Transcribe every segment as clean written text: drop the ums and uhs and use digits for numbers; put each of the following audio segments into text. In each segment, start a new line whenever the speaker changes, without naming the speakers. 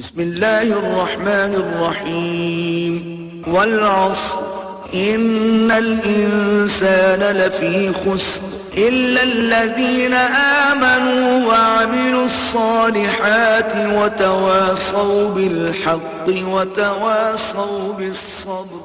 بسم الله الرحمن الرحيم والعصر إن الإنسان لفي خسر إلا الذين آمنوا وعملوا الصالحات وتواصوا بالحق وتواصوا بالصبر.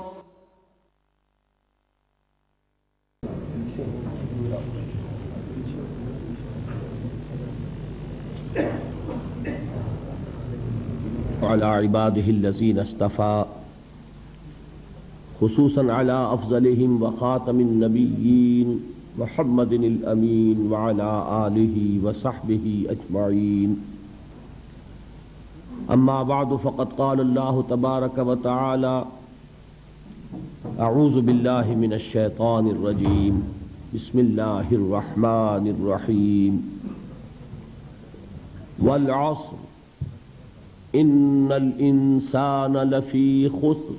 على عباده الذين اصطفى خصوصا على أفضلهم وخاتم النبيين محمد الأمين وعلى آله وصحبه أجمعين. أما بعد فقد قال الله تبارك وتعالى أعوذ بالله من الشيطان الرجيم بسم الله الرحمن الرحيم والعصر إن الإنسان لفي خسر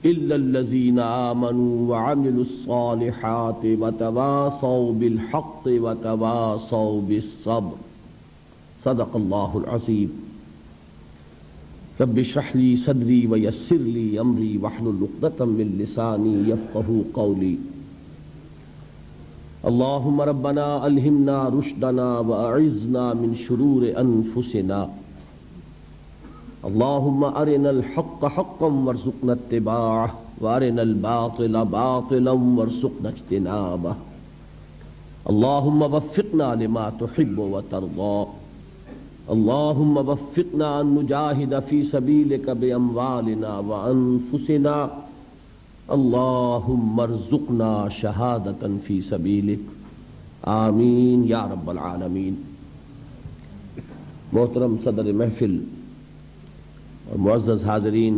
إلا الذين آمنوا وعملوا الصالحات وتواصوا بالحق وتواصوا بالصبر. صدق الله العظيم. رب اشرح لي صدري ويسر لي أمري واحلل عقدة من لساني يفقهوا قولي. اللهم ربنا ألهمنا رشدنا وأعذنا من شرور أنفسنا. اللهم أرنا الحق حقا وارزقنا اتباعه وأرنا الباطل باطلا وارزقنا اجتنابه. اللهم وفقنا لما تحب وترضى. اللهم وفقنا أن نجاهد في سبيلك بأموالنا وأنفسنا. اللهم ارزقنا شهادة في سبيلك آمین یا رب العالمین. محترم صدر محفل اور معزز حاضرین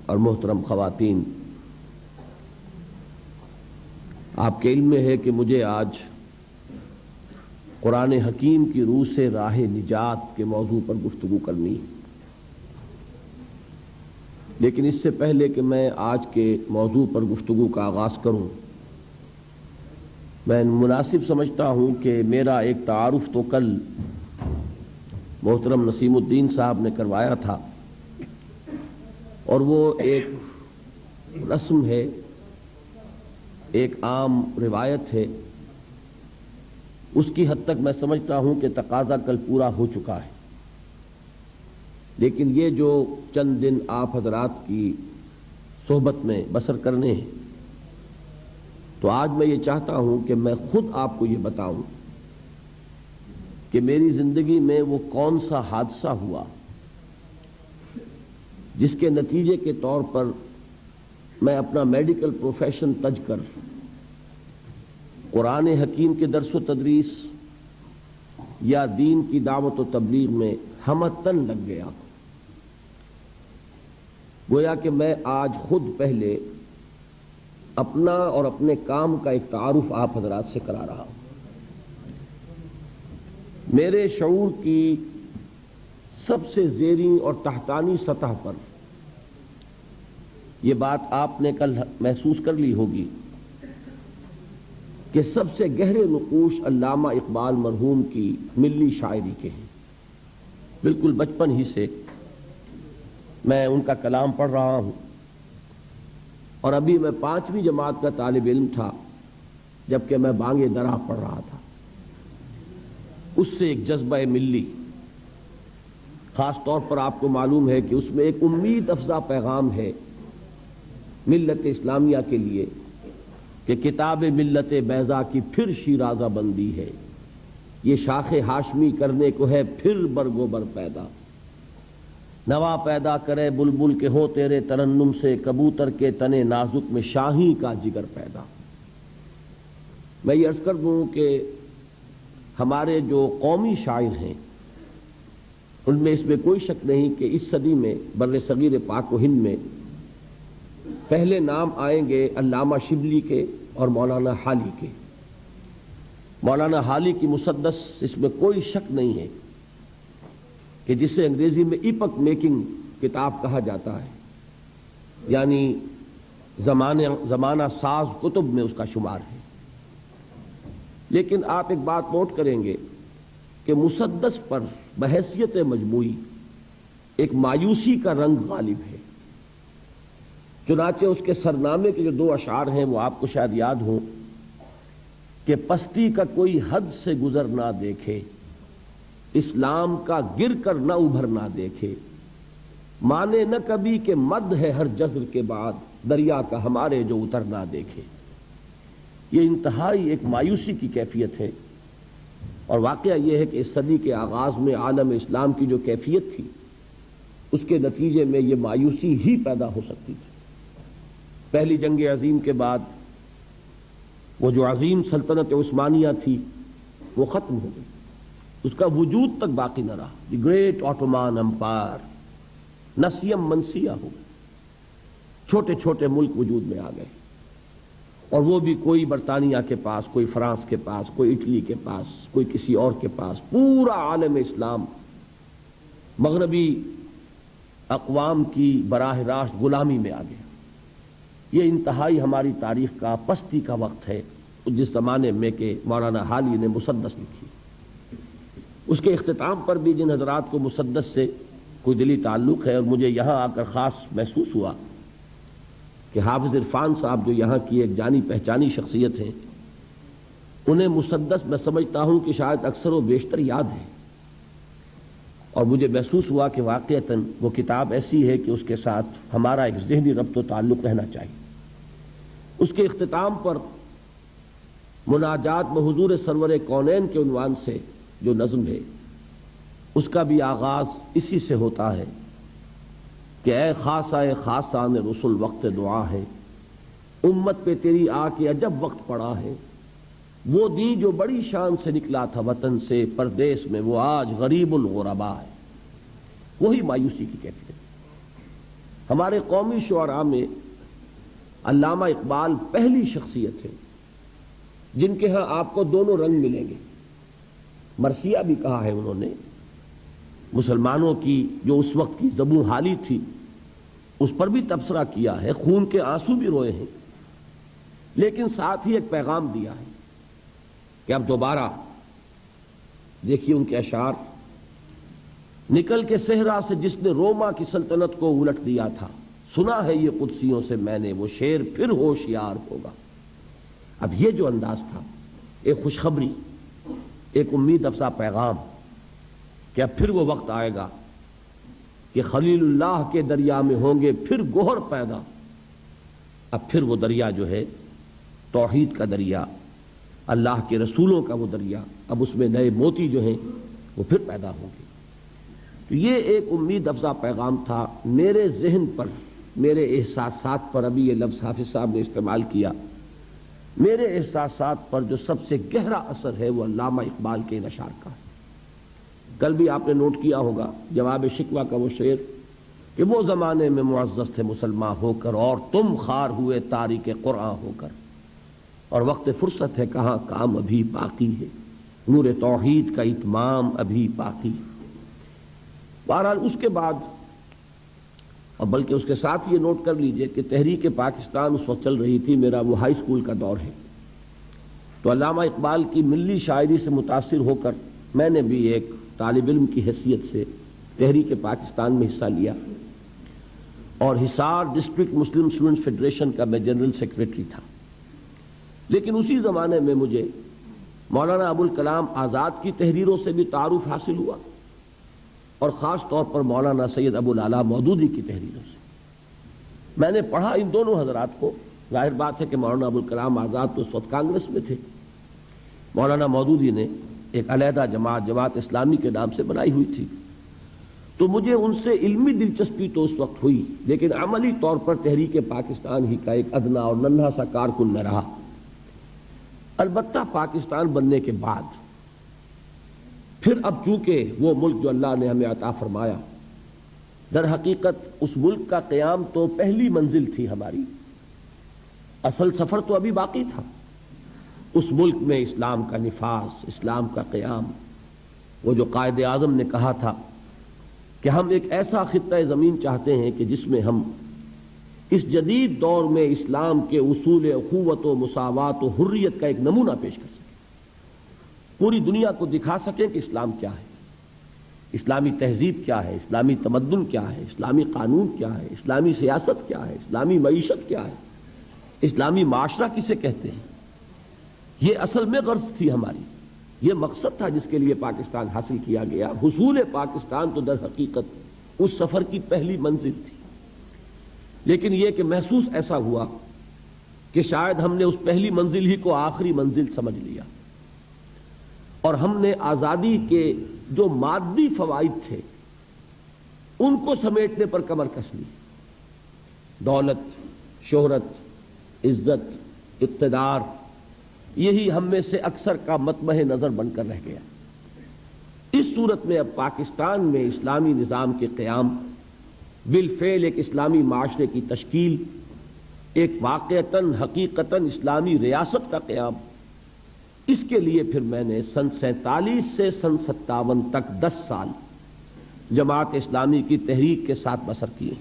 اور محترم خواتین، آپ کے علم میں ہے کہ مجھے آج قرآن حکیم کی روح سے راہ نجات کے موضوع پر گفتگو کرنی ہے، لیکن اس سے پہلے کہ میں آج کے موضوع پر گفتگو کا آغاز کروں، میں مناسب سمجھتا ہوں کہ میرا ایک تعارف تو کل محترم نسیم الدین صاحب نے کروایا تھا، اور وہ ایک رسم ہے، ایک عام روایت ہے، اس کی حد تک میں سمجھتا ہوں کہ تقاضا کل پورا ہو چکا ہے. لیکن یہ جو چند دن آپ حضرات کی صحبت میں بسر کرنے ہیں، تو آج میں یہ چاہتا ہوں کہ میں خود آپ کو یہ بتاؤں کہ میری زندگی میں وہ کون سا حادثہ ہوا جس کے نتیجے کے طور پر میں اپنا میڈیکل پروفیشن تج کر قرآن حکیم کے درس و تدریس یا دین کی دعوت و تبلیغ میں ہمتن لگ گیا. گویا کہ میں آج خود پہلے اپنا اور اپنے کام کا ایک تعارف آپ حضرات سے کرا رہا ہوں. میرے شعور کی سب سے زیریں اور تحتانی سطح پر یہ بات آپ نے کل محسوس کر لی ہوگی کہ سب سے گہرے نقوش علامہ اقبال مرحوم کی ملی شاعری کے ہیں. بالکل بچپن ہی سے میں ان کا کلام پڑھ رہا ہوں، اور ابھی میں 5ویں جماعت کا طالب علم تھا جبکہ میں بانگ درا پڑھ رہا تھا. اس سے ایک جذبہ ملی، خاص طور پر آپ کو معلوم ہے کہ اس میں ایک امید افزا پیغام ہے ملت اسلامیہ کے لیے کہ کتاب ملت بیضا کی پھر شیرازہ بندی ہے، یہ شاخ ہاشمی کرنے کو ہے پھر برگو بر پیدا. نوا پیدا کرے بلبل کے ہو تیرے ترنم سے، کبوتر کے تنے نازک میں شاہی کا جگر پیدا. میں یہ عرض کر دوں کہ ہمارے جو قومی شاعر ہیں ان میں اس میں کوئی شک نہیں کہ اس صدی میں بر صغیر پاک و ہند میں پہلے نام آئیں گے علامہ شبلی کے اور مولانا حالی کے. مولانا حالی کی مسدس، اس میں کوئی شک نہیں ہے کہ جسے انگریزی میں ایپک میکنگ کتاب کہا جاتا ہے، یعنی زمانہ ساز کتب میں اس کا شمار ہے. لیکن آپ ایک بات نوٹ کریں گے کہ مسدس پر بحیثیت مجموعی ایک مایوسی کا رنگ غالب ہے۔ چنانچہ اس کے سرنامے کے جو 2 اشعار ہیں وہ آپ کو شاید یاد ہوں کہ پستی کا کوئی حد سے گزر نہ دیکھے، اسلام کا گر کر نہ ابھر نہ دیکھے، مانے نہ کبھی کہ مد ہے ہر جزر کے بعد، دریا کا ہمارے جو اتر نہ دیکھے۔ یہ انتہائی ایک مایوسی کی کیفیت ہے، اور واقعہ یہ ہے کہ اس صدی کے آغاز میں عالم اسلام کی جو کیفیت تھی اس کے نتیجے میں یہ مایوسی ہی پیدا ہو سکتی تھی۔ پہلی جنگ عظیم کے بعد وہ جو عظیم سلطنت عثمانیہ تھی وہ ختم ہو گئی، اس کا وجود تک باقی نہ رہا۔ دی گریٹ آٹومان امپائر نسیم منسیہ ہو گئی، چھوٹے چھوٹے ملک وجود میں آ گئے، اور وہ بھی کوئی برطانیہ کے پاس، کوئی فرانس کے پاس، کوئی اٹلی کے پاس، کوئی کسی اور کے پاس۔ پورا عالم اسلام مغربی اقوام کی براہ راست غلامی میں آ گیا۔ یہ انتہائی ہماری تاریخ کا پستی کا وقت ہے، جس زمانے میں کہ مولانا حالی نے مسدس لکھی۔ اس کے اختتام پر بھی جن حضرات کو مسدس سے کوئی دلی تعلق ہے، اور مجھے یہاں آ کر خاص محسوس ہوا کہ حافظ عرفان صاحب جو یہاں کی ایک جانی پہچانی شخصیت ہیں، انہیں مسدس میں سمجھتا ہوں کہ شاید اکثر و بیشتر یاد ہے، اور مجھے محسوس ہوا کہ واقعتاً وہ کتاب ایسی ہے کہ اس کے ساتھ ہمارا ایک ذہنی ربط و تعلق رہنا چاہیے۔ اس کے اختتام پر مناجات بحضور سرور کونین کے عنوان سے جو نظم ہے، اس کا بھی آغاز اسی سے ہوتا ہے کہ اے خاصہ خاصان رسول وقت دعا ہے، امت پہ تیری آ کے عجب وقت پڑا ہے، وہ دین جو بڑی شان سے نکلا تھا وطن سے پردیس میں، وہ آج غریب الغربا ہے۔ وہی مایوسی کی کیفیت۔ ہمارے قومی شعراء میں علامہ اقبال پہلی شخصیت ہے جن کے ہاں آپ کو دونوں رنگ ملیں گے۔ مرثیہ بھی کہا ہے انہوں نے، مسلمانوں کی جو اس وقت کی زبوں حالی تھی اس پر بھی تبصرہ کیا ہے، خون کے آنسو بھی روئے ہیں، لیکن ساتھ ہی ایک پیغام دیا ہے کہ اب دوبارہ دیکھیے ان کے اشعار، نکل کے صحرا سے جس نے روما کی سلطنت کو الٹ دیا تھا، سنا ہے یہ قدسیوں سے میں نے، وہ شیر پھر ہوشیار ہوگا۔ اب یہ جو انداز تھا، ایک خوشخبری، ایک امید افزا پیغام کہ اب پھر وہ وقت آئے گا کہ خلیل اللہ کے دریا میں ہوں گے پھر گوہر پیدا۔ اب پھر وہ دریا جو ہے توحید کا دریا، اللہ کے رسولوں کا وہ دریا، اب اس میں نئے موتی جو ہیں وہ پھر پیدا ہوں گے۔ تو یہ ایک امید افزا پیغام تھا۔ میرے ذہن پر، میرے احساسات پر، ابھی یہ لفظ حافظ صاحب نے استعمال کیا، میرے احساسات پر جو سب سے گہرا اثر ہے وہ علامہ اقبال کے ان اشعار کا ہے۔ کل بھی آپ نے نوٹ کیا ہوگا جواب شکوہ کا وہ شعر کہ وہ زمانے میں معزز تھے مسلمان ہو کر، اور تم خار ہوئے تاریک قرآن ہو کر، اور وقت فرصت ہے کہاں کام ابھی باقی ہے، نور توحید کا اتمام ابھی باقی۔ بہرحال اس کے بعد، اور بلکہ اس کے ساتھ یہ نوٹ کر لیجئے کہ تحریک پاکستان اس وقت چل رہی تھی، میرا وہ ہائی اسکول کا دور ہے، تو علامہ اقبال کی ملی شاعری سے متاثر ہو کر میں نے بھی ایک طالب علم کی حیثیت سے تحریک پاکستان میں حصہ لیا، اور حصار ڈسٹرکٹ مسلم اسٹوڈنٹس فیڈریشن کا میں جنرل سیکریٹری تھا۔ لیکن اسی زمانے میں مجھے مولانا ابوالکلام آزاد کی تحریروں سے بھی تعارف حاصل ہوا، اور خاص طور پر مولانا سید ابوالعلا مودودی کی تحریروں سے میں نے پڑھا ان دونوں حضرات کو۔ ظاہر بات ہے کہ مولانا ابوالکلام آزاد تو اس وقت کانگریس میں تھے، مولانا مودودی نے ایک علیحدہ جماعت اسلامی کے نام سے بنائی ہوئی تھی، تو مجھے ان سے علمی دلچسپی تو اس وقت ہوئی، لیکن عملی طور پر تحریک پاکستان ہی کا ایک ادنا اور ننھا سا کارکن نہ رہا۔ البتہ پاکستان بننے کے بعد پھر اب چونکہ وہ ملک جو اللہ نے ہمیں عطا فرمایا، در حقیقت اس ملک کا قیام تو پہلی منزل تھی ہماری، اصل سفر تو ابھی باقی تھا۔ اس ملک میں اسلام کا نفاذ، اسلام کا قیام، وہ جو قائد اعظم نے کہا تھا کہ ہم ایک ایسا خطہ زمین چاہتے ہیں کہ جس میں ہم اس جدید دور میں اسلام کے اصول اخوت و مساوات و حریت کا ایک نمونہ پیش کر سکیں، پوری دنیا کو دکھا سکیں کہ اسلام کیا ہے۔ اسلامی تہذیب کیا ہے، اسلامی تمدن کیا ہے، اسلامی قانون کیا ہے، اسلامی سیاست کیا ہے، اسلامی معیشت کیا ہے، اسلامی معاشرہ کسے کہتے ہیں. یہ اصل میں غرض تھی ہماری، یہ مقصد تھا جس کے لیے پاکستان حاصل کیا گیا. حصول پاکستان تو در حقیقت اس سفر کی پہلی منزل تھی، لیکن یہ کہ محسوس ایسا ہوا کہ شاید ہم نے اس پہلی منزل ہی کو آخری منزل سمجھ لیا، اور ہم نے آزادی کے جو مادی فوائد تھے ان کو سمیٹنے پر کمر کس لی. دولت، شہرت، عزت، اقتدار، یہی ہم میں سے اکثر کا مطمع نظر بن کر رہ گیا. اس صورت میں اب پاکستان میں اسلامی نظام کے قیام، بالفعل ایک اسلامی معاشرے کی تشکیل، ایک واقعتاً حقیقتاً اسلامی ریاست کا قیام، اس کے لیے پھر میں نے سن 47 سے سن 57 تک 10 سال جماعت اسلامی کی تحریک کے ساتھ بسر کیے.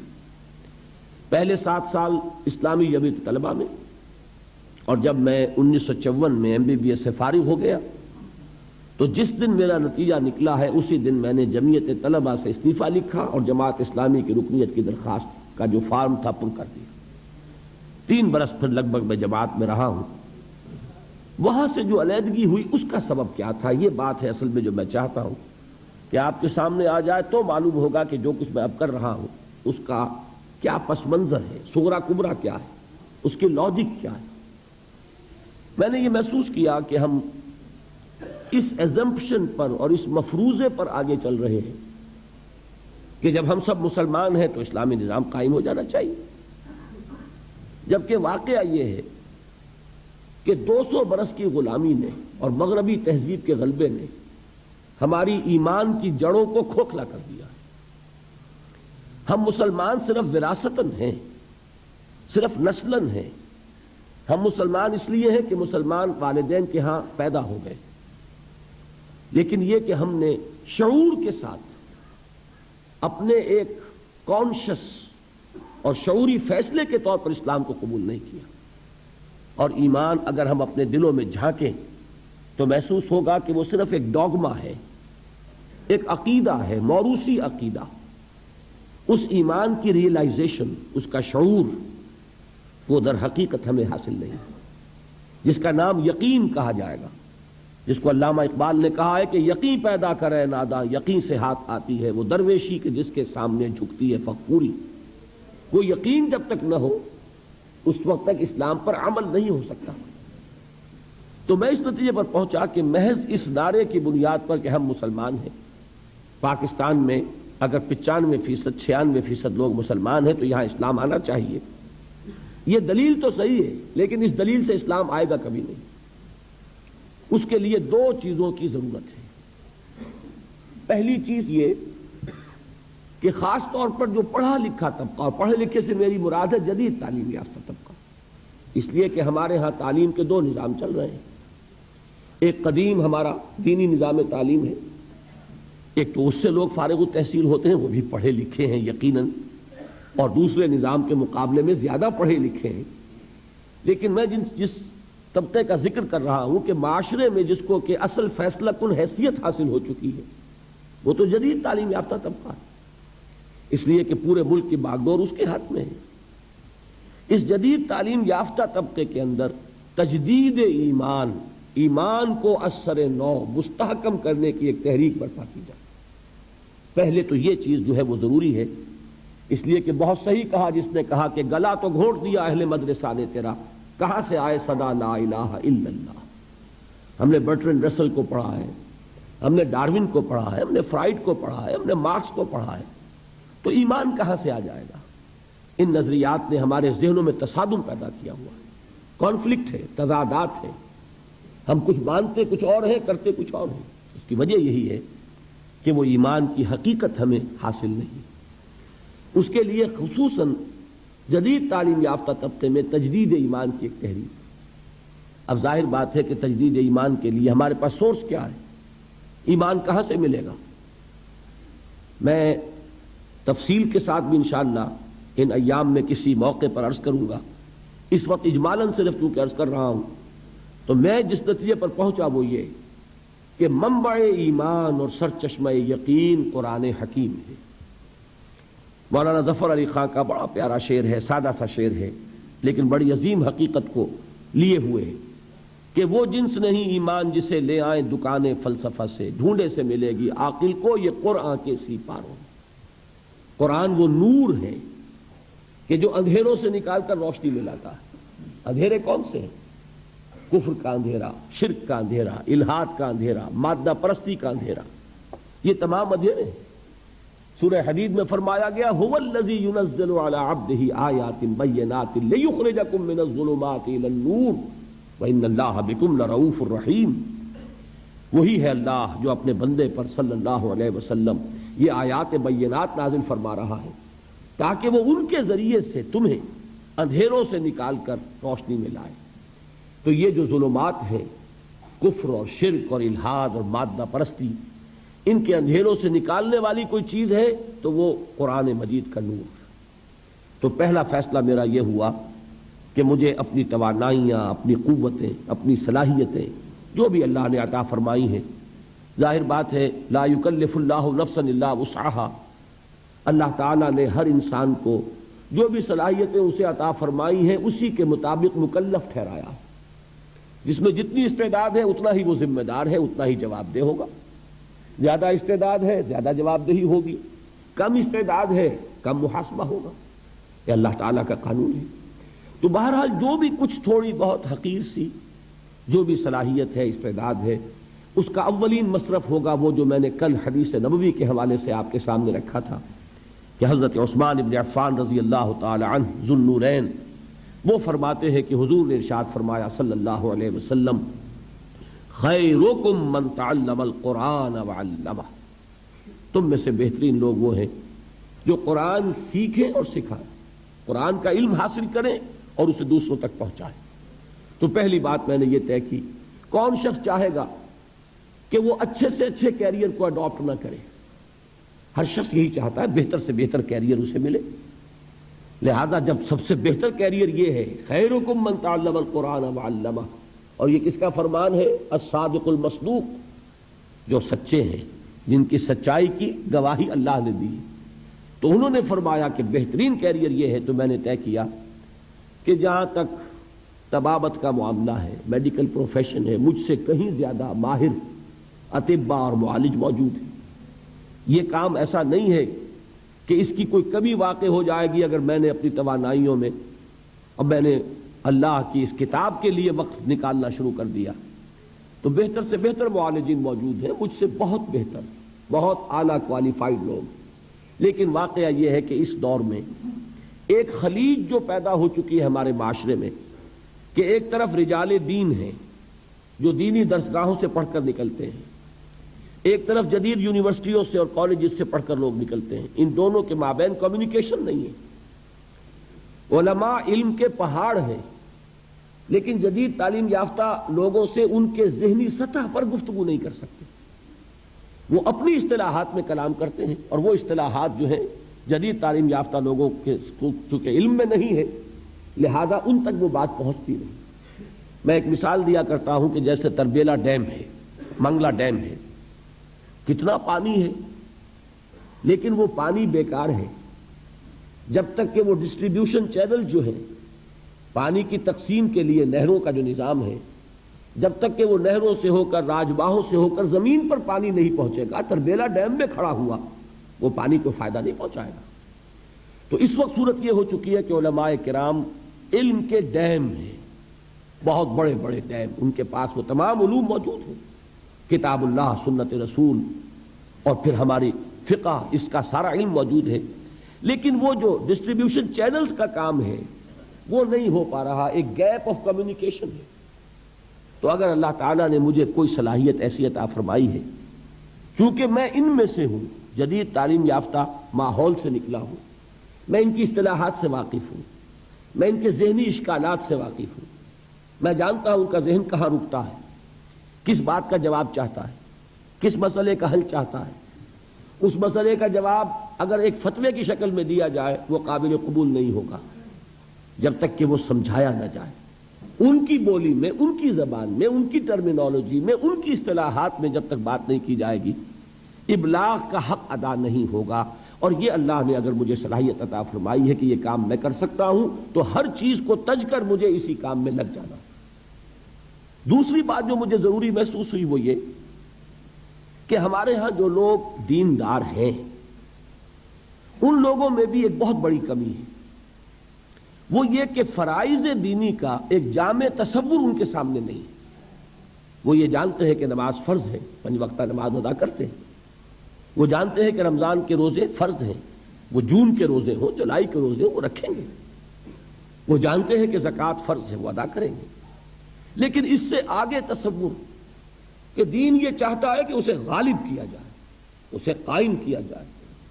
پہلے 7 سال اسلامی جمعیت طلبہ میں، اور جب میں 1954 میں MBBS سے فارغ ہو گیا تو جس دن میرا نتیجہ نکلا ہے اسی دن میں نے جمعیت طلبہ سے استعفیٰ لکھا اور جماعت اسلامی کی رکنیت کی درخواست کا جو فارم تھا پر کر دیا. 3 برس پھر لگ بھگ میں جماعت میں رہا ہوں. وہاں سے جو علیحدگی ہوئی اس کا سبب کیا تھا، یہ بات ہے اصل میں جو میں چاہتا ہوں کہ آپ کے سامنے آ جائے تو معلوم ہوگا کہ جو کچھ میں اب کر رہا ہوں اس کا کیا پس منظر ہے، صغرا کبرا کیا ہے، اس کی لاجک کیا ہے. میں نے یہ محسوس کیا کہ ہم اس ایزمپشن پر اور اس مفروضے پر آگے چل رہے ہیں کہ جب ہم سب مسلمان ہیں تو اسلامی نظام قائم ہو جانا چاہیے، جبکہ واقعہ یہ ہے کہ 200 برس کی غلامی نے اور مغربی تہذیب کے غلبے نے ہماری ایمان کی جڑوں کو کھوکھلا کر دیا. ہم مسلمان صرف وراثتاً ہیں، صرف نسلاً ہیں. ہم مسلمان اس لیے ہیں کہ مسلمان والدین کے ہاں پیدا ہو گئے، لیکن یہ کہ ہم نے شعور کے ساتھ اپنے ایک کانشس اور شعوری فیصلے کے طور پر اسلام کو قبول نہیں کیا. اور ایمان اگر ہم اپنے دلوں میں جھانکیں تو محسوس ہوگا کہ وہ صرف ایک ڈوگما ہے، ایک عقیدہ ہے، موروثی عقیدہ. اس ایمان کی ریئلائزیشن، اس کا شعور، وہ در حقیقت ہمیں حاصل نہیں، جس کا نام یقین کہا جائے گا، جس کو علامہ اقبال نے کہا ہے کہ یقین پیدا کرے ناداں یقین سے ہاتھ آتی ہے، وہ درویشی کے جس کے سامنے جھکتی ہے فغفوری. وہ یقین جب تک نہ ہو اس وقت تک اسلام پر عمل نہیں ہو سکتا. تو میں اس نتیجے پر پہنچا کہ محض اس نعرے کی بنیاد پر کہ ہم مسلمان ہیں، پاکستان میں اگر 95% 96% لوگ مسلمان ہیں تو یہاں اسلام آنا چاہیے. یہ دلیل تو صحیح ہے، لیکن اس دلیل سے اسلام آئے گا کبھی نہیں. اس کے لیے 2 چیزوں کی ضرورت ہے. پہلی چیز یہ کہ خاص طور پر جو پڑھا لکھا طبقہ، اور پڑھے لکھے سے میری مراد ہے جدید تعلیم یافتہ طبقہ، اس لیے کہ ہمارے ہاں تعلیم کے 2 نظام چل رہے ہیں. ایک قدیم ہمارا دینی نظام تعلیم ہے، ایک تو اس سے لوگ فارغ التحصیل ہوتے ہیں، وہ بھی پڑھے لکھے ہیں یقیناً، اور دوسرے نظام کے مقابلے میں زیادہ پڑھے لکھے ہیں. لیکن میں جس طبقے کا ذکر کر رہا ہوں کہ معاشرے میں جس کو کہ اصل فیصلہ کن حیثیت حاصل ہو چکی ہے، وہ تو جدید تعلیم یافتہ طبقہ ہے، اس لیے کہ پورے ملک کی باغڈور اس کے ہاتھ میں ہے. اس جدید تعلیم یافتہ طبقے کے اندر تجدید ایمان کو اثر نو مستحکم کرنے کی ایک تحریک برپا کی جائے. پہلے تو یہ چیز جو ہے وہ ضروری ہے، اس لیے کہ بہت صحیح کہا جس نے کہا کہ گلا تو گھونٹ دیا اہل مدرسہ نے تیرا، کہاں سے آئے صدا لا الہ الا اللہ. ہم نے برٹرینڈ رسل کو پڑھا ہے، ہم نے ڈاروین کو پڑھا ہے، ہم نے فرائڈ کو پڑھا ہے، ہم نے مارکس کو پڑھا ہے، تو ایمان کہاں سے آ جائے گا؟ ان نظریات نے ہمارے ذہنوں میں تصادم پیدا کیا ہوا ہے، کانفلکٹ ہے، تضادات ہیں. ہم کچھ مانتے کچھ اور ہیں، کرتے کچھ اور ہیں. اس کی وجہ یہی ہے کہ وہ ایمان کی حقیقت ہمیں حاصل نہیں. اس کے لیے خصوصاً جدید تعلیم یافتہ طبقے میں تجدید ایمان کی ایک تحریک. اب ظاہر بات ہے کہ تجدید ایمان کے لیے ہمارے پاس سورس کیا ہے، ایمان کہاں سے ملے گا؟ میں تفصیل کے ساتھ بھی انشاءاللہ ان ایام میں کسی موقع پر عرض کروں گا. اس وقت اجمالاً صرف چونکہ عرض کر رہا ہوں، تو میں جس نتیجے پر پہنچا وہ یہ کہ منبع ایمان اور سرچشمہ یقین قرآن حکیم ہے۔ مولانا ظفر علی خان کا بڑا پیارا شعر ہے، سادہ سا شعر ہے لیکن بڑی عظیم حقیقت کو لیے ہوئے ہے کہ وہ جنس نہیں ایمان جسے لے آئیں دکانیں فلسفہ سے، ڈھونڈے سے ملے گی عاقل کو یہ قرآن کے سی پاروں۔ قرآن وہ نور ہے کہ جو اندھیروں سے نکال کر روشنی میں لاتا ہے۔ اندھیرے کون سے ہیں؟ کفر کا اندھیرا، شرک کا اندھیرا، الہاد کا اندھیرا، مادہ پرستی کا اندھیرا، یہ تمام اندھیرے ہیں۔ سورہ حدید میں فرمایا گیا هو الذی ينزل على عبده آیات بینات لیخرجکم من الظلمات الى النور وان اللہ بکم لرؤوف الرحیم۔ وہی ہے اللہ جو اپنے بندے پر صلی اللہ علیہ وسلم یہ آیات بینات نازل فرما رہا ہے تاکہ وہ ان کے ذریعے سے تمہیں اندھیروں سے نکال کر روشنی میں لائے۔ تو یہ جو ظلمات ہیں، کفر اور شرک اور الہاد اور مادہ پرستی، ان کے اندھیروں سے نکالنے والی کوئی چیز ہے تو وہ قرآن مجید کا نور ہے۔ تو پہلا فیصلہ میرا یہ ہوا کہ مجھے اپنی توانائیاں، اپنی قوتیں، اپنی صلاحیتیں جو بھی اللہ نے عطا فرمائی ہیں، ظاہر بات ہے لا یکلف اللہ نفسا الا وسعها، اللہ تعالیٰ نے ہر انسان کو جو بھی صلاحیتیں اسے عطا فرمائی ہیں اسی کے مطابق مکلف ٹھہرایا۔ جس میں جتنی استعداد ہے اتنا ہی وہ ذمہ دار ہے، اتنا ہی جواب دہ ہوگا۔ زیادہ استعداد ہے زیادہ جواب دہی ہوگی، کم استعداد ہے کم محاسبہ ہوگا۔ یہ اللہ تعالیٰ کا قانون ہے۔ تو بہرحال جو بھی کچھ تھوڑی بہت حقیر سی جو بھی صلاحیت ہے، استعداد ہے، اس کا اولین مصرف ہوگا وہ جو میں نے کل حدیث نبوی کے حوالے سے آپ کے سامنے رکھا تھا کہ حضرت عثمان ابن عفان رضی اللہ تعالی عنہ ذو النورین وہ فرماتے ہیں کہ حضور نے ارشاد فرمایا صلی اللہ علیہ وسلم خیرکم من تعلم القرآن وعلمہ، تم میں سے بہترین لوگ وہ ہیں جو قرآن سیکھیں اور سکھائیں، قرآن کا علم حاصل کریں اور اسے دوسروں تک پہنچائیں۔ تو پہلی بات میں نے یہ طے کی، کون شخص چاہے گا کہ وہ اچھے سے اچھے کیریئر کو اڈاپٹ نہ کرے؟ ہر شخص یہی چاہتا ہے بہتر سے بہتر کیریئر اسے ملے۔ لہذا جب سب سے بہتر کیریئر یہ ہے خیرکم من تعلم القرآن وعلمہ، اور یہ کس کا فرمان ہے؟ الصادق المصدوق، جو سچے ہیں، جن کی سچائی کی گواہی اللہ نے دی۔ تو انہوں نے فرمایا کہ بہترین کیریئر یہ ہے۔ تو میں نے طے کیا کہ جہاں تک طبابت کا معاملہ ہے، میڈیکل پروفیشن ہے، مجھ سے کہیں زیادہ ماہر اطباء اور معالج موجود ہیں۔ یہ کام ایسا نہیں ہے کہ اس کی کوئی کمی واقع ہو جائے گی اگر میں نے اپنی توانائیوں میں اب میں نے اللہ کی اس کتاب کے لیے وقت نکالنا شروع کر دیا۔ تو بہتر سے بہتر معالجین موجود ہیں، مجھ سے بہت بہتر، بہت اعلیٰ کوالیفائڈ لوگ۔ لیکن واقعہ یہ ہے کہ اس دور میں ایک خلیج جو پیدا ہو چکی ہے ہمارے معاشرے میں کہ ایک طرف رجال دین ہیں جو دینی درسگاہوں سے پڑھ کر نکلتے ہیں، ایک طرف جدید یونیورسٹیوں سے اور کالجز سے پڑھ کر لوگ نکلتے ہیں، ان دونوں کے مابین کمیونیکیشن نہیں ہے۔ علماء علم کے پہاڑ ہیں لیکن جدید تعلیم یافتہ لوگوں سے ان کے ذہنی سطح پر گفتگو نہیں کر سکتے۔ وہ اپنی اصطلاحات میں کلام کرتے ہیں اور وہ اصطلاحات جو ہیں جدید تعلیم یافتہ لوگوں کے چونکہ علم میں نہیں ہے لہذا ان تک وہ بات پہنچتی نہیں۔ میں ایک مثال دیا کرتا ہوں کہ جیسے تربیلا ڈیم ہے، منگلا ڈیم ہے، کتنا پانی ہے لیکن وہ پانی بیکار ہے جب تک کہ وہ ڈسٹریبیوشن چینل جو ہے پانی کی تقسیم کے لیے نہروں کا جو نظام ہے، جب تک کہ وہ نہروں سے ہو کر راجباہوں سے ہو کر زمین پر پانی نہیں پہنچے گا، تربیلا ڈیم میں کھڑا ہوا وہ پانی کو فائدہ نہیں پہنچائے گا۔ تو اس وقت صورت یہ ہو چکی ہے کہ علماء کرام علم کے ڈیم ہیں، بہت بڑے بڑے ڈیم، ان کے پاس وہ تمام علوم موجود ہیں، کتاب اللہ، سنت رسول اور پھر ہماری فقہ، اس کا سارا علم موجود ہے، لیکن وہ جو ڈسٹریبیوشن چینلز کا کام ہے وہ نہیں ہو پا رہا، ایک گیپ آف کمیونیکیشن ہے۔ تو اگر اللہ تعالیٰ نے مجھے کوئی صلاحیت ایسی عطا فرمائی ہے، چونکہ میں ان میں سے ہوں، جدید تعلیم یافتہ ماحول سے نکلا ہوں، میں ان کی اصطلاحات سے واقف ہوں، میں ان کے ذہنی اشکالات سے واقف ہوں، میں جانتا ہوں ان کا ذہن کہاں رکتا ہے، کس بات کا جواب چاہتا ہے، کس مسئلے کا حل چاہتا ہے۔ اس مسئلے کا جواب اگر ایک فتوے کی شکل میں دیا جائے وہ قابل قبول نہیں ہوگا جب تک کہ وہ سمجھایا نہ جائے، ان کی بولی میں، ان کی زبان میں، ان کی ٹرمینالوجی میں، ان کی اصطلاحات میں جب تک بات نہیں کی جائے گی، ابلاغ کا حق ادا نہیں ہوگا۔ اور یہ اللہ نے اگر مجھے صلاحیت عطا فرمائی ہے کہ یہ کام میں کر سکتا ہوں تو ہر چیز کو تج کر مجھے اسی کام میں لگ جانا۔ دوسری بات جو مجھے ضروری محسوس ہوئی وہ یہ کہ ہمارے ہاں جو لوگ دیندار ہیں ان لوگوں میں بھی ایک بہت بڑی کمی ہے، وہ یہ کہ فرائض دینی کا ایک جامع تصور ان کے سامنے نہیں ہے۔ وہ یہ جانتے ہیں کہ نماز فرض ہے، 5 وقتہ نماز ادا کرتے ہیں، وہ جانتے ہیں کہ رمضان کے روزے فرض ہیں، وہ جون کے روزے ہوں، جولائی کے روزے ہوں، وہ رکھیں گے، وہ جانتے ہیں کہ زکوٰۃ فرض ہے، وہ ادا کریں گے، لیکن اس سے آگے تصور کہ دین یہ چاہتا ہے کہ اسے غالب کیا جائے، اسے قائم کیا جائے،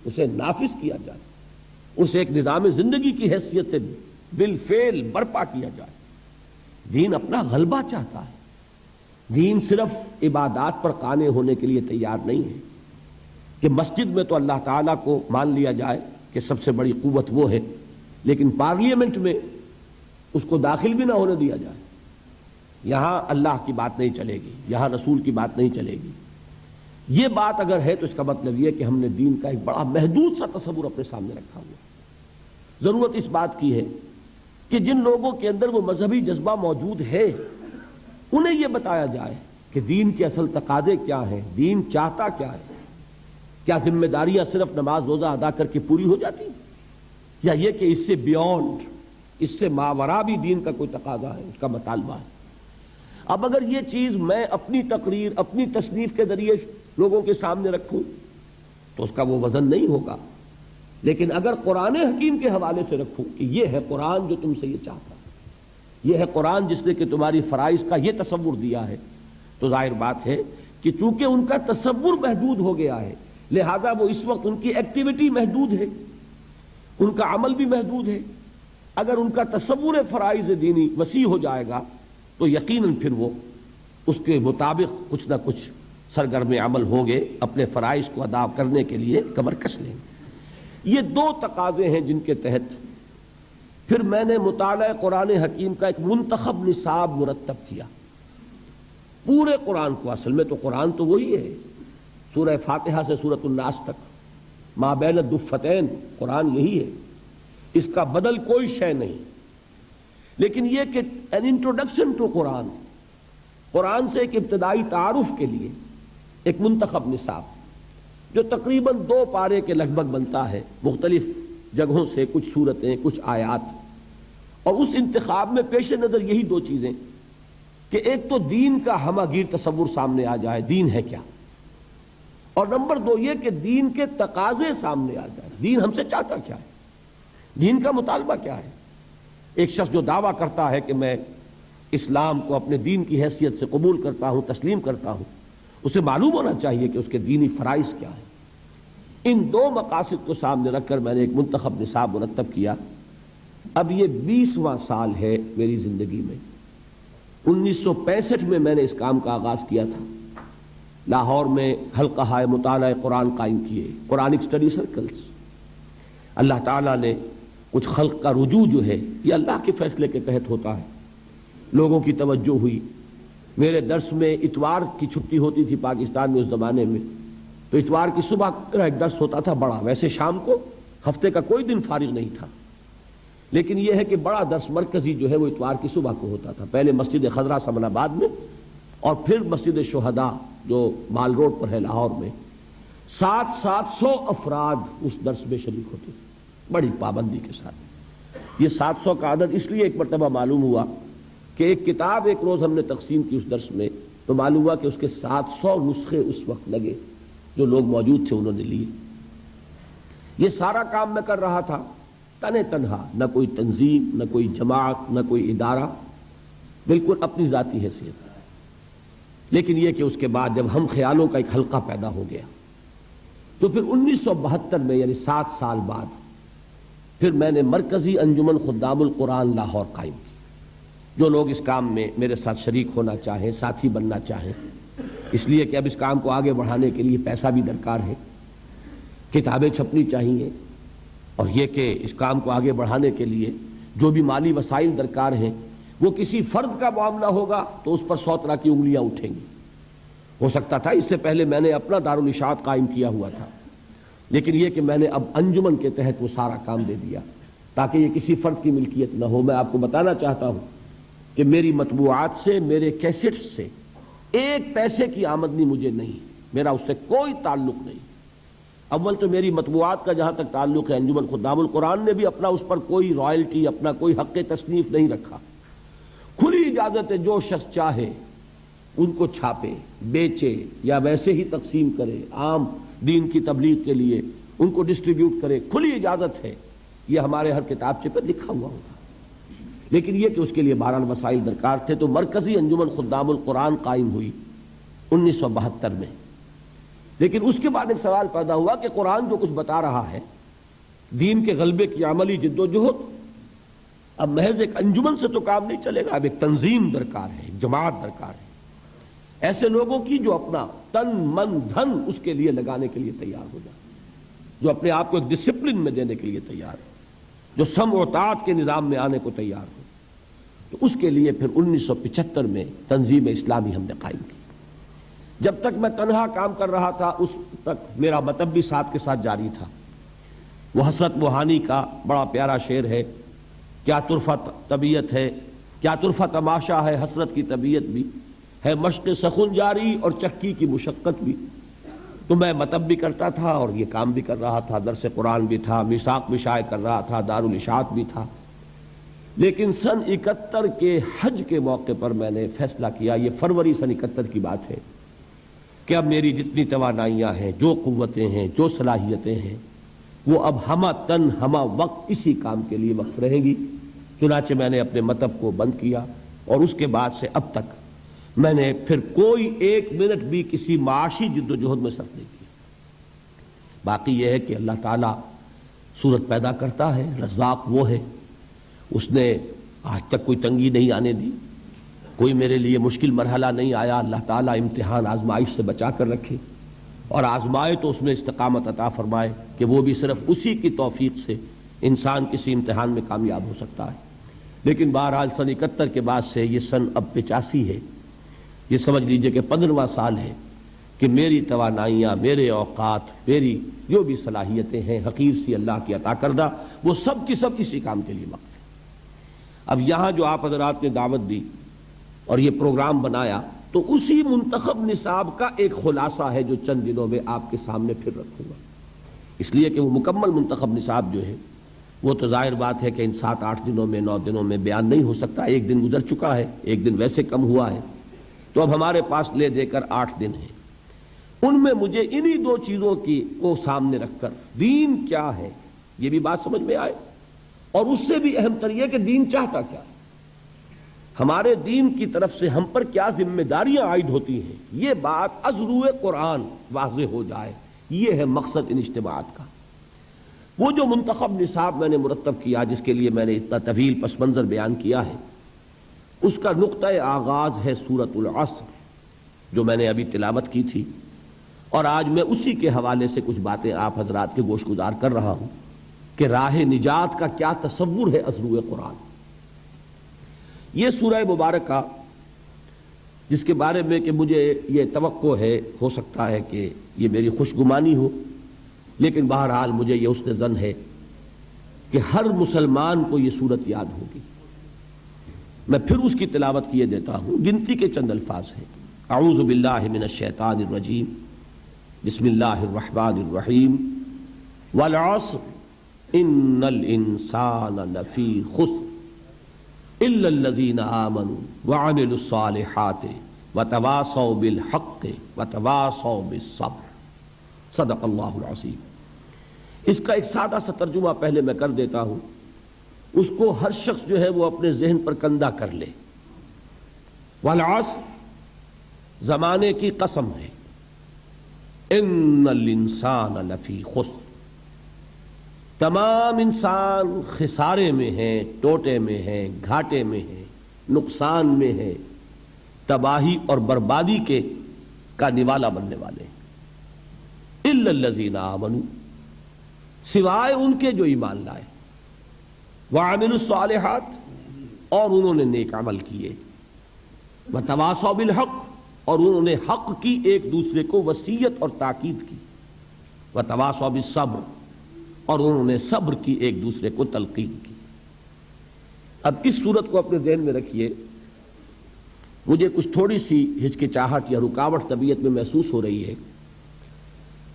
اسے نافذ کیا جائے، اسے ایک نظام زندگی کی حیثیت سے بالفعل برپا کیا جائے۔ دین اپنا غلبہ چاہتا ہے، دین صرف عبادات پر قانع ہونے کے لیے تیار نہیں ہے کہ مسجد میں تو اللہ تعالیٰ کو مان لیا جائے کہ سب سے بڑی قوت وہ ہے، لیکن پارلیمنٹ میں اس کو داخل بھی نہ ہونے دیا جائے۔ یہاں اللہ کی بات نہیں چلے گی، یہاں رسول کی بات نہیں چلے گی۔ یہ بات اگر ہے تو اس کا مطلب یہ کہ ہم نے دین کا ایک بڑا محدود سا تصور اپنے سامنے رکھا ہوا۔ ضرورت اس بات کی ہے کہ جن لوگوں کے اندر وہ مذہبی جذبہ موجود ہے انہیں یہ بتایا جائے کہ دین کے اصل تقاضے کیا ہیں، دین چاہتا کیا ہے۔ کیا ذمہ داریاں صرف نماز روزہ ادا کر کے پوری ہو جاتی ہیں، یا یہ کہ اس سے بیونڈ، اس سے ماورا بھی دین کا کوئی تقاضا ہے، اس کا مطالبہ ہے۔ اب اگر یہ چیز میں اپنی تقریر، اپنی تصنیف کے ذریعے لوگوں کے سامنے رکھوں تو اس کا وہ وزن نہیں ہوگا، لیکن اگر قرآن حکیم کے حوالے سے رکھوں کہ یہ ہے قرآن جو تم سے یہ چاہتا ہے، یہ ہے قرآن جس نے کہ تمہاری فرائض کا یہ تصور دیا ہے، تو ظاہر بات ہے کہ چونکہ ان کا تصور محدود ہو گیا ہے لہذا وہ اس وقت ان کی ایکٹیویٹی محدود ہے، ان کا عمل بھی محدود ہے۔ اگر ان کا تصور فرائض دینی وسیع ہو جائے گا تو یقیناً پھر وہ اس کے مطابق کچھ نہ کچھ سرگرم عمل ہوں گے، اپنے فرائض کو ادا کرنے کے لیے کمر کس لیں گے۔ یہ 2 تقاضے ہیں جن کے تحت پھر میں نے مطالعہ قرآن حکیم کا ایک منتخب نصاب مرتب کیا۔ پورے قرآن کو، اصل میں تو قرآن تو وہی ہے، سورہ فاتحہ سے سورۃ الناس تک، ما بین الدفتین، قرآن یہی ہے، اس کا بدل کوئی شے نہیں۔ لیکن یہ کہ an introduction to قرآن، قرآن سے ایک ابتدائی تعارف کے لیے ایک منتخب نصاب جو تقریباً 2 پارے کے لگ بھگ بنتا ہے، مختلف جگہوں سے کچھ صورتیں، کچھ آیات، اور اس انتخاب میں پیش نظر یہی 2 چیزیں کہ ایک تو دین کا ہمہ گیر تصور سامنے آ جائے، دین ہے کیا، اور نمبر 2 یہ کہ دین کے تقاضے سامنے آ جائے، دین ہم سے چاہتا کیا ہے، دین کا مطالبہ کیا ہے۔ ایک شخص جو دعویٰ کرتا ہے کہ میں اسلام کو اپنے دین کی حیثیت سے قبول کرتا ہوں، تسلیم کرتا ہوں، اسے معلوم ہونا چاہیے کہ اس کے دینی فرائض کیا ہیں۔ ان 2 مقاصد کو سامنے رکھ کر میں نے ایک منتخب نصاب مرتب کیا۔ اب یہ 20واں سال ہے میری زندگی میں۔ 1965 میں میں نے اس کام کا آغاز کیا تھا، لاہور میں حلقہ مطالعہ قرآن قائم کیے، قرآنک اسٹڈی سرکلز۔ اللہ تعالیٰ نے کچھ خلق کا رجوع جو ہے یہ اللہ کے فیصلے کے تحت ہوتا ہے، لوگوں کی توجہ ہوئی۔ میرے درس میں اتوار کی چھٹی ہوتی تھی پاکستان میں اس زمانے میں، تو اتوار کی صبح میرا ایک درس ہوتا تھا بڑا، ویسے شام کو ہفتے کا کوئی دن فارغ نہیں تھا، لیکن یہ ہے کہ بڑا درس مرکزی جو ہے وہ اتوار کی صبح کو ہوتا تھا، پہلے مسجد خضرا سمن آباد میں اور پھر مسجد شہداء جو مال روڈ پر ہے لاہور میں۔ 700 افراد اس درس میں شریک ہوتے تھے بڑی پابندی کے ساتھ۔ یہ 700 کا عدد اس لیے ایک مرتبہ معلوم ہوا کہ ایک کتاب ایک روز ہم نے تقسیم کی اس درس میں، تو معلوم ہوا کہ اس کے 700 نسخے اس وقت لگے، جو لوگ موجود تھے انہوں نے لیے۔ یہ سارا کام میں کر رہا تھا تنہا، نہ کوئی تنظیم، نہ کوئی جماعت، نہ کوئی ادارہ، بالکل اپنی ذاتی حیثیت۔ لیکن یہ کہ اس کے بعد جب ہم خیالوں کا ایک حلقہ پیدا ہو گیا تو پھر 1972 میں، یعنی 7 سال بعد، پھر میں نے مرکزی انجمن خدام القرآن لاہور قائم کی۔ جو لوگ اس کام میں میرے ساتھ شریک ہونا چاہیں، ساتھی بننا چاہیں، اس لیے کہ اب اس کام کو آگے بڑھانے کے لیے پیسہ بھی درکار ہے، کتابیں چھپنی چاہیے، اور یہ کہ اس کام کو آگے بڑھانے کے لیے جو بھی مالی وسائل درکار ہیں وہ کسی فرد کا معاملہ ہوگا تو اس پر 100 طرح کی انگلیاں اٹھیں گی. ہو سکتا تھا اس سے پہلے میں نے اپنا دارالاشاعت قائم کیا ہوا تھا، لیکن یہ کہ میں نے اب انجمن کے تحت وہ سارا کام دے دیا تاکہ یہ کسی فرد کی ملکیت نہ ہو. میں آپ کو بتانا چاہتا ہوں کہ میری مطبوعات سے، میرے کیسٹس سے 1 پیسے کی آمدنی مجھے نہیں، میرا اس سے کوئی تعلق نہیں. اول تو میری مطبوعات کا جہاں تک تعلق ہے، انجمن خدام القرآن نے بھی اپنا اس پر کوئی رائلٹی، اپنا کوئی حق تصنیف نہیں رکھا. کھلی اجازت ہے، جو شخص چاہے ان کو چھاپے، بیچے یا ویسے ہی تقسیم کرے، عام دین کی تبلیغ کے لیے ان کو ڈسٹریبیوٹ کرے، کھلی اجازت ہے. یہ ہمارے ہر کتابچے پر لکھا ہوا ہوگا. لیکن یہ کہ اس کے لیے بہرحال وسائل درکار تھے، تو مرکزی انجمن خدام القرآن قائم ہوئی 1972 میں. لیکن اس کے بعد ایک سوال پیدا ہوا کہ قرآن جو کچھ بتا رہا ہے، دین کے غلبے کی عملی جد و جہد، اب محض ایک انجمن سے تو کام نہیں چلے گا، اب ایک تنظیم درکار ہے، ایک جماعت درکار ہے، ایسے لوگوں کی جو اپنا تن من دھن اس کے لیے لگانے کے لیے تیار ہو جائے، جو اپنے آپ کو ایک ڈسپلن میں دینے کے لیے تیار ہو، جو سمع و طاعت کے نظام میں آنے کو تیار ہو. تو اس کے لیے پھر 1975 میں تنظیم اسلامی ہم نے قائم کی. جب تک میں تنہا کام کر رہا تھا اس تک میرا مطب بھی ساتھ کے ساتھ جاری تھا. وہ حسرت موہانی کا بڑا پیارا شعر ہے، کیا طرفہ طبیعت ہے، کیا طرفہ تماشا ہے، حسرت کی طبیعت بھی ہے، مشق سخن جاری اور چکی کی مشقت بھی. تو میں مطب بھی کرتا تھا اور یہ کام بھی کر رہا تھا، درس قرآن بھی تھا، میثاق بھی شائع کر رہا تھا، دارالاشاعت بھی تھا. لیکن سن 71 کے حج کے موقع پر میں نے فیصلہ کیا، یہ فروری سن 71 کی بات ہے، کہ اب میری جتنی توانائیاں ہیں، جو قوتیں ہیں، جو صلاحیتیں ہیں، وہ اب ہمہ تن ہمہ وقت اسی کام کے لیے وقف رہیں گی. چنانچہ میں نے اپنے مطب کو بند کیا اور اس کے بعد سے اب تک میں نے پھر کوئی 1 منٹ بھی کسی معاشی جد و جہد میں صرف نہیں کیا. باقی یہ ہے کہ اللہ تعالیٰ صورت پیدا کرتا ہے، رزاق وہ ہے، اس نے آج تک کوئی تنگی نہیں آنے دی، کوئی میرے لیے مشکل مرحلہ نہیں آیا. اللہ تعالیٰ امتحان آزمائش سے بچا کر رکھے اور آزمائے تو اس میں استقامت عطا فرمائے کہ وہ بھی صرف اسی کی توفیق سے انسان کسی امتحان میں کامیاب ہو سکتا ہے. لیکن بہرحال سن 71 کے بعد سے یہ سن اب 85 ہے، یہ سمجھ لیجئے کہ 15واں سال ہے کہ میری توانائیاں، میرے اوقات، میری جو بھی صلاحیتیں ہیں حقیر سی اللہ کی عطا کردہ، وہ سب کی سب اسی کام کے لیے وقف ہے. اب یہاں جو آپ حضرات نے دعوت دی اور یہ پروگرام بنایا، تو اسی منتخب نصاب کا ایک خلاصہ ہے جو چند دنوں میں آپ کے سامنے پھر رکھوں گا. اس لیے کہ وہ مکمل منتخب نصاب جو ہے وہ تو ظاہر بات ہے کہ ان 7-8 دنوں میں 9 دنوں میں بیان نہیں ہو سکتا. 1 دن گزر چکا ہے، 1 دن ویسے کم ہوا ہے، تو اب ہمارے پاس لے دے کر 8 دن ہیں. ان میں مجھے انہی 2 چیزوں کو سامنے رکھ کر دین کیا ہے یہ بھی بات سمجھ میں آئے، اور اس سے بھی اہم تر یہ کہ دین چاہتا کیا ہے، ہمارے دین کی طرف سے ہم پر کیا ذمہ داریاں عائد ہوتی ہیں، یہ بات از روئے قرآن واضح ہو جائے. یہ ہے مقصد ان اجتماعات کا. وہ جو منتخب نصاب میں نے مرتب کیا، جس کے لیے میں نے اتنا طویل پس منظر بیان کیا ہے، اس کا نقطہ آغاز ہے سورۃ العصر جو میں نے ابھی تلاوت کی تھی، اور آج میں اسی کے حوالے سے کچھ باتیں آپ حضرات کے گوش گزار کر رہا ہوں کہ راہ نجات کا کیا تصور ہے از روئے قرآن. یہ سورہ مبارکہ جس کے بارے میں کہ مجھے یہ توقع ہے، ہو سکتا ہے کہ یہ میری خوشگمانی ہو، لیکن بہرحال مجھے یہ حسن ظن ہے کہ ہر مسلمان کو یہ صورت یاد ہوگی. میں پھر اس کی تلاوت کیے دیتا ہوں. گنتی کے چند الفاظ ہیں. اعوذ باللہ من الشیطان الرجیم، بسم اللہ الرحمن الرحیم، والعصر ان الانسان لفی خسر الا الذین آمنوا وعملوا الصالحات وتواصوا بالحق وتواصوا بالصبر. صدق اللہ العظیم. اس کا ایک سادہ سا ترجمہ پہلے میں کر دیتا ہوں، اس کو ہر شخص جو ہے وہ اپنے ذہن پر کندہ کر لے. والعصر زمانے کی قسم ہے، ان الانسان لفی خسر، تمام انسان خسارے میں ہیں، ٹوٹے میں ہیں، گھاٹے میں ہیں، نقصان میں ہیں، تباہی اور بربادی کے کا نوالا بننے والے ہیں. الا الذین آمنوا، سوائے ان کے جو ایمان لائے، وعملوا الصالحات، اور انہوں نے نیک عمل کیے، وتواصوا بالحق، اور انہوں نے حق کی ایک دوسرے کو وصیت اور تاکید کی، وتواصوا بالصبر، اور انہوں نے صبر کی ایک دوسرے کو تلقین کی۔ اب اس صورت کو اپنے ذہن میں رکھیے، مجھے کچھ تھوڑی سی ہچکچاہٹ یا رکاوٹ طبیعت میں محسوس ہو رہی ہے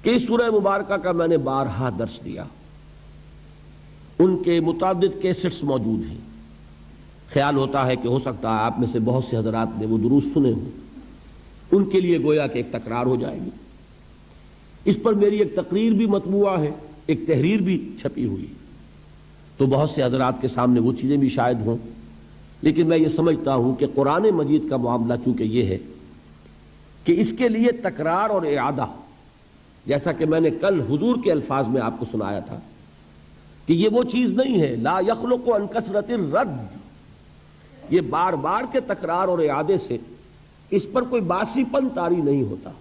کہ اس سورہ مبارکہ کا میں نے بارہا درس دیا، ان کے متعدد کیسٹس موجود ہیں، خیال ہوتا ہے کہ ہو سکتا ہے آپ میں سے بہت سے حضرات نے وہ دروس سنے ہوں، ان کے لیے گویا کہ ایک تکرار ہو جائے گی۔ اس پر میری ایک تقریر بھی مطبوعہ ہے، ایک تحریر بھی چھپی ہوئی، تو بہت سے حضرات کے سامنے وہ چیزیں بھی شاید ہوں، لیکن میں یہ سمجھتا ہوں کہ قرآن مجید کا معاملہ چونکہ یہ ہے کہ اس کے لیے تکرار اور اعادہ، جیسا کہ میں نے کل حضور کے الفاظ میں آپ کو سنایا تھا کہ یہ وہ چیز نہیں ہے لا یخلق عن کثرت الرد، یہ بار بار کے تکرار اور اعادے سے اس پر کوئی باسی پن طاری نہیں ہوتا۔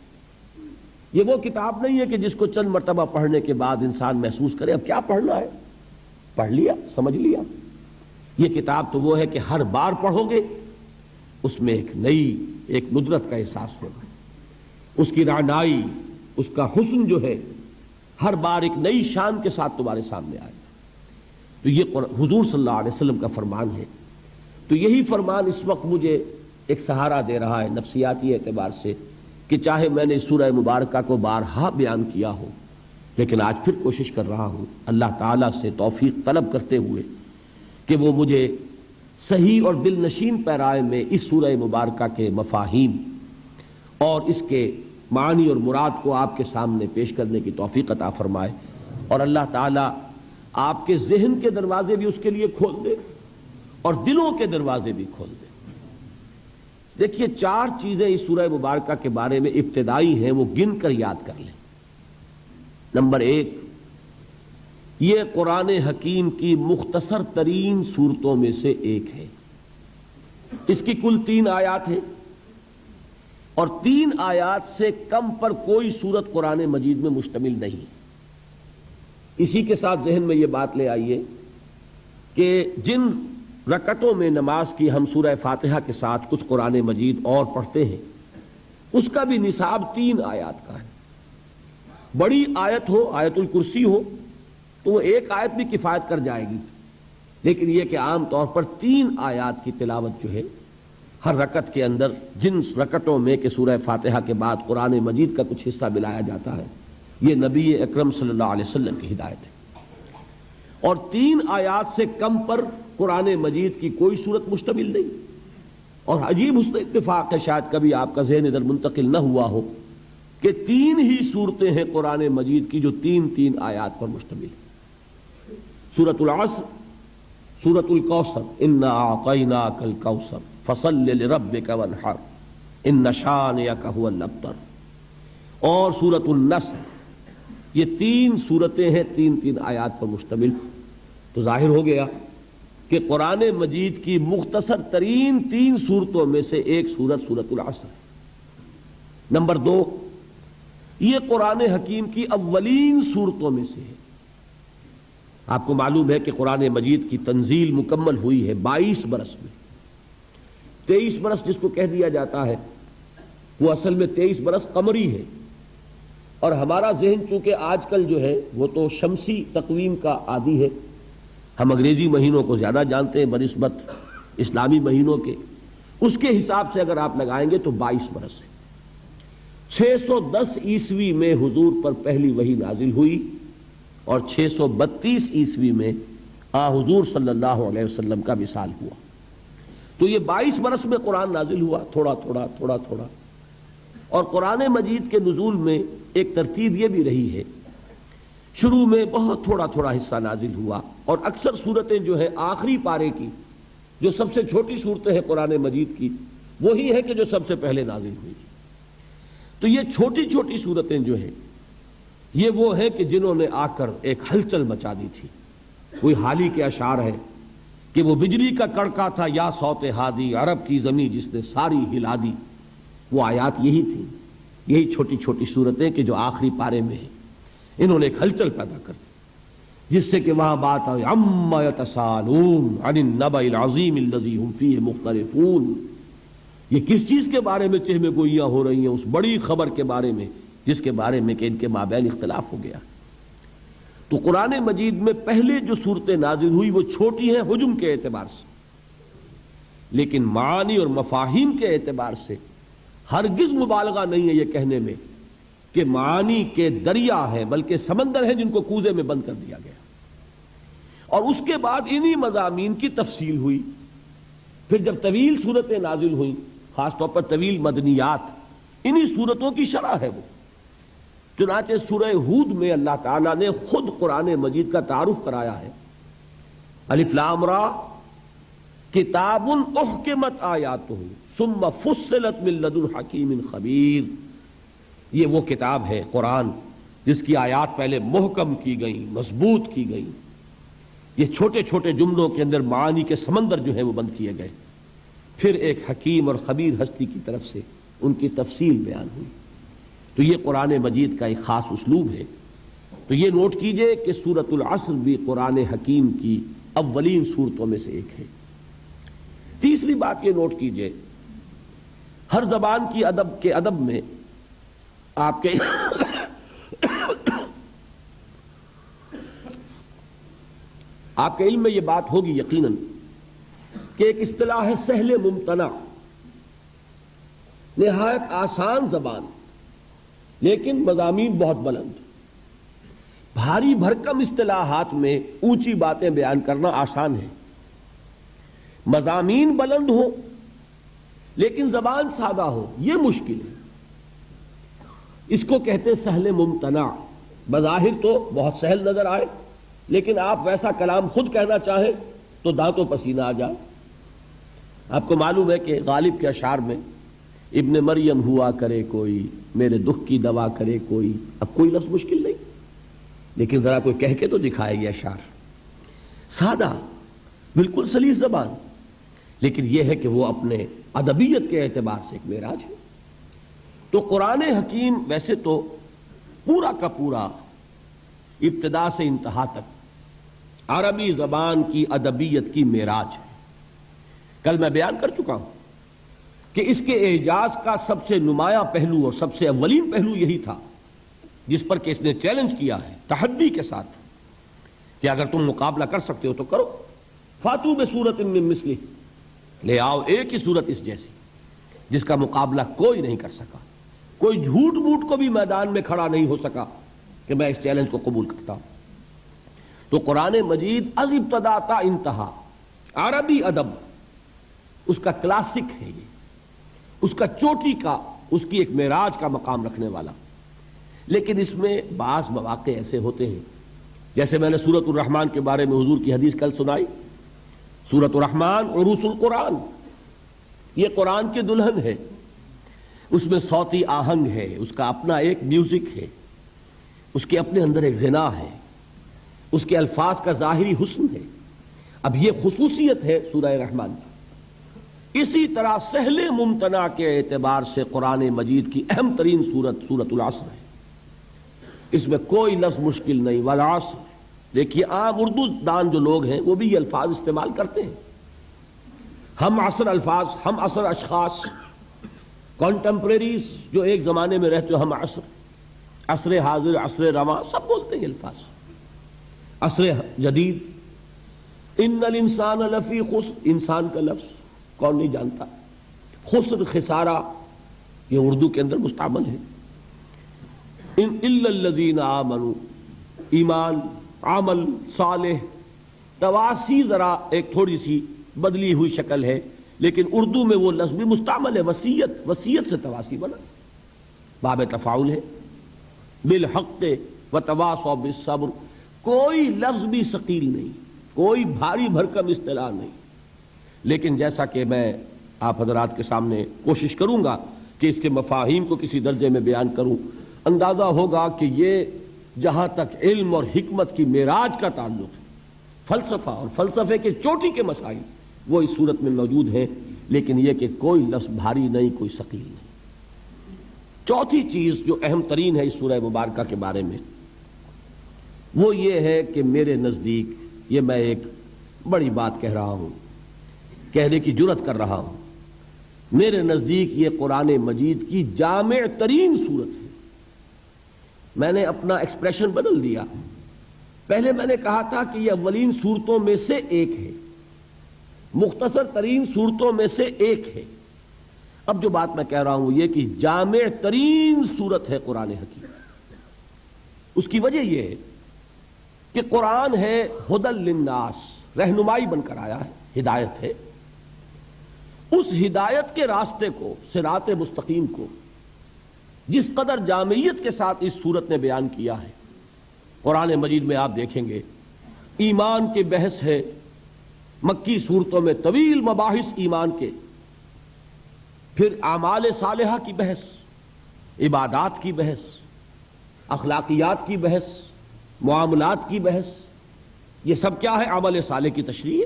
یہ وہ کتاب نہیں ہے کہ جس کو چند مرتبہ پڑھنے کے بعد انسان محسوس کرے اب کیا پڑھنا ہے، پڑھ لیا، سمجھ لیا۔ یہ کتاب تو وہ ہے کہ ہر بار پڑھو گے اس میں ایک نئی ایک ندرت کا احساس ہوگا، اس کی رعنائی، اس کا حسن جو ہے ہر بار ایک نئی شان کے ساتھ تمہارے سامنے آئے گا۔ تو یہ حضور صلی اللہ علیہ وسلم کا فرمان ہے، تو یہی فرمان اس وقت مجھے ایک سہارا دے رہا ہے نفسیاتی اعتبار سے کہ چاہے میں نے سورہ مبارکہ کو بارہا بیان کیا ہو، لیکن آج پھر کوشش کر رہا ہوں اللہ تعالیٰ سے توفیق طلب کرتے ہوئے کہ وہ مجھے صحیح اور دل نشین پیرائے میں اس سورہ مبارکہ کے مفاہیم اور اس کے معنی اور مراد کو آپ کے سامنے پیش کرنے کی توفیق عطا فرمائے، اور اللہ تعالیٰ آپ کے ذہن کے دروازے بھی اس کے لیے کھول دے اور دلوں کے دروازے بھی کھول دے۔ دیکھیے 4 چیزیں اس سورہ مبارکہ کے بارے میں ابتدائی ہیں، وہ گن کر یاد کر لیں۔ نمبر 1، یہ قرآن حکیم کی مختصر ترین صورتوں میں سے ایک ہے، اس کی کل 3 آیات ہیں، اور 3 آیات سے کم پر کوئی سورت قرآن مجید میں مشتمل نہیں۔ اسی کے ساتھ ذہن میں یہ بات لے آئیے کہ جن رکعتوں میں نماز کی ہم سورہ فاتحہ کے ساتھ کچھ قرآن مجید اور پڑھتے ہیں، اس کا بھی نصاب 3 آیات کا ہے۔ بڑی آیت ہو، آیت الکرسی ہو، تو وہ 1 آیت بھی کفایت کر جائے گی، لیکن یہ کہ عام طور پر 3 آیات کی تلاوت جو ہے ہر رکعت کے اندر، جن رکعتوں میں کہ سورہ فاتحہ کے بعد قرآن مجید کا کچھ حصہ ملایا جاتا ہے، یہ نبی اکرم صلی اللہ علیہ وسلم کی ہدایت ہے۔ اور 3 آیات سے کم پر قرآن مجید کی کوئی صورت مشتمل نہیں، اور عجیب حسن اتفاق ہے، شاید کبھی آپ کا ذہن ادھر منتقل نہ ہوا ہو کہ 3 ہی صورتیں ہیں قرآن مجید کی جو 3 آیات پر مشتمل ہیں۔ سورۃ العصر، سورۃ الکوثر، انا اعطیناک الکوثر فصل لربک وانحر ان شانئک هو الابتر، اور سورۃ النصر، یہ 3 صورتیں ہیں 3 آیات پر مشتمل۔ تو ظاہر ہو گیا کہ قرآن مجید کی مختصر ترین 3 صورتوں میں سے ایک صورت سورۃ العصر ہے۔ نمبر 2، یہ قرآن حکیم کی اولین صورتوں میں سے ہے۔ آپ کو معلوم ہے کہ قرآن مجید کی تنزیل مکمل ہوئی ہے 22 برس میں۔ 23 برس جس کو کہہ دیا جاتا ہے وہ اصل میں 23 برس قمری ہے، اور ہمارا ذہن چونکہ آج کل جو ہے وہ تو شمسی تقویم کا عادی ہے، ہم انگریزی مہینوں کو زیادہ جانتے ہیں بنسبت اسلامی مہینوں کے، اس کے حساب سے اگر آپ لگائیں گے تو 22 برس ہے۔ 610 عیسوی میں حضور پر پہلی وحی نازل ہوئی، اور 632 عیسوی میں حضور صلی اللہ علیہ وسلم کا وصال ہوا۔ تو یہ 22 برس میں قرآن نازل ہوا، تھوڑا تھوڑا تھوڑا تھوڑا۔ اور قرآن مجید کے نزول میں ایک ترتیب یہ بھی رہی ہے، شروع میں بہت تھوڑا تھوڑا حصہ نازل ہوا، اور اکثر صورتیں جو ہے آخری پارے کی جو سب سے چھوٹی صورتیں ہیں قرآن مجید کی، وہی ہے کہ جو سب سے پہلے نازل ہوئی۔ تو یہ چھوٹی چھوٹی صورتیں جو ہیں یہ وہ ہیں کہ جنہوں نے آ کر ایک ہلچل مچا دی تھی۔ کوئی حالی کے اشعار ہے کہ وہ بجلی کا کڑکا تھا یا صوت ہادی، عرب کی زمین جس نے ساری ہلا دی۔ وہ آیات یہی تھی، یہی چھوٹی چھوٹی صورتیں کہ جو آخری پارے میں ہیں، انہوں نے ایک ہلچل پیدا کر دی۔ جس سے کہ وہاں بات آئے عما یتساءلون عن النبأ العظیم الذی هم فیہ مختلفون، یہ کس چیز کے بارے میں چہمے گوئیاں ہو رہی ہیں؟ اس بڑی خبر کے بارے میں جس کے بارے میں کہ ان کے مابین اختلاف ہو گیا۔ تو قرآن مجید میں پہلے جو صورتیں نازل ہوئی وہ چھوٹی ہیں حجم کے اعتبار سے، لیکن معانی اور مفاہیم کے اعتبار سے ہرگز مبالغہ نہیں ہے یہ کہنے میں کہ معانی کے دریا ہیں، بلکہ سمندر ہیں جن کو کوزے میں بند کر دیا گیا۔ اور اس کے بعد انہی مضامین کی تفصیل ہوئی۔ پھر جب طویل صورتیں نازل ہوئیں، خاص طور پر طویل مدنیات، انہی صورتوں کی شرح ہے وہ۔ چنانچہ سورہ ہود میں اللہ تعالیٰ نے خود قرآن مجید کا تعارف کرایا ہے، الف لام را کتاب احکمت آیاتہ ثم فصلت من لدن حکیم خبیر، یہ وہ کتاب ہے قرآن جس کی آیات پہلے محکم کی گئیں، مضبوط کی گئیں، یہ چھوٹے چھوٹے جملوں کے اندر معانی کے سمندر جو ہیں وہ بند کیے گئے، پھر ایک حکیم اور خبیر ہستی کی طرف سے ان کی تفصیل بیان ہوئی۔ تو یہ قرآن مجید کا ایک خاص اسلوب ہے۔ تو یہ نوٹ کیجئے کہ سورۃ العصر بھی قرآن حکیم کی اولین صورتوں میں سے ایک ہے۔ تیسری بات یہ نوٹ کیجئے، ہر زبان کی ادب میں آپ کے آپ کے علم میں یہ بات ہوگی یقیناً کہ ایک اصطلاح ہے سہل ممتنع، نہایت آسان زبان لیکن مضامین بہت بلند۔ بھاری بھرکم اصطلاحات میں اونچی باتیں بیان کرنا آسان ہے، مضامین بلند ہو لیکن زبان سادہ ہو یہ مشکل ہے۔ اس کو کہتے سہل ممتنع، بظاہر تو بہت سہل نظر آئے لیکن آپ ویسا کلام خود کہنا چاہیں تو دانتوں پسینہ آ جائے۔ آپ کو معلوم ہے کہ غالب کے اشعار میں ابن مریم ہوا کرے کوئی، میرے دکھ کی دوا کرے کوئی، اب کوئی لفظ مشکل نہیں لیکن ذرا کوئی کہہ کے تو دکھائے یہ اشعار، سادہ بالکل سلیس زبان، لیکن یہ ہے کہ وہ اپنے ادبیت کے اعتبار سے ایک معراج ہے۔ تو قرآن حکیم ویسے تو پورا کا پورا ابتدا سے انتہا تک عربی زبان کی ادبیت کی معراج ہے۔ کل میں بیان کر چکا ہوں کہ اس کے اعجاز کا سب سے نمایاں پہلو اور سب سے اولین پہلو یہی تھا جس پر کہ اس نے چیلنج کیا ہے تحدی کے ساتھ کہ اگر تم مقابلہ کر سکتے ہو تو کرو، فاتو بسورۃ من مثلہ، لے آؤ ایک ہی صورت اس جیسی جس کا مقابلہ کوئی نہیں کر سکا، کوئی جھوٹ موٹ کو بھی میدان میں کھڑا نہیں ہو سکا کہ میں اس چیلنج کو قبول کرتا ہوں۔ تو قرآن مجید از ابتدا تا انتہا عربی ادب اس کا کلاسک ہے، یہ اس کا چوٹی کا، اس کی ایک معراج کا مقام رکھنے والا۔ لیکن اس میں بعض مواقع ایسے ہوتے ہیں جیسے میں نے سورۃ الرحمن کے بارے میں حضور کی حدیث کل سنائی، سورۃ الرحمن عروس القرآن، یہ قرآن کی دلہن ہے، اس میں صوتی آہنگ ہے، اس کا اپنا ایک میوزک ہے، اس کے اپنے اندر ایک غنا ہے، اس کے الفاظ کا ظاہری حسن ہے۔ اب یہ خصوصیت ہے سورہ رحمان کی۔ اسی طرح سہل ممتنع کے اعتبار سے قرآن مجید کی اہم ترین سورت سورۃ العصر ہے، اس میں کوئی لفظ مشکل نہیں، والعصر۔ دیکھیے عام اردو دان جو لوگ ہیں وہ بھی یہ الفاظ استعمال کرتے ہیں، ہم عصر الفاظ، ہم عصر اشخاص، کانٹمپریریز جو ایک زمانے میں رہتے ہو، ہم عصر حاضر، عصر رواں، سب بولتے ہیں یہ الفاظ۔ عصر جدید، ان الانسان لفی خسر، انسان کا لفظ کون نہیں جانتا، خسر خسارہ یہ اردو کے اندر مستعمل ہے۔ ان الا الذین آمنوا، ایمان، عمل صالح، تواسی ذرا ایک تھوڑی سی بدلی ہوئی شکل ہے لیکن اردو میں وہ لفظ بھی مستعمل ہے، وصیت، وصیت سے تواسی بنا، باب تفاعل ہے، بالحق وتواصوا بالصبر، کوئی لفظ بھی ثقیل نہیں، کوئی بھاری بھرکم اصطلاح نہیں۔ لیکن جیسا کہ میں آپ حضرات کے سامنے کوشش کروں گا کہ اس کے مفاہیم کو کسی درجے میں بیان کروں، اندازہ ہوگا کہ یہ جہاں تک علم اور حکمت کی معراج کا تعلق ہے، فلسفہ اور فلسفے کے چوٹی کے مسائل وہ اس صورت میں موجود ہیں، لیکن یہ کہ کوئی لفظ بھاری نہیں، کوئی ثقیل نہیں۔ چوتھی چیز جو اہم ترین ہے اس سورہ مبارکہ کے بارے میں وہ یہ ہے کہ میرے نزدیک، یہ میں ایک بڑی بات کہہ رہا ہوں، کہنے کی جرات کر رہا ہوں، میرے نزدیک یہ قرآن مجید کی جامع ترین صورت ہے۔ میں نے اپنا ایکسپریشن بدل دیا، پہلے میں نے کہا تھا کہ یہ اولین صورتوں میں سے ایک ہے، مختصر ترین صورتوں میں سے ایک ہے۔ اب جو بات میں کہہ رہا ہوں یہ کہ جامع ترین صورت ہے قرآن حکیم۔ اس کی وجہ یہ ہے کہ قرآن ہے ہدی للناس، رہنمائی بن کر آیا ہے، ہدایت ہے۔ اس ہدایت کے راستے کو، صراط مستقیم کو، جس قدر جامعیت کے ساتھ اس صورت نے بیان کیا ہے، قرآن مجید میں آپ دیکھیں گے ایمان کی بحث ہے، مکی صورتوں میں طویل مباحث ایمان کے، پھر اعمال صالحہ کی بحث، عبادات کی بحث، اخلاقیات کی بحث، معاملات کی بحث، یہ سب کیا ہے؟ عمل صالح کی تشریح۔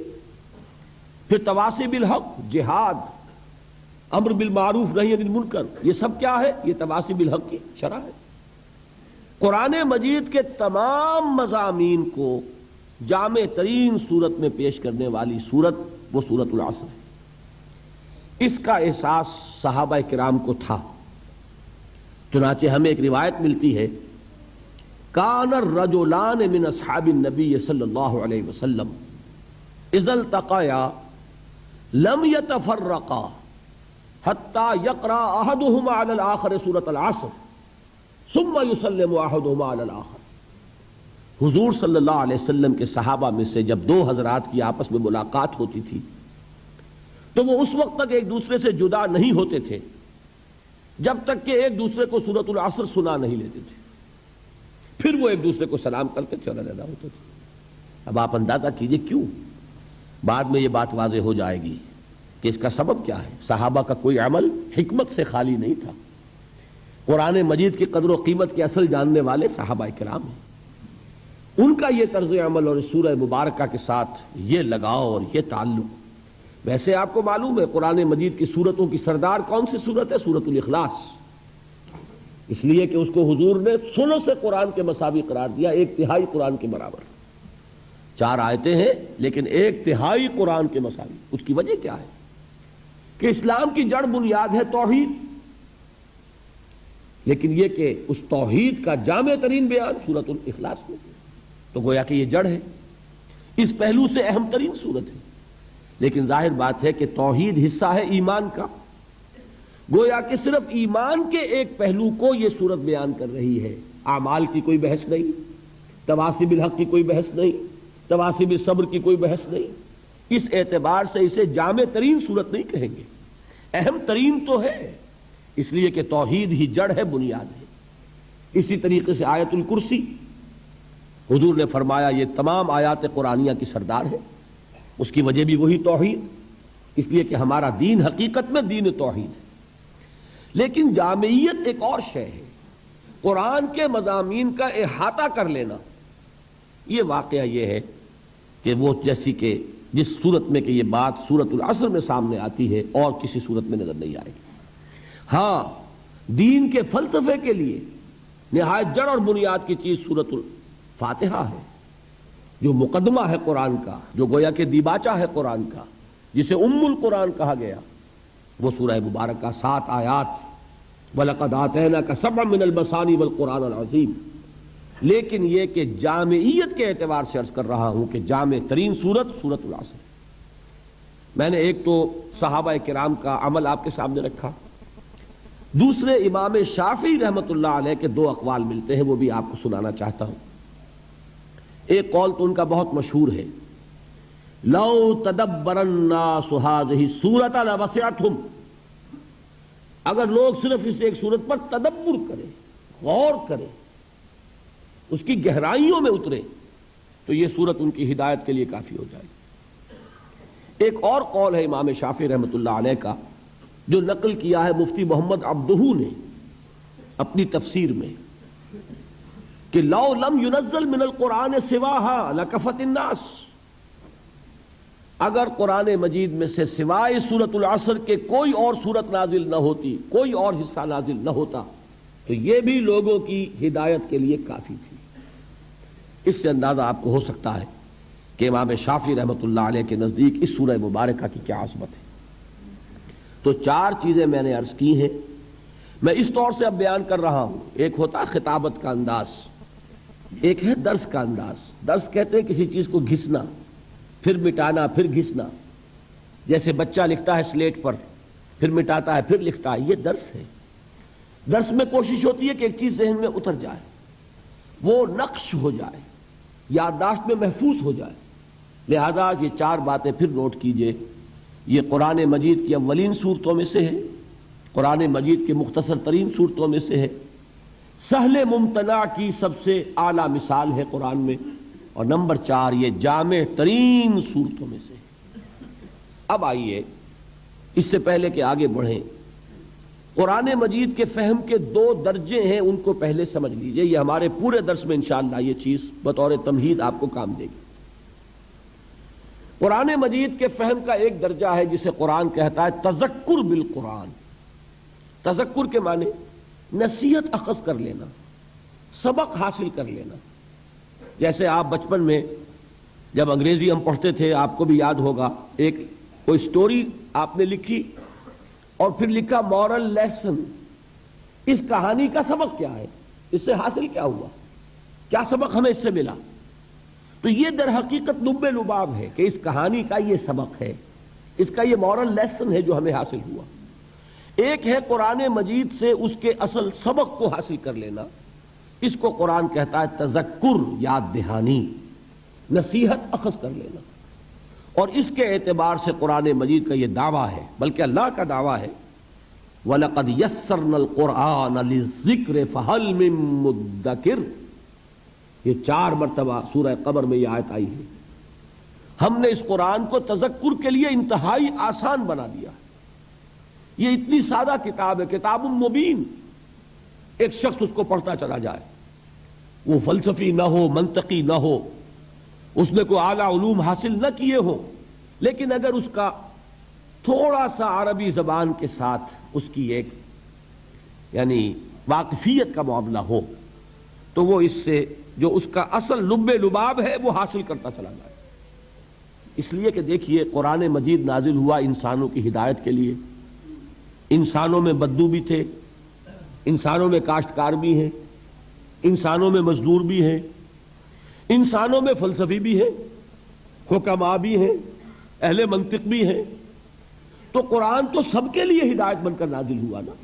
پھر تواصی بالحق، جہاد، امر بالمعروف نہی عن المنکر، یہ سب کیا ہے؟ یہ تواصی بالحق کی شرح ہے۔ قرآن مجید کے تمام مضامین کو جامع ترین صورت میں پیش کرنے والی صورت وہ سورۃ العصر ہے۔ اس کا احساس صحابہ کرام کو تھا، چنانچہ ہمیں ایک روایت ملتی ہے، کان الرجلان من اصحاب النبی صلی اللہ علیہ وسلم اذا التقیا لم يتفرقا حتى يقرأ احدهما على الاخر سورۃ العصر ثم يسلم احدهما على الاخر۔ حضور صلی اللہ علیہ وسلم کے صحابہ میں سے جب دو حضرات کی آپس میں ملاقات ہوتی تھی تو وہ اس وقت تک ایک دوسرے سے جدا نہیں ہوتے تھے جب تک کہ ایک دوسرے کو سورۃ العصر سنا نہیں لیتے تھے، پھر وہ ایک دوسرے کو سلام کرتے تھے اور علیحدہ ہوتے تھے۔ اب آپ اندازہ کیجئے کیوں، بعد میں یہ بات واضح ہو جائے گی کہ اس کا سبب کیا ہے۔ صحابہ کا کوئی عمل حکمت سے خالی نہیں تھا، قرآن مجید کی قدر و قیمت کے اصل جاننے والے صحابہ کرام ہیں، ان کا یہ طرز عمل اور سورہ مبارکہ کے ساتھ یہ لگاؤ اور یہ تعلق۔ ویسے آپ کو معلوم ہے قرآن مجید کی سورتوں کی سردار کون سی سورت ہے؟ سورۃ الاخلاص، اس لیے کہ اس کو حضور نے سنو سے قرآن کے مساوی قرار دیا، ایک تہائی قرآن کے برابر۔ 4 آیتیں ہیں لیکن ایک تہائی قرآن کے مساوی۔ اس کی وجہ کیا ہے کہ اسلام کی جڑ بنیاد ہے توحید، لیکن یہ کہ اس توحید کا جامع ترین بیان سورۃ الاخلاص میں، تو گویا کہ یہ جڑ ہے، اس پہلو سے اہم ترین سورت ہے۔ لیکن ظاہر بات ہے کہ توحید حصہ ہے ایمان کا، گویا کہ صرف ایمان کے ایک پہلو کو یہ سورت بیان کر رہی ہے، اعمال کی کوئی بحث نہیں، تواصی بالحق کی کوئی بحث نہیں، تواصی بالصبر کی کوئی بحث نہیں۔ اس اعتبار سے اسے جامع ترین سورت نہیں کہیں گے، اہم ترین تو ہے، اس لیے کہ توحید ہی جڑ ہے، بنیاد ہے۔ اسی طریقے سے آیت الکرسی، حضور نے فرمایا یہ تمام آیات قرآنیہ کی سردار ہے، اس کی وجہ بھی وہی توحید، اس لیے کہ ہمارا دین حقیقت میں دین توحید ہے۔ لیکن جامعیت ایک اور شے ہے، قرآن کے مضامین کا احاطہ کر لینا۔ یہ واقعہ یہ ہے کہ وہ جیسی کہ جس صورت میں کہ یہ بات سورۃ العصر میں سامنے آتی ہے اور کسی صورت میں نظر نہیں آئے گی۔ ہاں، دین کے فلسفے کے لیے نہایت جڑ اور بنیاد کی چیز سورۃ الفاتحہ ہے، جو مقدمہ ہے قرآن کا، جو گویا کہ دیباچہ ہے قرآن کا، جسے ام القرآن کہا گیا، وہ سورہ مبارکہ 7 آیات، وَلَقَدْ آتَيْنَاكَ سَبْعًا مِنَ الْمَثَانِي وَالْقُرْآنِ الْعَظِيمِ۔ لیکن یہ کہ جامعیت کے اعتبار سے عرض کر رہا ہوں کہ جامع ترین سورت سورۃ العصر۔ میں نے ایک تو صحابہ کرام کا عمل آپ کے سامنے رکھا، دوسرے امام شافعی رحمۃ اللہ علیہ کے 2 اقوال ملتے ہیں، وہ بھی آپ کو سنانا چاہتا ہوں۔ ایک قول تو ان کا بہت مشہور ہے، لو تدبر الناس هذه السورۃ لوسعتهم، اگر لوگ صرف اس ایک سورت پر تدبر کریں، غور کریں، اس کی گہرائیوں میں اترے تو یہ سورت ان کی ہدایت کے لیے کافی ہو جائے گی۔ ایک اور قول ہے امام شافعی رحمۃ اللہ علیہ کا، جو نقل کیا ہے مفتی محمد عبدہ نے اپنی تفسیر میں، کہ لو لم ينزل من القرآن سواها لکفت الناس، اگر قرآن مجید میں سے سوائے سورۃ العصر کے کوئی اور سورت نازل نہ ہوتی، کوئی اور حصہ نازل نہ ہوتا، تو یہ بھی لوگوں کی ہدایت کے لیے کافی تھی۔ اس سے اندازہ آپ کو ہو سکتا ہے کہ امام شافعی رحمۃ اللہ علیہ کے نزدیک اس سورہ مبارکہ کی کیا عظمت ہے۔ تو 4 چیزیں میں نے عرض کی ہیں، میں اس طور سے اب بیان کر رہا ہوں۔ ایک ہوتا خطابت کا انداز، ایک ہے درس کا انداز۔ درس کہتے ہیں کسی چیز کو گھسنا، پھر مٹانا، پھر گھسنا۔ جیسے بچہ لکھتا ہے سلیٹ پر، پھر مٹاتا ہے، پھر لکھتا ہے، یہ درس ہے۔ درس میں کوشش ہوتی ہے کہ ایک چیز ذہن میں اتر جائے، وہ نقش ہو جائے، یادداشت میں محفوظ ہو جائے۔ لہذا یہ 4 باتیں پھر نوٹ کیجئے۔ یہ قرآن مجید کی اولین صورتوں میں سے ہے، قرآن مجید کی مختصر ترین صورتوں میں سے ہے، سہل ممتنع کی سب سے اعلیٰ مثال ہے قرآن میں، اور نمبر 4 یہ جامع ترین صورتوں میں سے ہے۔ اب آئیے اس سے پہلے کہ آگے بڑھیں، قرآن مجید کے فہم کے 2 درجے ہیں، ان کو پہلے سمجھ لیجئے۔ یہ ہمارے پورے درس میں انشاءاللہ یہ چیز بطور تمہید آپ کو کام دے گی۔ قرآن مجید کے فہم کا ایک درجہ ہے جسے قرآن کہتا ہے تذکر بالقرآن۔ تذکر کے معنی نصیحت اخذ کر لینا، سبق حاصل کر لینا۔ جیسے آپ بچپن میں جب انگریزی ہم پڑھتے تھے، آپ کو بھی یاد ہوگا، ایک کوئی سٹوری آپ نے لکھی اور پھر لکھا مورل لیسن، اس کہانی کا سبق کیا ہے، اس سے حاصل کیا ہوا، کیا سبق ہمیں اس سے ملا۔ تو یہ در حقیقت لب لباب ہے کہ اس کہانی کا یہ سبق ہے، اس کا یہ مورل لیسن ہے جو ہمیں حاصل ہوا۔ ایک ہے قرآن مجید سے اس کے اصل سبق کو حاصل کر لینا، اس کو قرآن کہتا ہے تذکر، یاد دہانی، نصیحت اخذ کر لینا۔ اور اس کے اعتبار سے قرآن مجید کا یہ دعویٰ ہے، بلکہ اللہ کا دعویٰ ہے وَلَقَدْ يَسَّرْنَا الْقُرْآنَ لِلذِّكْرِ فَهَلْ مِن مُدَّكِرٍ۔ یہ 4 مرتبہ سورہ قمر میں یہ آیت آئی ہے۔ ہم نے اس قرآن کو تذکر کے لیے انتہائی آسان بنا دیا۔ یہ اتنی سادہ کتاب ہے، کتاب مبین، ایک شخص اس کو پڑھتا چلا جائے، وہ فلسفی نہ ہو، منطقی نہ ہو، اس نے کوئی اعلیٰ علوم حاصل نہ کیے ہوں، لیکن اگر اس کا تھوڑا سا عربی زبان کے ساتھ اس کی ایک یعنی واقفیت کا معاملہ ہو تو وہ اس سے جو اس کا اصل لب لباب ہے وہ حاصل کرتا چلا جائے۔ اس لیے کہ دیکھیے قرآن مجید نازل ہوا انسانوں کی ہدایت کے لیے۔ انسانوں میں بدو بھی تھے، انسانوں میں کاشتکار بھی ہیں، انسانوں میں مزدور بھی ہیں، انسانوں میں فلسفی بھی ہیں، حکماء بھی ہیں، اہل منطق بھی ہیں۔ تو قرآن تو سب کے لیے ہدایت بن کر نازل ہوا نا،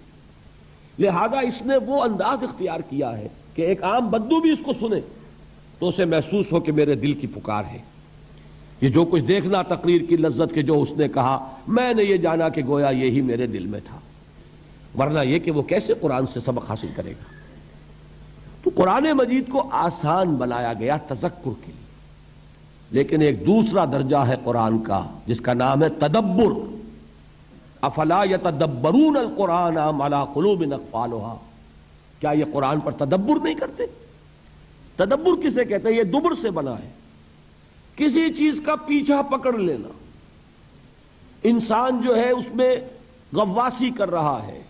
لہذا اس نے وہ انداز اختیار کیا ہے کہ ایک عام بدو بھی اس کو سنے تو اسے محسوس ہو کہ میرے دل کی پکار ہے۔ یہ جو کچھ دیکھنا تقریر کی لذت کے جو اس نے کہا، میں نے یہ جانا کہ گویا یہی میرے دل میں تھا، ورنہ یہ کہ وہ کیسے قرآن سے سبق حاصل کرے گا۔ تو قرآن مجید کو آسان بنایا گیا تذکر کے لیے، لیکن ایک دوسرا درجہ ہے قرآن کا جس کا نام ہے تدبر۔ افلا یتدبرون القرآن ام علی قلوب اقفالها، کیا یہ قرآن پر تدبر نہیں کرتے؟ تدبر کسے کہتے ہیں؟ یہ دبر سے بنا ہے، کسی چیز کا پیچھا پکڑ لینا۔ انسان جو ہے اس میں غواصی کر رہا ہے،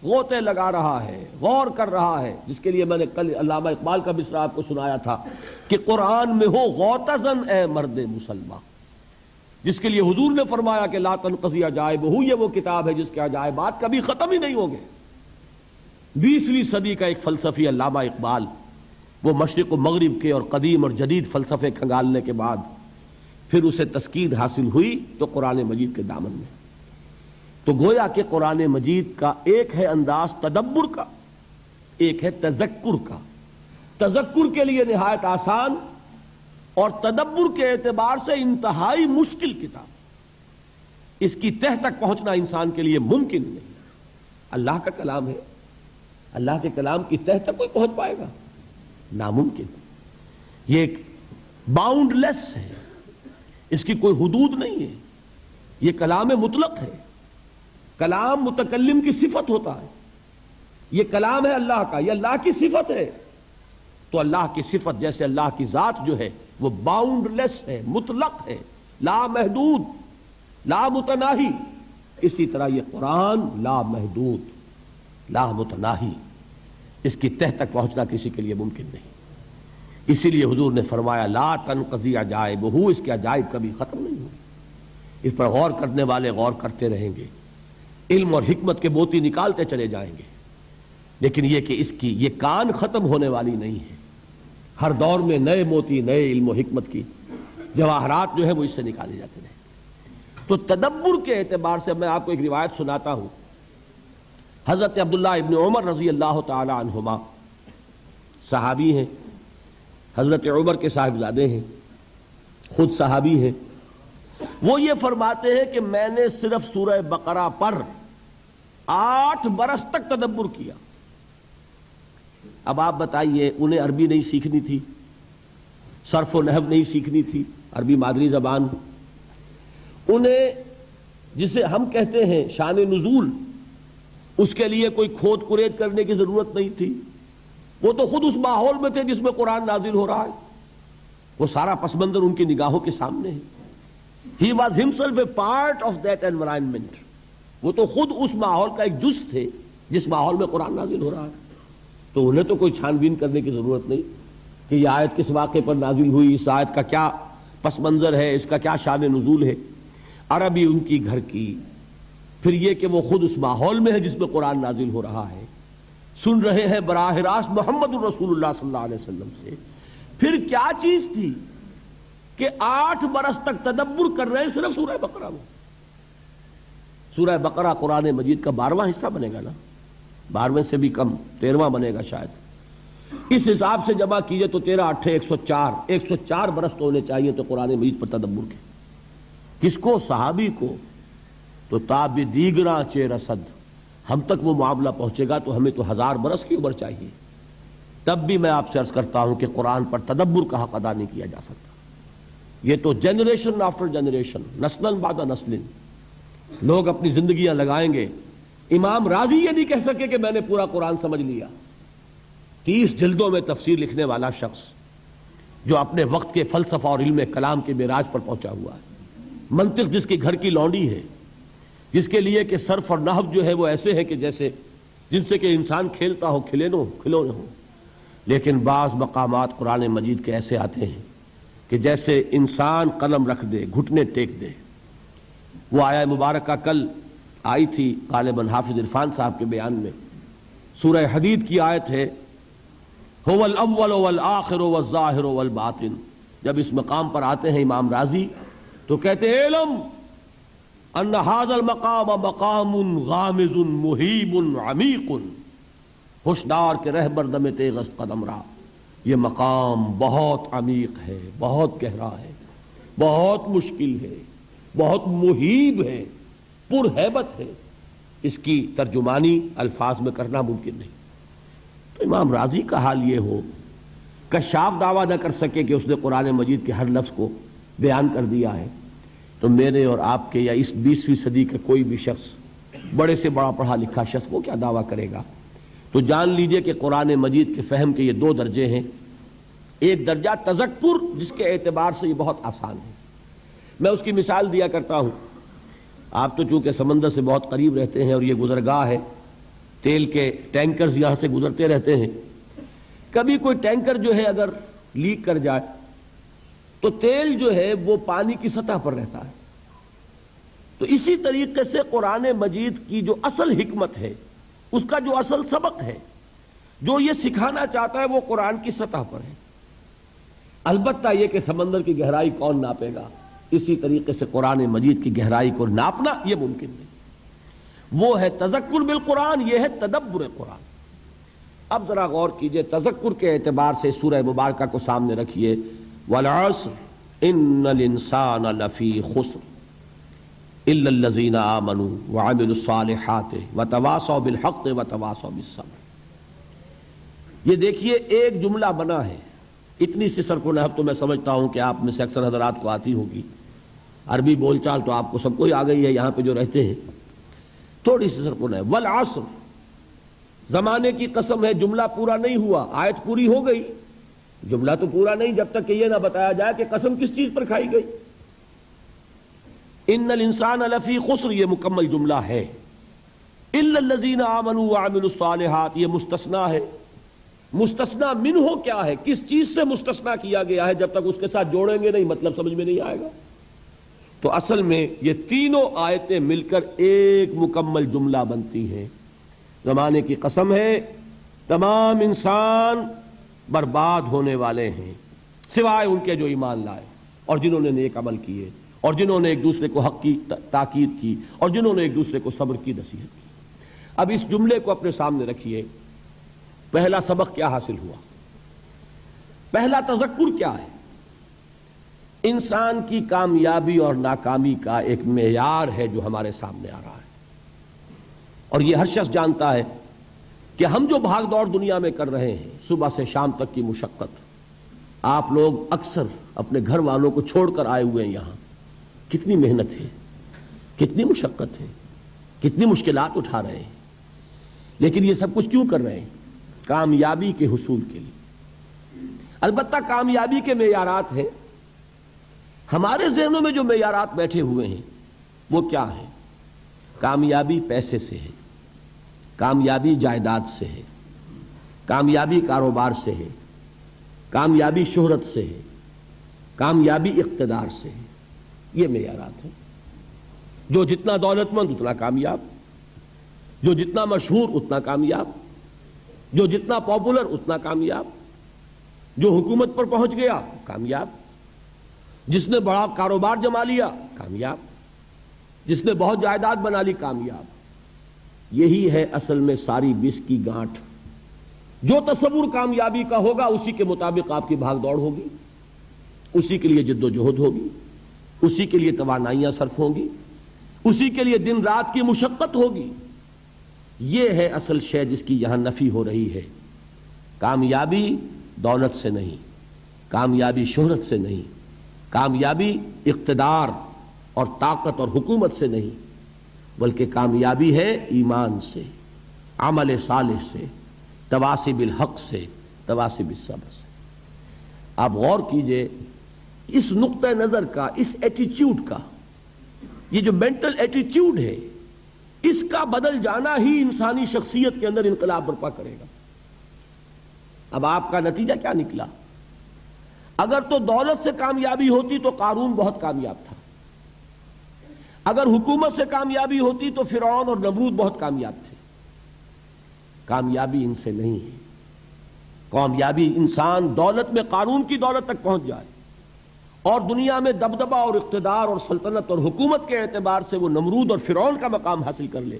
غوطے لگا رہا ہے، غور کر رہا ہے، جس کے لیے میں نے کل علامہ اقبال کا مصرع آپ کو سنایا تھا کہ قرآن میں ہو غوطہ-زن اے مرد مسلمہ، جس کے لیے حضور نے فرمایا کہ لا تنقضی عجائبہ، یہ وہ کتاب ہے جس کے عجائبات کبھی ختم ہی نہیں ہوں گے۔ 20ویں صدی کا ایک فلسفی علامہ اقبال، وہ مشرق و مغرب کے اور قدیم اور جدید فلسفے کھنگالنے کے بعد پھر اسے تسکین حاصل ہوئی تو قرآن مجید کے دامن میں۔ تو گویا کہ قرآن مجید کا ایک ہے انداز تدبر کا، ایک ہے تذکر کا۔ تذکر کے لیے نہایت آسان اور تدبر کے اعتبار سے انتہائی مشکل کتاب، اس کی تہ تک پہنچنا انسان کے لیے ممکن نہیں۔ اللہ کا کلام ہے، اللہ کے کلام کی تہ تک کوئی پہنچ پائے گا؟ ناممکن۔ یہ ایک باؤنڈ لیس ہے، اس کی کوئی حدود نہیں ہے، یہ کلام مطلق ہے۔ کلام متکلم کی صفت ہوتا ہے، یہ کلام ہے اللہ کا، یہ اللہ کی صفت ہے۔ تو اللہ کی صفت جیسے اللہ کی ذات جو ہے وہ باؤنڈ لیس ہے، مطلق ہے، لا محدود، لا متناہی، اسی طرح یہ قرآن لا محدود، لا متناہی، اس کی تہ تک پہنچنا کسی کے لیے ممکن نہیں۔ اسی لیے حضور نے فرمایا لا تنقضی عجائبہ، اس کے عجائب کبھی ختم نہیں ہوگی، اس پر غور کرنے والے غور کرتے رہیں گے، علم اور حکمت کے موتی نکالتے چلے جائیں گے، لیکن یہ کہ اس کی یہ کان ختم ہونے والی نہیں ہے، ہر دور میں نئے موتی، نئے علم و حکمت کی جواہرات جو ہے وہ اس سے نکالے جاتے رہے۔ تو تدبر کے اعتبار سے میں آپ کو ایک روایت سناتا ہوں۔ حضرت عبداللہ ابن عمر رضی اللہ تعالی عنہما صحابی ہیں، حضرت عمر کے صاحبزادے ہیں، خود صحابی ہیں۔ وہ یہ فرماتے ہیں کہ میں نے صرف سورہ بقرہ پر 8 برس تک تدبر کیا۔ اب آپ بتائیے، انہیں عربی نہیں سیکھنی تھی، صرف و نحو نہیں سیکھنی تھی، عربی مادری زبان، انہیں جسے ہم کہتے ہیں شان نزول، اس کے لیے کوئی کھود کرید کرنے کی ضرورت نہیں تھی، وہ تو خود اس ماحول میں تھے جس میں قرآن نازل ہو رہا ہے، وہ سارا پس منظر ان کی نگاہوں کے سامنے ہے۔ He was himself a part of that environment، وہ تو خود اس ماحول کا ایک جز تھے جس ماحول میں قرآن نازل ہو رہا ہے، تو انہیں تو کوئی چھان بین کرنے کی ضرورت نہیں کہ یہ آیت کس واقعے پر نازل ہوئی، اس آیت کا کیا پس منظر ہے، اس کا کیا شان نزول ہے۔ عربی ان کی گھر کی، پھر یہ کہ وہ خود اس ماحول میں ہے جس میں قرآن نازل ہو رہا ہے، سن رہے ہیں براہ راست محمد الرسول اللہ صلی اللہ علیہ وسلم سے۔ پھر کیا چیز تھی کہ 8 برس تک تدبر کر رہے ہیں صرف سورہ بقرہ میں۔ سورہ بقرہ قرآن مجید کا 12واں حصہ بنے گا نا، 12ویں سے بھی کم، 13واں بنے گا شاید۔ اس حساب سے جمع کیجئے تو 13 8 104، 104 برس تو ہونے چاہیے تو قرآن مجید پر تدبر کے۔ کس کو؟ صحابی کو۔ تو تاب دیگراں چے رسد، ہم تک وہ معاملہ پہنچے گا تو ہمیں تو 1000 برس کی عمر چاہیے، تب بھی میں آپ سے عرض کرتا ہوں کہ قرآن پر تدبر کا حق ادا نہیں کیا جا سکتا۔ یہ تو جنریشن آفٹر جنریشن، نسل بعد نسل لوگ اپنی زندگیاں لگائیں گے۔ امام راضی یہ نہیں کہہ سکے کہ میں نے پورا قرآن سمجھ لیا۔ 30 جلدوں میں تفسیر لکھنے والا شخص جو اپنے وقت کے فلسفہ اور علم کلام کے معراج پر پہنچا ہوا ہے، منطق جس کی گھر کی لونڈی ہے، جس کے لیے کہ صرف اور نحو جو ہے وہ ایسے ہے کہ جیسے جن سے کہ انسان کھیلتا ہو، کھلونے ہو، لیکن بعض مقامات قرآن مجید کے ایسے آتے ہیں کہ جیسے انسان قلم رکھ دے، گھٹنے ٹیک دے۔ وہ آیہ مبارکہ کل آئی تھی غالباً حافظ عرفان صاحب کے بیان میں، سورہ حدید کی آیت ہے هو الاول والآخر والظاہر والباطن۔ جب اس مقام پر آتے ہیں امام راضی تو کہتے ہیں علم ان هذا المقام مقام غامض مہیب عمیق، ہوشدار کے رہبر دم تیغ است قدم را، یہ مقام بہت عمیق ہے، بہت گہرا ہے، بہت مشکل ہے، بہت مہیب ہے، پر ہیبت ہے، اس کی ترجمانی الفاظ میں کرنا ممکن نہیں۔ تو امام راضی کا حال یہ ہو، کشاف دعویٰ نہ کر سکے کہ اس نے قرآن مجید کے ہر لفظ کو بیان کر دیا ہے، تو میرے اور آپ کے یا اس 20ویں صدی کا کوئی بھی شخص، بڑے سے بڑا پڑھا لکھا شخص، وہ کیا دعویٰ کرے گا؟ تو جان لیجئے کہ قرآن مجید کے فہم کے یہ 2 درجے ہیں۔ ایک درجہ تذکر، جس کے اعتبار سے یہ بہت آسان ہے۔ میں اس کی مثال دیا کرتا ہوں۔ آپ تو چونکہ سمندر سے بہت قریب رہتے ہیں اور یہ گزرگاہ ہے، تیل کے ٹینکرز یہاں سے گزرتے رہتے ہیں، کبھی کوئی ٹینکر جو ہے اگر لیک کر جائے تو تیل جو ہے وہ پانی کی سطح پر رہتا ہے۔ تو اسی طریقے سے قرآن مجید کی جو اصل حکمت ہے، اس کا جو اصل سبق ہے، جو یہ سکھانا چاہتا ہے، وہ قرآن کی سطح پر ہے۔ البتہ یہ کہ سمندر کی گہرائی کون ناپے گا، اسی طریقے سے قرآن مجید کی گہرائی کو ناپنا یہ ممکن نہیں۔ وہ ہے تذکر بالقرآن، یہ ہے تدبر قرآن۔ اب ذرا غور کیجئے، تذکر کے اعتبار سے سورہ مبارکہ کو سامنے رکھیے، والعصر ان الانسان لفی خسر الا الذین آمنوا وعملوا الصالحات وتواصوا بالحق وتواصوا بالصبر۔ یہ دیکھیے ایک جملہ بنا ہے، اتنی سی صرف و نحو تو میں سمجھتا ہوں کہ آپ میں سے اکثر حضرات کو آتی ہوگی، عربی بول چال تو آپ کو سب کو ہی آ گئی ہے یہاں پہ جو رہتے ہیں۔ تھوڑی سی صرف و نحو، والعصر، زمانے کی قسم ہے، جملہ پورا نہیں ہوا، آیت پوری ہو گئی، جملہ تو پورا نہیں جب تک کہ یہ نہ بتایا جائے کہ قسم کس چیز پر کھائی گئی۔ ان الانسان لفی خسر، یہ مکمل جملہ ہے۔ الا الذین آمنوا وعملوا الصالحات، یہ مستثنیٰ ہے۔ مستثنا منہ کیا ہے، کس چیز سے مستثنا کیا گیا ہے، جب تک اس کے ساتھ جوڑیں گے نہیں مطلب سمجھ میں نہیں آئے گا۔ تو اصل میں یہ تینوں آیتیں مل کر ایک مکمل جملہ بنتی ہیں۔ زمانے کی قسم ہے تمام انسان برباد ہونے والے ہیں سوائے ان کے جو ایمان لائے اور جنہوں نے نیک عمل کیے اور جنہوں نے ایک دوسرے کو حق کی تاکید کی اور جنہوں نے ایک دوسرے کو صبر کی نصیحت کی۔ اب اس جملے کو اپنے سامنے رکھیے، پہلا سبق کیا حاصل ہوا؟ پہلا تذکر کیا ہے؟ انسان کی کامیابی اور ناکامی کا ایک معیار ہے جو ہمارے سامنے آ رہا ہے، اور یہ ہر شخص جانتا ہے کہ ہم جو بھاگ دوڑ دنیا میں کر رہے ہیں، صبح سے شام تک کی مشقت، آپ لوگ اکثر اپنے گھر والوں کو چھوڑ کر آئے ہوئے ہیں یہاں، کتنی محنت ہے، کتنی مشقت ہے، کتنی مشکلات اٹھا رہے ہیں، لیکن یہ سب کچھ کیوں کر رہے ہیں؟ کامیابی کے حصول کے لیے۔ البتہ کامیابی کے معیارات ہیں، ہمارے ذہنوں میں جو معیارات بیٹھے ہوئے ہیں وہ کیا ہیں؟ کامیابی پیسے سے ہے، کامیابی جائیداد سے ہے، کامیابی کاروبار سے ہے، کامیابی شہرت سے ہے، کامیابی اقتدار سے ہے۔ یہ معیارات ہیں۔ جو جتنا دولت مند اتنا کامیاب، جو جتنا مشہور اتنا کامیاب، جو جتنا پاپولر اتنا کامیاب، جو حکومت پر پہنچ گیا کامیاب، جس نے بڑا کاروبار جما لیا کامیاب، جس نے بہت جائیداد بنا لی کامیاب۔ یہی ہے اصل میں ساری بس کی گانٹھ۔ جو تصور کامیابی کا ہوگا اسی کے مطابق آپ کی بھاگ دوڑ ہوگی، اسی کے لیے جد و جہد ہوگی، اسی کے لیے توانائیاں صرف ہوں گی، اسی کے لیے دن رات کی مشقت ہوگی۔ یہ ہے اصل شے جس کی یہاں نفی ہو رہی ہے۔ کامیابی دولت سے نہیں، کامیابی شہرت سے نہیں، کامیابی اقتدار اور طاقت اور حکومت سے نہیں، بلکہ کامیابی ہے ایمان سے، عمل صالح سے، تواصی بالحق سے، تواصی بالصبر سے۔ آپ غور کیجئے اس نقطہ نظر کا، اس ایٹیچیوڈ کا، یہ جو مینٹل ایٹیچیوڈ ہے، اس کا بدل جانا ہی انسانی شخصیت کے اندر انقلاب برپا کرے گا۔ اب آپ کا نتیجہ کیا نکلا؟ اگر تو دولت سے کامیابی ہوتی تو قارون بہت کامیاب تھا، اگر حکومت سے کامیابی ہوتی تو فرعون اور نمرود بہت کامیاب تھے۔ کامیابی ان سے نہیں ہے۔ کامیابی انسان دولت میں قارون کی دولت تک پہنچ جائے اور دنیا میں دبدبہ اور اقتدار اور سلطنت اور حکومت کے اعتبار سے وہ نمرود اور فرعون کا مقام حاصل کر لے،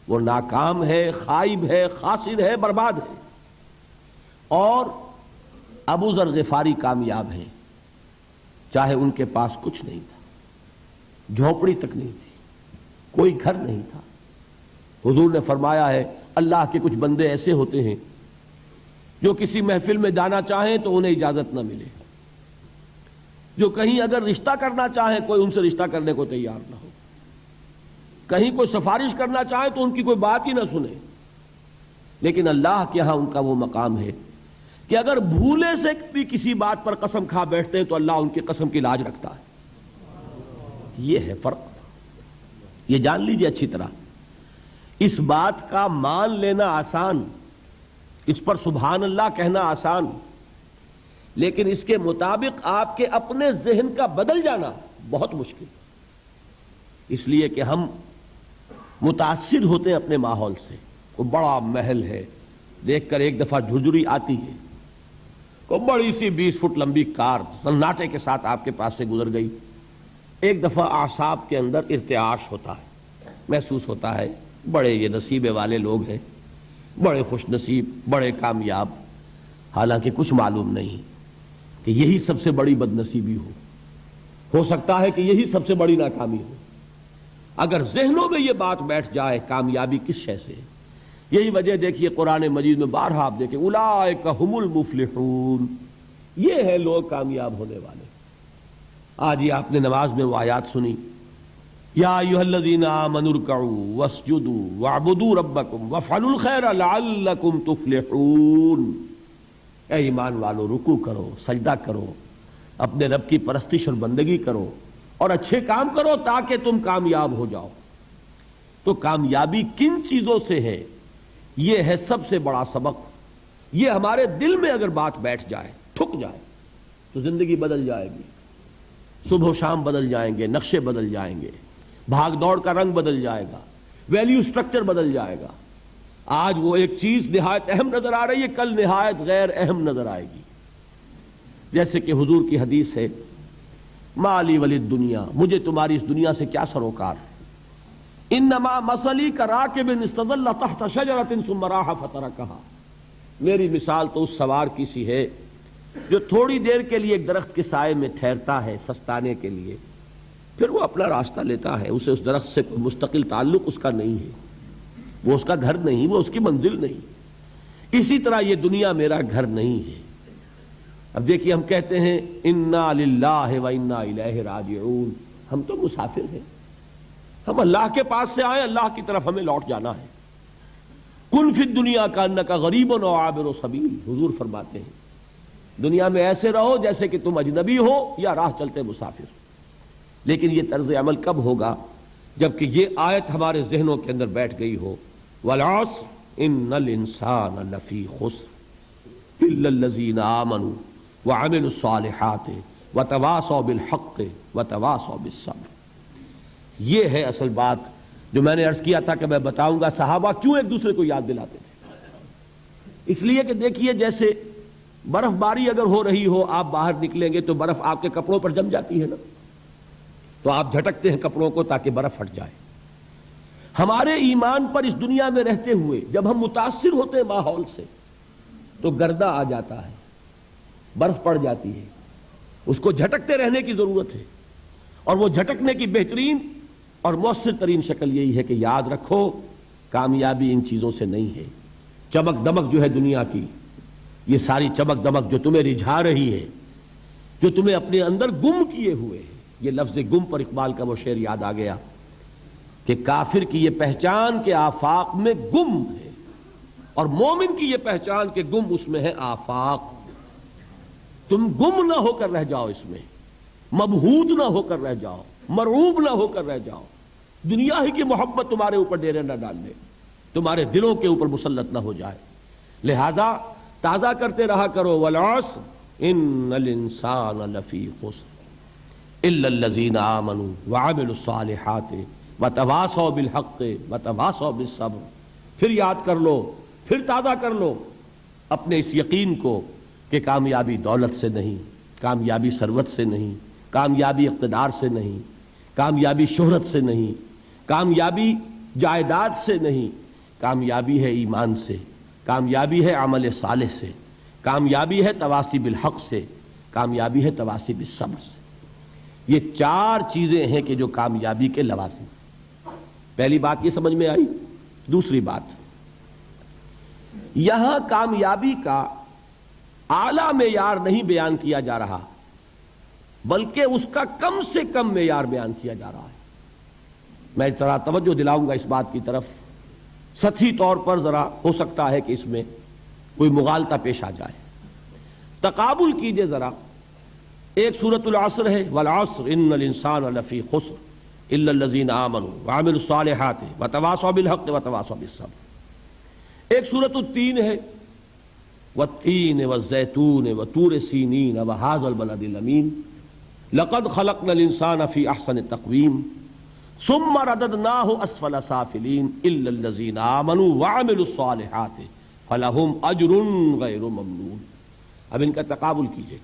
وہ ناکام ہے، خائب ہے، خاسر ہے، برباد ہے۔ اور ابو ذر غفاری کامیاب ہیں، چاہے ان کے پاس کچھ نہیں تھا، جھونپڑی تک نہیں تھی، کوئی گھر نہیں تھا۔ حضور نے فرمایا ہے اللہ کے کچھ بندے ایسے ہوتے ہیں جو کسی محفل میں جانا چاہیں تو انہیں اجازت نہ ملے، جو کہیں اگر رشتہ کرنا چاہیں کوئی ان سے رشتہ کرنے کو تیار نہ ہو، کہیں کوئی سفارش کرنا چاہے تو ان کی کوئی بات ہی نہ سنے۔ لیکن اللہ کے ہاں ان کا وہ مقام ہے کہ اگر بھولے سے بھی کسی بات پر قسم کھا بیٹھتے ہیں تو اللہ ان کی قسم کی لاج رکھتا ہے۔ یہ ہے فرق، یہ جان لیجئے اچھی طرح۔ اس بات کا مان لینا آسان، اس پر سبحان اللہ کہنا آسان، لیکن اس کے مطابق آپ کے اپنے ذہن کا بدل جانا بہت مشکل، اس لیے کہ ہم متاثر ہوتے ہیں اپنے ماحول سے۔ کوئی بڑا محل ہے، دیکھ کر ایک دفعہ جھرجھری آتی ہے، کوئی بڑی سی 20 فٹ لمبی کار سناٹے کے ساتھ آپ کے پاس سے گزر گئی، ایک دفعہ اعصاب کے اندر ارتعاش ہوتا ہے، محسوس ہوتا ہے بڑے یہ نصیبے والے لوگ ہیں، بڑے خوش نصیب، بڑے کامیاب، حالانکہ کچھ معلوم نہیں کہ یہی سب سے بڑی بد نصیبی ہو سکتا ہے کہ یہی سب سے بڑی ناکامی ہو۔ اگر ذہنوں میں یہ بات بیٹھ جائے کامیابی کس شے سے، یہی وجہ دیکھیے قرآن مجید میں بارہا آپ دیکھیں اولئک هم المفلحون، یہ ہے لوگ کامیاب ہونے والے۔ آج یہ آپ نے نماز میں وہ آیات سنی، یا ایھا الذین آمنوا ارکعوا واسجدوا واعبدوا ربکم وافعلوا الخیر لعلکم تفلحون۔ اے ایمان والو، رکوع کرو، سجدہ کرو، اپنے رب کی پرستش اور بندگی کرو اور اچھے کام کرو تاکہ تم کامیاب ہو جاؤ۔ تو کامیابی کن چیزوں سے ہے؟ یہ ہے سب سے بڑا سبق۔ یہ ہمارے دل میں اگر بات بیٹھ جائے، ٹھک جائے، تو زندگی بدل جائے گی. صبح و شام بدل جائیں گے، نقشے بدل جائیں گے، بھاگ دوڑ کا رنگ بدل جائے گا، ویلیو سٹرکچر بدل جائے گا. آج وہ ایک چیز نہایت اہم نظر آ رہی ہے، کل نہایت غیر اہم نظر آئے گی. جیسے کہ حضور کی حدیث ہے، مالی ولی دنیا، مجھے تمہاری اس دنیا سے کیا سروکار. انما مثلی کراکب استظل تحت شجرۃ ثم راح فترکھا، میری مثال تو اس سوار کی سی ہے جو تھوڑی دیر کے لیے ایک درخت کے سائے میں ٹھہرتا ہے سستانے کے لیے، پھر وہ اپنا راستہ لیتا ہے. اسے اس درخت سے کوئی مستقل تعلق اس کا نہیں ہے، وہ اس کا گھر نہیں، وہ اس کی منزل نہیں. اسی طرح یہ دنیا میرا گھر نہیں ہے. اب دیکھیے، ہم کہتے ہیں انا للہ و انا الیہ راجعون، ہم تو مسافر ہیں، ہم اللہ کے پاس سے آئے، اللہ کی طرف ہمیں لوٹ جانا ہے. کن فی الدنیا کانک غریب و عابر سبیل، حضور فرماتے ہیں دنیا میں ایسے رہو جیسے کہ تم اجنبی ہو یا راہ چلتے مسافر. لیکن یہ طرز عمل کب ہوگا؟ جبکہ یہ آیت ہمارے ذہنوں کے اندر بیٹھ گئی ہو. والعصر ان الانسان لفی خسر الا الذین آمنوا وعملوا الصالحات وتواصوا بالحق وتواصوا بالصبر. یہ ہے اصل بات جو میں نے عرض کیا تھا کہ میں بتاؤں گا صحابہ کیوں ایک دوسرے کو یاد دلاتے تھے. اس لیے کہ دیکھیے، جیسے برف باری اگر ہو رہی ہو، آپ باہر نکلیں گے تو برف آپ کے کپڑوں پر جم جاتی ہے نا، تو آپ جھٹکتے ہیں کپڑوں کو تاکہ برف ہٹ جائے. ہمارے ایمان پر اس دنیا میں رہتے ہوئے جب ہم متاثر ہوتے ہیں ماحول سے تو گردہ آ جاتا ہے، برف پڑ جاتی ہے، اس کو جھٹکتے رہنے کی ضرورت ہے. اور وہ جھٹکنے کی بہترین اور مؤثر ترین شکل یہی ہے کہ یاد رکھو کامیابی ان چیزوں سے نہیں ہے. چمک دمک جو ہے دنیا کی، یہ ساری چمک دمک جو تمہیں رجھا رہی ہے، جو تمہیں اپنے اندر گم کیے ہوئے ہے. یہ لفظ گم پر اقبال کا وہ شعر یاد آ گیا کہ کافر کی یہ پہچان کے آفاق میں گم ہے، اور مومن کی یہ پہچان کہ گم اس میں ہے آفاق. تم گم نہ ہو کر رہ جاؤ، اس میں مبہوت نہ ہو کر رہ جاؤ، مرعوب نہ ہو کر رہ جاؤ. دنیا ہی کی محبت تمہارے اوپر ڈیرے نہ ڈال لے، تمہارے دلوں کے اوپر مسلط نہ ہو جائے. لہذا تازہ کرتے رہا کرو، والعصر ان الانسان لفی خسر الا الذین آمنوا وعملوا الصالحات وتواصوا بالحق وتواصوا بالصبر. پھر یاد کر لو، پھر تازہ کر لو اپنے اس یقین کو کہ کامیابی دولت سے نہیں، کامیابی ثروت سے نہیں، کامیابی اقتدار سے نہیں، کامیابی شہرت سے نہیں، کامیابی جائیداد سے نہیں، کامیابی ہے ایمان سے، کامیابی ہے عمل صالح سے، کامیابی ہے تواصی بالحق سے، کامیابی ہے تواصی بالصبر سے. یہ چار چیزیں ہیں کہ جو کامیابی کے لوازم. پہلی بات یہ سمجھ میں آئی. دوسری بات، یہاں کامیابی کا اعلیٰ معیار نہیں بیان کیا جا رہا، بلکہ اس کا کم سے کم معیار بیان کیا جا رہا ہے. میں ذرا توجہ دلاؤں گا اس بات کی طرف. سطحی طور پر ذرا ہو سکتا ہے کہ اس میں کوئی مغالطہ پیش آ جائے. تقابل کیجئے ذرا. ایک سورۃ العصر ہے، والعصر ان الانسان لفی خسر الا الذین آمنوا وعملوا الصالحات وتواصوا بالحق وتواصوا بالصبر. ایک سورۃ التین ہے، والتین والزیتون وطور سینین وہذا البلد الامین لقد خلقنا الانسان فی احسن تقویم ثم رددناہ اسفل سافلین الا الذین آمنوا وعملوا الصالحات فلہم اجر غیر ممنون. اب ان کا تقابل کیجئے.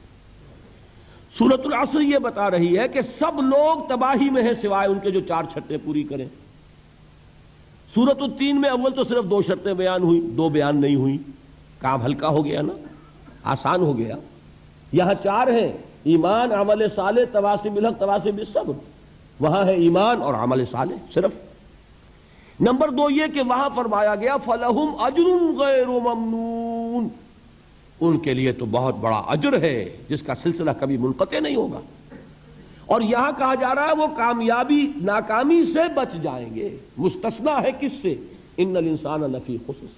سورۃ العصر یہ بتا رہی ہے کہ سب لوگ تباہی میں ہیں سوائے ان کے جو چار شرطیں پوری کریں. سورۃ التین میں اول تو صرف 2 شرطیں بیان ہوئی، 2 بیان نہیں ہوئی. کام ہلکا ہو گیا نا، آسان ہو گیا. یہاں 4 ہیں، ایمان، عمل صالح، تواصی بالحق، تواصی بالصبر. وہاں ہے ایمان اور عمل صالح صرف. نمبر 2 یہ کہ وہاں فرمایا گیا فَلَهُمْ أَجْرٌ غَيْرُ مَمْنُونَ، ان کے لیے تو بہت بڑا اجر ہے جس کا سلسلہ کبھی منقطع نہیں ہوگا. اور یہاں کہا جا رہا ہے وہ کامیابی ناکامی سے بچ جائیں گے. مستثنا ہے کس سے؟ ان الانسان لفی خسر.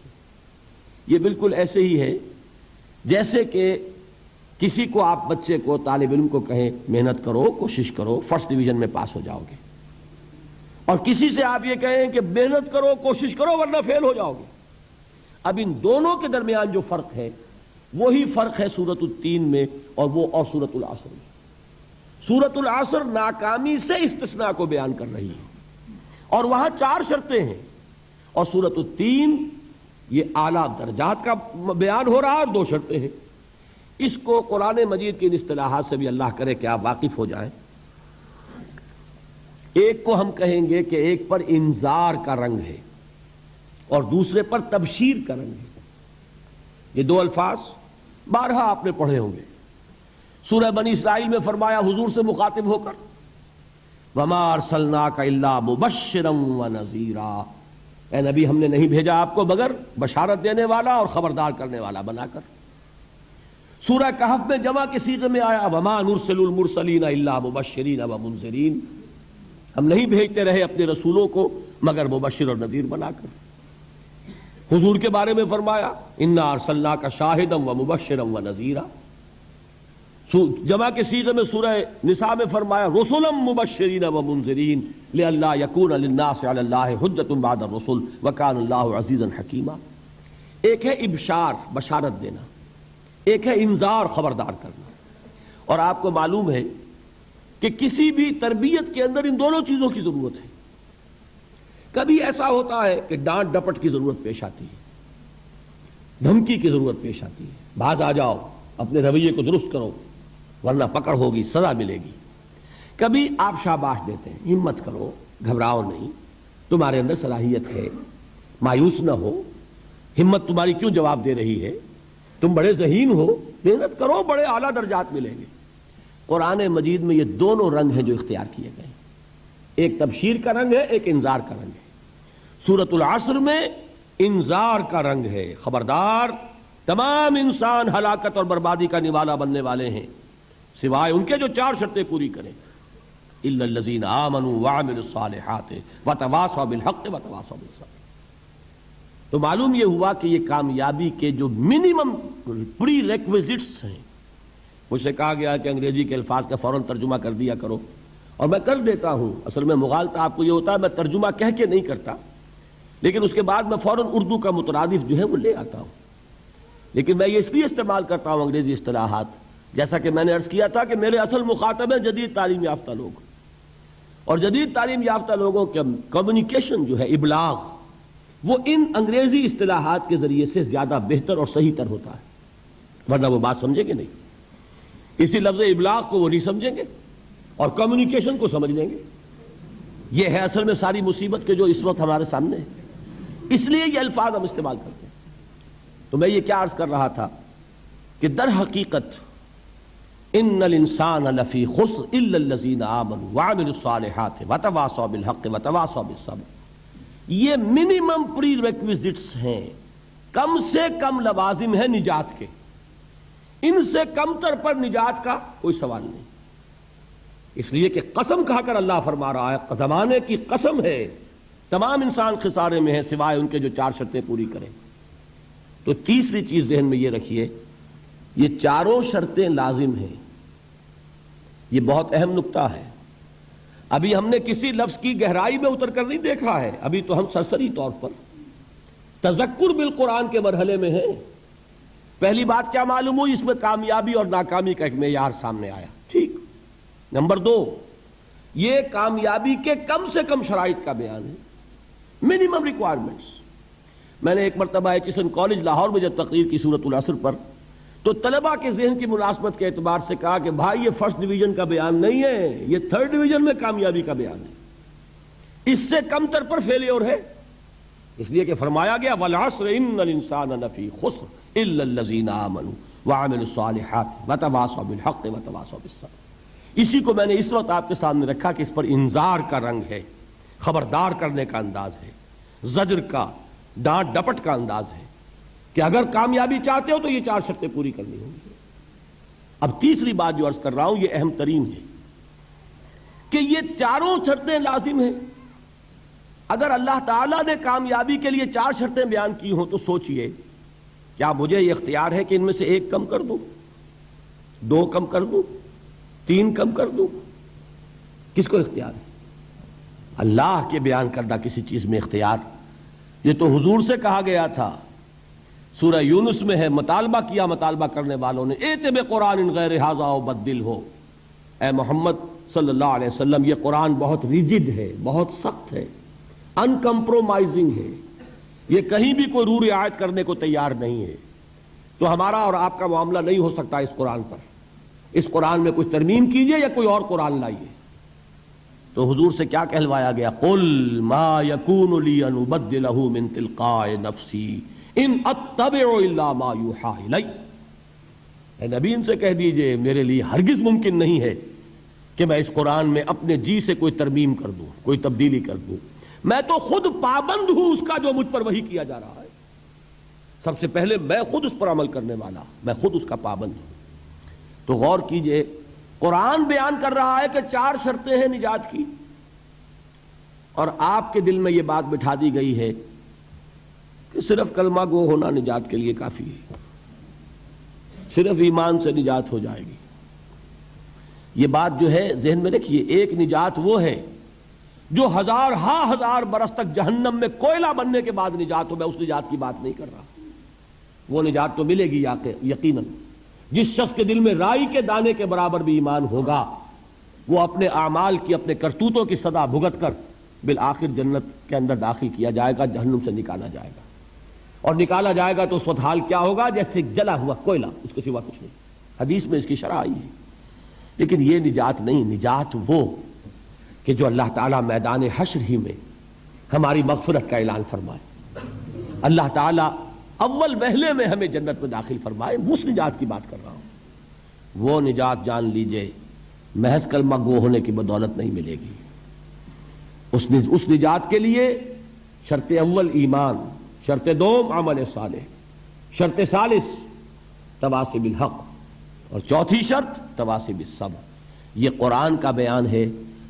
یہ بالکل ایسے ہی ہے جیسے کہ کسی کو آپ بچے کو، طالب علم کو کہیں محنت کرو، کوشش کرو، فرسٹ ڈویژن میں پاس ہو جاؤ گے، اور کسی سے آپ یہ کہیں کہ محنت کرو، کوشش کرو ورنہ فیل ہو جاؤ گے. اب ان دونوں کے درمیان جو فرق ہے وہی فرق ہے سورۃ التین میں اور سورۃ العصر میں. سورۃ العصر ناکامی سے استثناء کو بیان کر رہی ہے اور وہاں 4 شرطیں ہیں، اور سورۃ التین یہ اعلیٰ درجات کا بیان ہو رہا ہے اور 2 شرطیں ہیں. اس کو قرآن مجید کی ان اصطلاحات سے بھی اللہ کرے کہ آپ واقف ہو جائیں. ایک کو ہم کہیں گے کہ ایک پر انذار کا رنگ ہے اور دوسرے پر تبشیر کا رنگ ہے. یہ 2 الفاظ بارہا آپ نے پڑھے ہوں گے. سورہ بنی اسرائیل میں فرمایا حضور سے مخاطب ہو کر وَمَا أَرْسَلْنَاكَ إِلَّا مُبَشِّرًا وَنَذِيرًا، اے نبی ہم نے نہیں بھیجا آپ کو مگر بشارت دینے والا اور خبردار کرنے والا بنا کر. سورہ کہف میں جمع کے صیغے میں آیا وَمَا نُرْسِلُ الْمُرْسَلِينَ إِلَّا مُبَشِّرِينَ وَمُنذِرِينَ، ہم نہیں بھیجتے رہے اپنے رسولوں کو مگر مبشر اور نذیر بنا کر. حضور کے بارے میں فرمایا اِنَّا أَرْسَلْنَاكَ شَاهِدًا وَمُبَشِّرًا وَنَذِيرًا. جمع کے صیغے میں سورہ نساء میں فرمایا رسلا مبشرین ومنذرین لئلا یکون للناس علی اللہ حجۃ بعد الرسل وکان اللہ عزیزا حکیما. ایک ہے ابشار بشارت دینا، ایک ہے انذار خبردار کرنا. اور آپ کو معلوم ہے کہ کسی بھی تربیت کے اندر ان دونوں چیزوں کی ضرورت ہے. کبھی ایسا ہوتا ہے کہ ڈانٹ ڈپٹ کی ضرورت پیش آتی ہے، دھمکی کی ضرورت پیش آتی ہے، باز آ جاؤ، اپنے رویے کو درست کرو ورنہ پکڑ ہوگی، سزا ملے گی. کبھی آپ شاباش دیتے ہیں، ہمت کرو، گھبراؤ نہیں، تمہارے اندر صلاحیت ہے، مایوس نہ ہو، ہمت تمہاری کیوں جواب دے رہی ہے، تم بڑے ذہین ہو، محنت کرو، بڑے اعلیٰ درجات ملیں گے. قرآن مجید میں یہ دونوں رنگ ہیں جو اختیار کیے گئے، ایک تبشیر کا رنگ ہے، ایک انذار کا رنگ ہے. سورۃ العصر میں انذار کا رنگ ہے، خبردار، تمام انسان ہلاکت اور بربادی کا نوالا بننے والے ہیں سوائے ان کے جو 4 شرطیں پوری کریں. الا الذین آمنوا وعملوا الصالحات وتواصوا بالحق وتواصوا بالصبر. تو معلوم یہ ہوا کہ یہ کامیابی کے جو منیمم پری ریکویزٹس ہیں، مجھ سے کہا گیا کہ انگریزی کے الفاظ کا فوراً ترجمہ کر دیا کرو، اور میں کر دیتا ہوں. اصل میں مغالطہ آپ کو یہ ہوتا ہے میں ترجمہ کہہ کے نہیں کرتا، لیکن اس کے بعد میں فوراً اردو کا مترادف جو ہے وہ لے آتا ہوں. لیکن میں یہ اس لیے استعمال کرتا ہوں انگریزی اصطلاحات، جیسا کہ میں نے عرض کیا تھا کہ میرے اصل مخاطب ہیں جدید تعلیم یافتہ لوگ، اور جدید تعلیم یافتہ لوگوں کے کمیونیکیشن جو ہے، ابلاغ، وہ ان انگریزی اصطلاحات کے ذریعے سے زیادہ بہتر اور صحیح تر ہوتا ہے، ورنہ وہ بات سمجھیں گے نہیں. اسی لفظ ابلاغ کو وہ نہیں سمجھیں گے اور کمیونیکیشن کو سمجھ لیں گے. یہ ہے اصل میں ساری مصیبت کے جو اس وقت ہمارے سامنے ہے، اس لیے یہ الفاظ ہم استعمال کرتے ہیں. تو میں یہ کیا عرض کر رہا تھا کہ در حقیقت ان الانسان لفی خسر الا الذین آمنوا وعملوا الصالحات وتواصوا بالحق وتواصوا بالصبر. یہ منیمم پری ریکویزٹس ہیں، کم سے کم لوازم ہیں نجات کے. ان سے کم تر پر نجات کا کوئی سوال نہیں، اس لیے کہ قسم کھا کر اللہ فرما رہا ہے، زمانے کی قسم ہے، تمام انسان خسارے میں ہیں سوائے ان کے جو 4 شرطیں پوری کریں. تو تیسری چیز ذہن میں یہ رکھیے، یہ 4 شرطیں لازم ہیں. یہ بہت اہم نکتہ ہے. ابھی ہم نے کسی لفظ کی گہرائی میں اتر کر نہیں دیکھا ہے، ابھی تو ہم سرسری طور پر تذکر بالقرآن کے مرحلے میں ہیں. پہلی بات کیا معلوم ہوئی، اس میں کامیابی اور ناکامی کا ایک معیار سامنے آیا. ٹھیک. نمبر 2، یہ کامیابی کے کم سے کم شرائط کا بیان ہے، منیمم ریکوائرمنٹس. میں نے ایک مرتبہ ایچسن کالج لاہور میں جب تقریر کی سورۃ العصر پر، تو طلباء کے ذہن کی مناسبت کے اعتبار سے کہا کہ بھائی یہ فرسٹ ڈویژن کا بیان نہیں ہے، یہ 3rd ڈویژن میں کامیابی کا بیان ہے، اس سے کم تر پر فیلیور ہے. اس لیے کہ فرمایا گیا والعصر ان الانسان لفی خسر الا الذین آمنوا وعملوا الصالحات وتواصوا بالحق وتواصوا بالصبر. اسی کو میں نے اس وقت آپ کے سامنے رکھا کہ اس پر انذار کا رنگ ہے، خبردار کرنے کا انداز ہے، زجر کا، ڈانٹ ڈپٹ کا انداز ہے کہ اگر کامیابی چاہتے ہو تو یہ 4 شرطیں پوری کرنی ہوں گی. اب تیسری بات جو عرض کر رہا ہوں یہ اہم ترین ہے کہ یہ 4 شرطیں لازم ہیں. اگر اللہ تعالیٰ نے کامیابی کے لیے 4 شرطیں بیان کی ہوں تو سوچئے کیا مجھے یہ اختیار ہے کہ ان میں سے 1 کم کر دوں، 2 کم کر دوں، 3 کم کر دوں؟ کس کو اختیار ہے؟ اللہ کے بیان کردہ کسی چیز میں اختیار. یہ تو حضور سے کہا گیا تھا سورہ یونس میں ہے، مطالبہ کیا مطالبہ کرنے والوں نے، ایت بقرآن غیر ھذا وبدل ہو، اے محمد صلی اللہ علیہ وسلم یہ قرآن بہت ریجڈ ہے، بہت سخت ہے، ان کمپرومائزنگ ہے، یہ کہیں بھی کوئی رو رعایت کرنے کو تیار نہیں ہے، تو ہمارا اور آپ کا معاملہ نہیں ہو سکتا اس قرآن پر، اس قرآن میں کچھ ترمیم کیجئے یا کوئی اور قرآن لائیے۔ تو حضور سے کیا کہلوایا گیا؟ قل ما یکون لی ان ابدلہ من تلقاء نفسی ان اتبع الا ما یوحی الی، اے نبی ان سے کہہ دیجئے میرے لیے ہرگز ممکن نہیں ہے کہ میں اس قرآن میں اپنے جی سے کوئی ترمیم کر دوں، کوئی تبدیلی کر دوں، میں تو خود پابند ہوں اس کا جو مجھ پر وحی کیا جا رہا ہے، سب سے پہلے میں خود اس پر عمل کرنے والا، میں خود اس کا پابند ہوں۔ تو غور کیجئے، قرآن بیان کر رہا ہے کہ 4 شرطیں ہیں نجات کی، اور آپ کے دل میں یہ بات بٹھا دی گئی ہے کہ صرف کلمہ گو ہونا نجات کے لیے کافی ہے، صرف ایمان سے نجات ہو جائے گی۔ یہ بات جو ہے ذہن میں رکھیے، ایک نجات وہ ہے جو ہزار برس تک جہنم میں کوئلہ بننے کے بعد نجات ہو، میں اس نجات کی بات نہیں کر رہا، وہ نجات تو ملے گی یقیناً۔ جس شخص کے دل میں رائی کے دانے کے برابر بھی ایمان ہوگا، وہ اپنے اعمال کی، اپنے کرتوتوں کی سزا بھگت کر بالآخر جنت کے اندر داخل کیا جائے گا، جہنم سے نکالا جائے گا، اور نکالا جائے گا تو اس وقت حال کیا ہوگا؟ جیسے جلا ہوا کوئلہ، اس کے سوا کچھ نہیں۔ حدیث میں اس کی شرح آئی ہے۔ لیکن یہ نجات نہیں، نجات وہ کہ جو اللہ تعالیٰ میدان حشر ہی میں ہماری مغفرت کا اعلان فرمائے، اللہ تعالیٰ اول وہلے میں ہمیں جنت میں داخل فرمائے، اس نجات کی بات کر رہا ہوں۔ وہ نجات جان لیجئے محض کلمہ گو ہونے کی بدولت نہیں ملے گی، اس نجات کے لیے شرط اول ایمان، شرط دوم عمل صالح، شرط ثالث تواصی بالحق، اور چوتھی شرط تواصی بالصبر۔ یہ قرآن کا بیان ہے،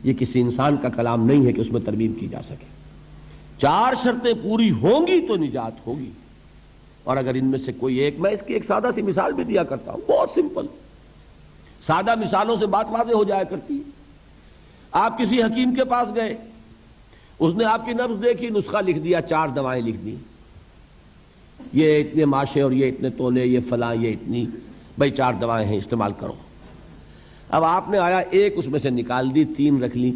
یہ کسی انسان کا کلام نہیں ہے کہ اس میں ترمیم کی جا سکے۔ 4 شرطیں پوری ہوں گی تو نجات ہوگی، اور اگر ان میں سے کوئی ایک، میں اس کی ایک سادہ سی مثال بھی دیا کرتا ہوں، بہت سمپل، سادہ مثالوں سے بات واضح ہو جایا کرتی ہے۔ آپ کسی حکیم کے پاس گئے، اس نے آپ کی نبض دیکھی، نسخہ لکھ دیا، 4 دوائیں لکھ دی، یہ اتنے ماشے اور یہ اتنے تولے، یہ فلاں، یہ اتنی، بھائی 4 دوائیں ہیں، استعمال کرو۔ اب آپ نے آیا ایک اس میں سے نکال دی، 3 رکھ لی،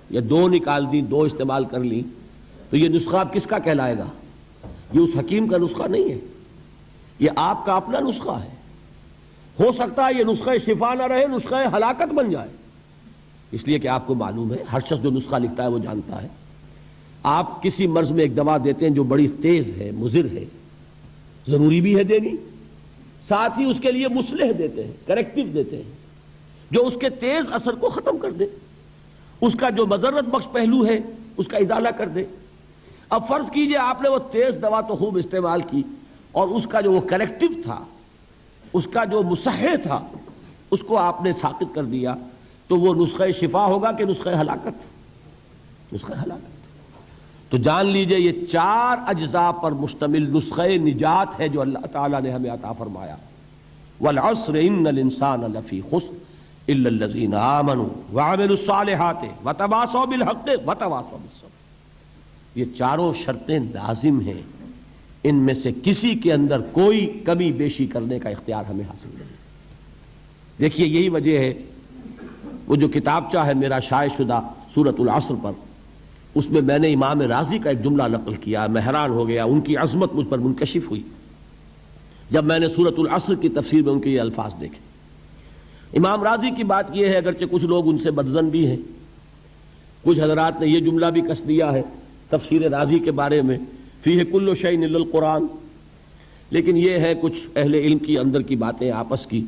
یا 2 نکال دی، 2 استعمال کر لی، تو یہ نسخہ اب کس کا کہلائے گا؟ یہ اس حکیم کا نسخہ نہیں ہے، یہ آپ کا اپنا نسخہ ہے۔ ہو سکتا ہے یہ نسخہ شفا نہ رہے، نسخہ ہلاکت بن جائے، اس لیے کہ آپ کو معلوم ہے، ہر شخص جو نسخہ لکھتا ہے وہ جانتا ہے، آپ کسی مرض میں ایک دوا دیتے ہیں جو بڑی تیز ہے، مضر ہے، ضروری بھی ہے دینی، ساتھ ہی اس کے لیے مصلح دیتے ہیں، کریکٹیو دیتے ہیں، جو اس کے تیز اثر کو ختم کر دے، اس کا جو مضرت بخش پہلو ہے اس کا ازالہ کر دے۔ اب فرض کیجئے آپ نے وہ تیز دوا تو خوب استعمال کی، اور اس کا جو وہ کریکٹیو تھا، اس کا جو مصحح تھا، اس کو آپ نے ساقط کر دیا، تو وہ نسخہ شفا ہوگا کہ نسخہ ہلاکت؟ نسخہ ہلاکت۔ تو جان لیجئے یہ 4 اجزاء پر مشتمل نسخہ نجات ہے جو اللہ تعالیٰ نے ہمیں عطا فرمایا۔ والعصر ان الانسان لفی خسر الا الذین آمنوا وعملوا الصالحات وتواصوا بالحق وتواصوا بالصبر۔ یہ 4 شرطیں لازم ہیں، ان میں سے کسی کے اندر کوئی کمی بیشی کرنے کا اختیار ہمیں حاصل نہیں۔ دیکھیے یہی وجہ ہے، وہ جو کتابچہ ہے میرا شائع شدہ سورۃ العصر پر، اس میں میں نے امام رازی کا ایک جملہ نقل کیا، میں حیران ہو گیا، ان کی عظمت مجھ پر منکشف ہوئی جب میں نے سورۃ العصر کی تفسیر میں ان کے یہ الفاظ دیکھے۔ امام رازی کی بات یہ ہے، اگرچہ کچھ لوگ ان سے بدظن بھی ہیں، کچھ حضرات نے یہ جملہ بھی کس دیا ہے تفسیر رازی کے بارے میں، فیہ کل شیء الا القرآن، لیکن یہ ہے کچھ اہل علم کی اندر کی باتیں آپس کی۔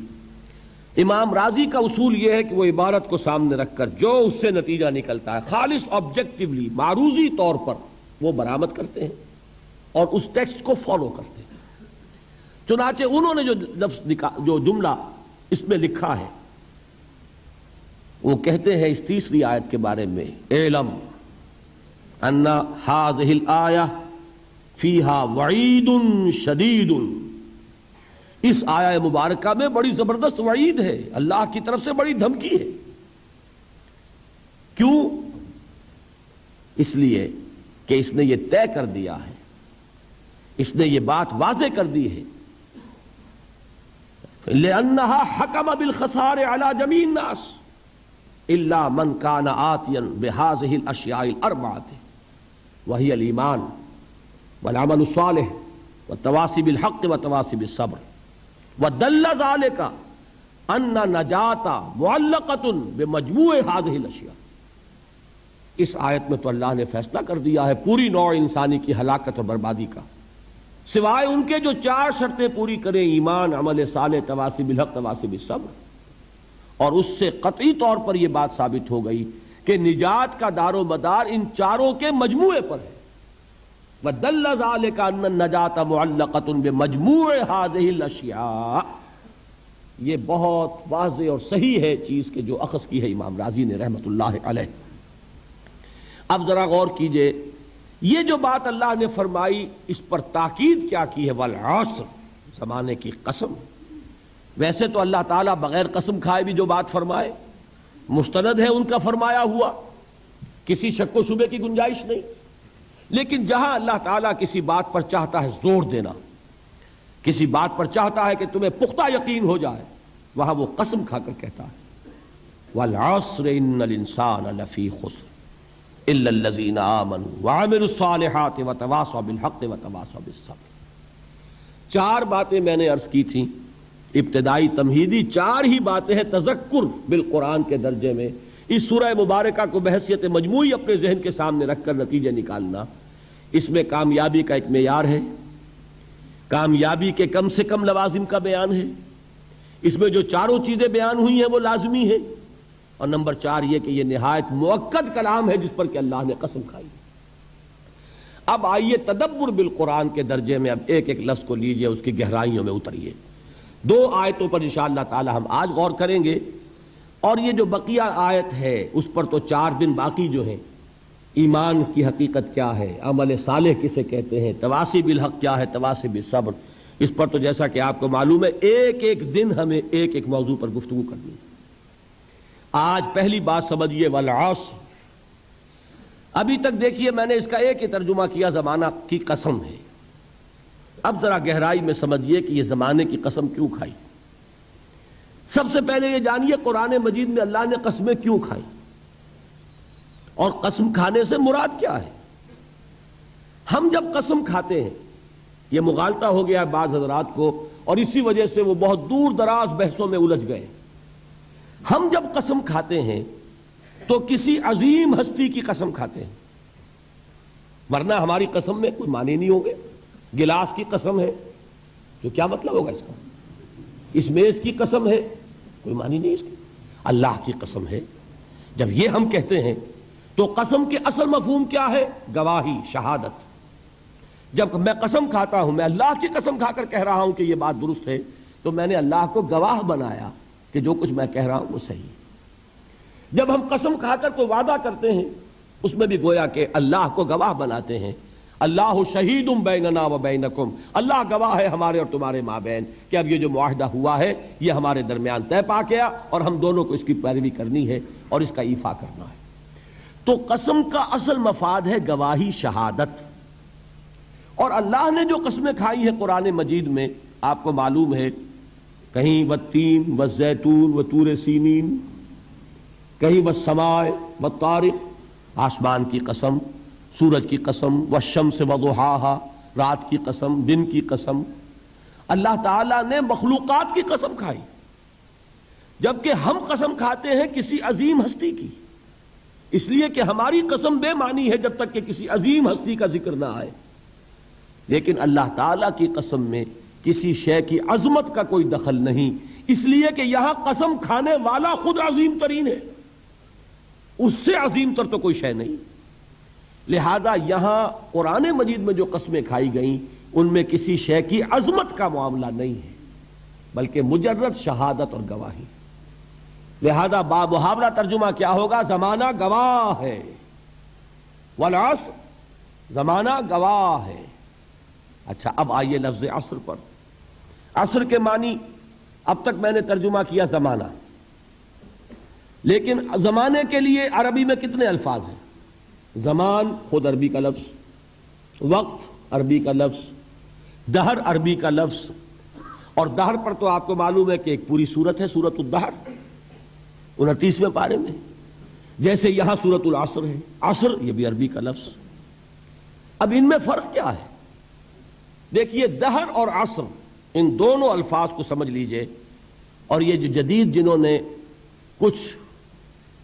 امام رازی کا اصول یہ ہے کہ وہ عبارت کو سامنے رکھ کر جو اس سے نتیجہ نکلتا ہے خالص آبجیکٹیولی، معروضی طور پر وہ برآمد کرتے ہیں اور اس ٹیکسٹ کو فالو کرتے ہیں۔ چنانچہ انہوں نے جو جملہ اس میں لکھا ہے، وہ کہتے ہیں اس 3 آیت کے بارے میں، اعلم ان هذه الآیہ فیہا وعید شدید، اس آیہ مبارکہ میں بڑی زبردست وعید ہے، اللہ کی طرف سے بڑی دھمکی ہے۔ کیوں؟ اس لیے کہ اس نے یہ طے کر دیا ہے، اس نے یہ بات واضح کر دی ہے لِأَنَّهَا حَكَمَ بِالْخَسَارِ عَلَى جَمِيعِ النَّاسِ إِلَّا مَنْ كَانَ آتِيًا بِهَذِهِ الْأَشْيَاءِ الْأَرْبَعَةِ وَهِيَ الْإِيمَانُ وَالْعَمَلُ الصَّالِحُ وَالتَّوَاصِي بِالْحَقِّ وَالتَّوَاصِي بِالصَّبْرِ وَدَلَّ ذَلِكَ أَنَّ النَّجَاةَ مُعَلَّقَةٌ بِمَجْمُوعِ هَذِهِ الْأَشْيَاءِ۔ اس آیت میں تو اللہ نے فیصلہ کر دیا ہے پوری نوع انسانی کی ہلاکت اور بربادی کا، سوائے ان کے جو 4 شرطیں پوری کریں، ایمان، عمل صالح، تواصی بالحق، تواصی بالصبر۔ اور اس سے قطعی طور پر یہ بات ثابت ہو گئی کہ نجات کا دار و مدار ان چاروں کے مجموعے پر ہے۔ وَدَلَّ ذَلِكَ أَنَّ النَّجَاةَ مُعَلَّقَةٌ بِمَجْمُوعِ هَذِهِ الْأَشْيَاءِ۔ یہ بہت واضح اور صحیح ہے چیز کہ جو اخذ کی ہے امام رازی نے رحمت اللہ علیہ۔ اب ذرا غور کیجئے، یہ جو بات اللہ نے فرمائی اس پر تاکید کیا کی ہے، والعصر، زمانے کی قسم۔ ویسے تو اللہ تعالیٰ بغیر قسم کھائے بھی جو بات فرمائے مستند ہے ان کا فرمایا ہوا، کسی شک و شبے کی گنجائش نہیں، لیکن جہاں اللہ تعالیٰ کسی بات پر چاہتا ہے زور دینا، کسی بات پر چاہتا ہے کہ تمہیں پختہ یقین ہو جائے، وہاں وہ قسم کھا کر کہتا ہے والعصر ان الانسان لفی خسر الا الذین آمنوا وعملوا الصالحات وتواصوا بالحق وتواصوا بالصبر۔ 4 باتیں میں نے عرض کی تھیں، ابتدائی تمہیدی 4 ہی باتیں ہیں تذکر بالقرآن کے درجے میں۔ اس سورہ مبارکہ کو بحیثیت مجموعی اپنے ذہن کے سامنے رکھ کر نتیجے نکالنا، اس میں کامیابی کا ایک معیار ہے، کامیابی کے کم سے کم لوازم کا بیان ہے، اس میں جو 4 چیزیں بیان ہوئی ہیں وہ لازمی ہیں، اور نمبر 4 یہ کہ یہ نہایت مؤکد کلام ہے جس پر کہ اللہ نے قسم کھائی۔ اب آئیے تدبر بالقرآن کے درجے میں اب ایک ایک لفظ کو لیجئے، اس کی گہرائیوں میں اتریے۔ 2 آیتوں پر انشاءاللہ تعالی ہم آج غور کریں گے، اور یہ جو بقیہ آیت ہے اس پر تو 4 دن باقی جو ہیں، ایمان کی حقیقت کیا ہے، عمل صالح کسے کہتے ہیں، تواصی بالحق کیا ہے، تواصی بالصبر، اس پر تو جیسا کہ آپ کو معلوم ہے ایک ایک دن ہمیں ایک ایک موضوع پر گفتگو کرنی ہے۔ آج پہلی بات سمجھیے والعصر۔ ابھی تک دیکھیے میں نے اس کا ایک ہی ترجمہ کیا، زمانہ کی قسم ہے۔ اب ذرا گہرائی میں سمجھیے کہ یہ زمانے کی قسم کیوں کھائی۔ سب سے پہلے یہ جانیے قرآن مجید میں اللہ نے قسمیں کیوں کھائی، اور قسم کھانے سے مراد کیا ہے۔ ہم جب قسم کھاتے ہیں، یہ مغالطہ ہو گیا بعض حضرات کو، اور اسی وجہ سے وہ بہت دور دراز بحثوں میں الجھ گئے۔ ہم جب قسم کھاتے ہیں تو کسی عظیم ہستی کی قسم کھاتے ہیں، ورنہ ہماری قسم میں کوئی معنی نہیں ہوں گے۔ گلاس کی قسم ہے تو کیا مطلب ہوگا اس کا، اس میز کی قسم ہے کوئی معنی نہیں اس کی، اللہ کی قسم ہے۔ جب یہ ہم کہتے ہیں تو قسم کے اصل مفہوم کیا ہے، گواہی، شہادت۔ جب میں قسم کھاتا ہوں، میں اللہ کی قسم کھا کر کہہ رہا ہوں کہ یہ بات درست ہے، تو میں نے اللہ کو گواہ بنایا کہ جو کچھ میں کہہ رہا ہوں وہ صحیح ہے۔ جب ہم قسم کھا کر کوئی وعدہ کرتے ہیں، اس میں بھی گویا کہ اللہ کو گواہ بناتے ہیں۔ اللہ شہید بیننا و بینکم، اللہ گواہ ہے ہمارے اور تمہارے مابین کہ اب یہ جو معاہدہ ہوا ہے یہ ہمارے درمیان طے پا گیا، اور ہم دونوں کو اس کی پیروی کرنی ہے اور اس کا ایفا کرنا ہے۔ تو قسم کا اصل مفاد ہے گواہی، شہادت۔ اور اللہ نے جو قسمیں کھائی ہیں قرآن مجید میں آپ کو معلوم ہے، کہیں والتین والزیتون وطور سینین، کہیں والسماء والطارق، آسمان کی قسم، سورج کی قسم، والشمس وضحاها، رات کی قسم، دن کی قسم۔ اللہ تعالیٰ نے مخلوقات کی قسم کھائی، جبکہ ہم قسم کھاتے ہیں کسی عظیم ہستی کی، اس لیے کہ ہماری قسم بے معنی ہے جب تک کہ کسی عظیم ہستی کا ذکر نہ آئے۔ لیکن اللہ تعالیٰ کی قسم میں کسی شے کی عظمت کا کوئی دخل نہیں، اس لیے کہ یہاں قسم کھانے والا خود عظیم ترین ہے، اس سے عظیم تر تو کوئی شے نہیں۔ لہذا یہاں قرآن مجید میں جو قسمیں کھائی گئیں ان میں کسی شے کی عظمت کا معاملہ نہیں ہے، بلکہ مجرد شہادت اور گواہی۔ لہذا بامحاورہ ترجمہ کیا ہوگا، زمانہ گواہ ہے، والعصر، زمانہ گواہ ہے۔ اچھا اب آئیے لفظ عصر پر۔ عصر کے معنی اب تک میں نے ترجمہ کیا زمانہ، لیکن زمانے کے لیے عربی میں کتنے الفاظ ہیں؟ زمان خود عربی کا لفظ، وقت عربی کا لفظ، دہر عربی کا لفظ، اور دہر پر تو آپ کو معلوم ہے کہ ایک پوری سورت ہے، سورۃ الدہر 29ویں پارے میں، جیسے یہاں سورۃ العصر ہے، عصر یہ بھی عربی کا لفظ۔ اب ان میں فرق کیا ہے؟ دیکھیے دہر اور عصر ان دونوں الفاظ کو سمجھ لیجئے، اور یہ جو جدید جنہوں نے کچھ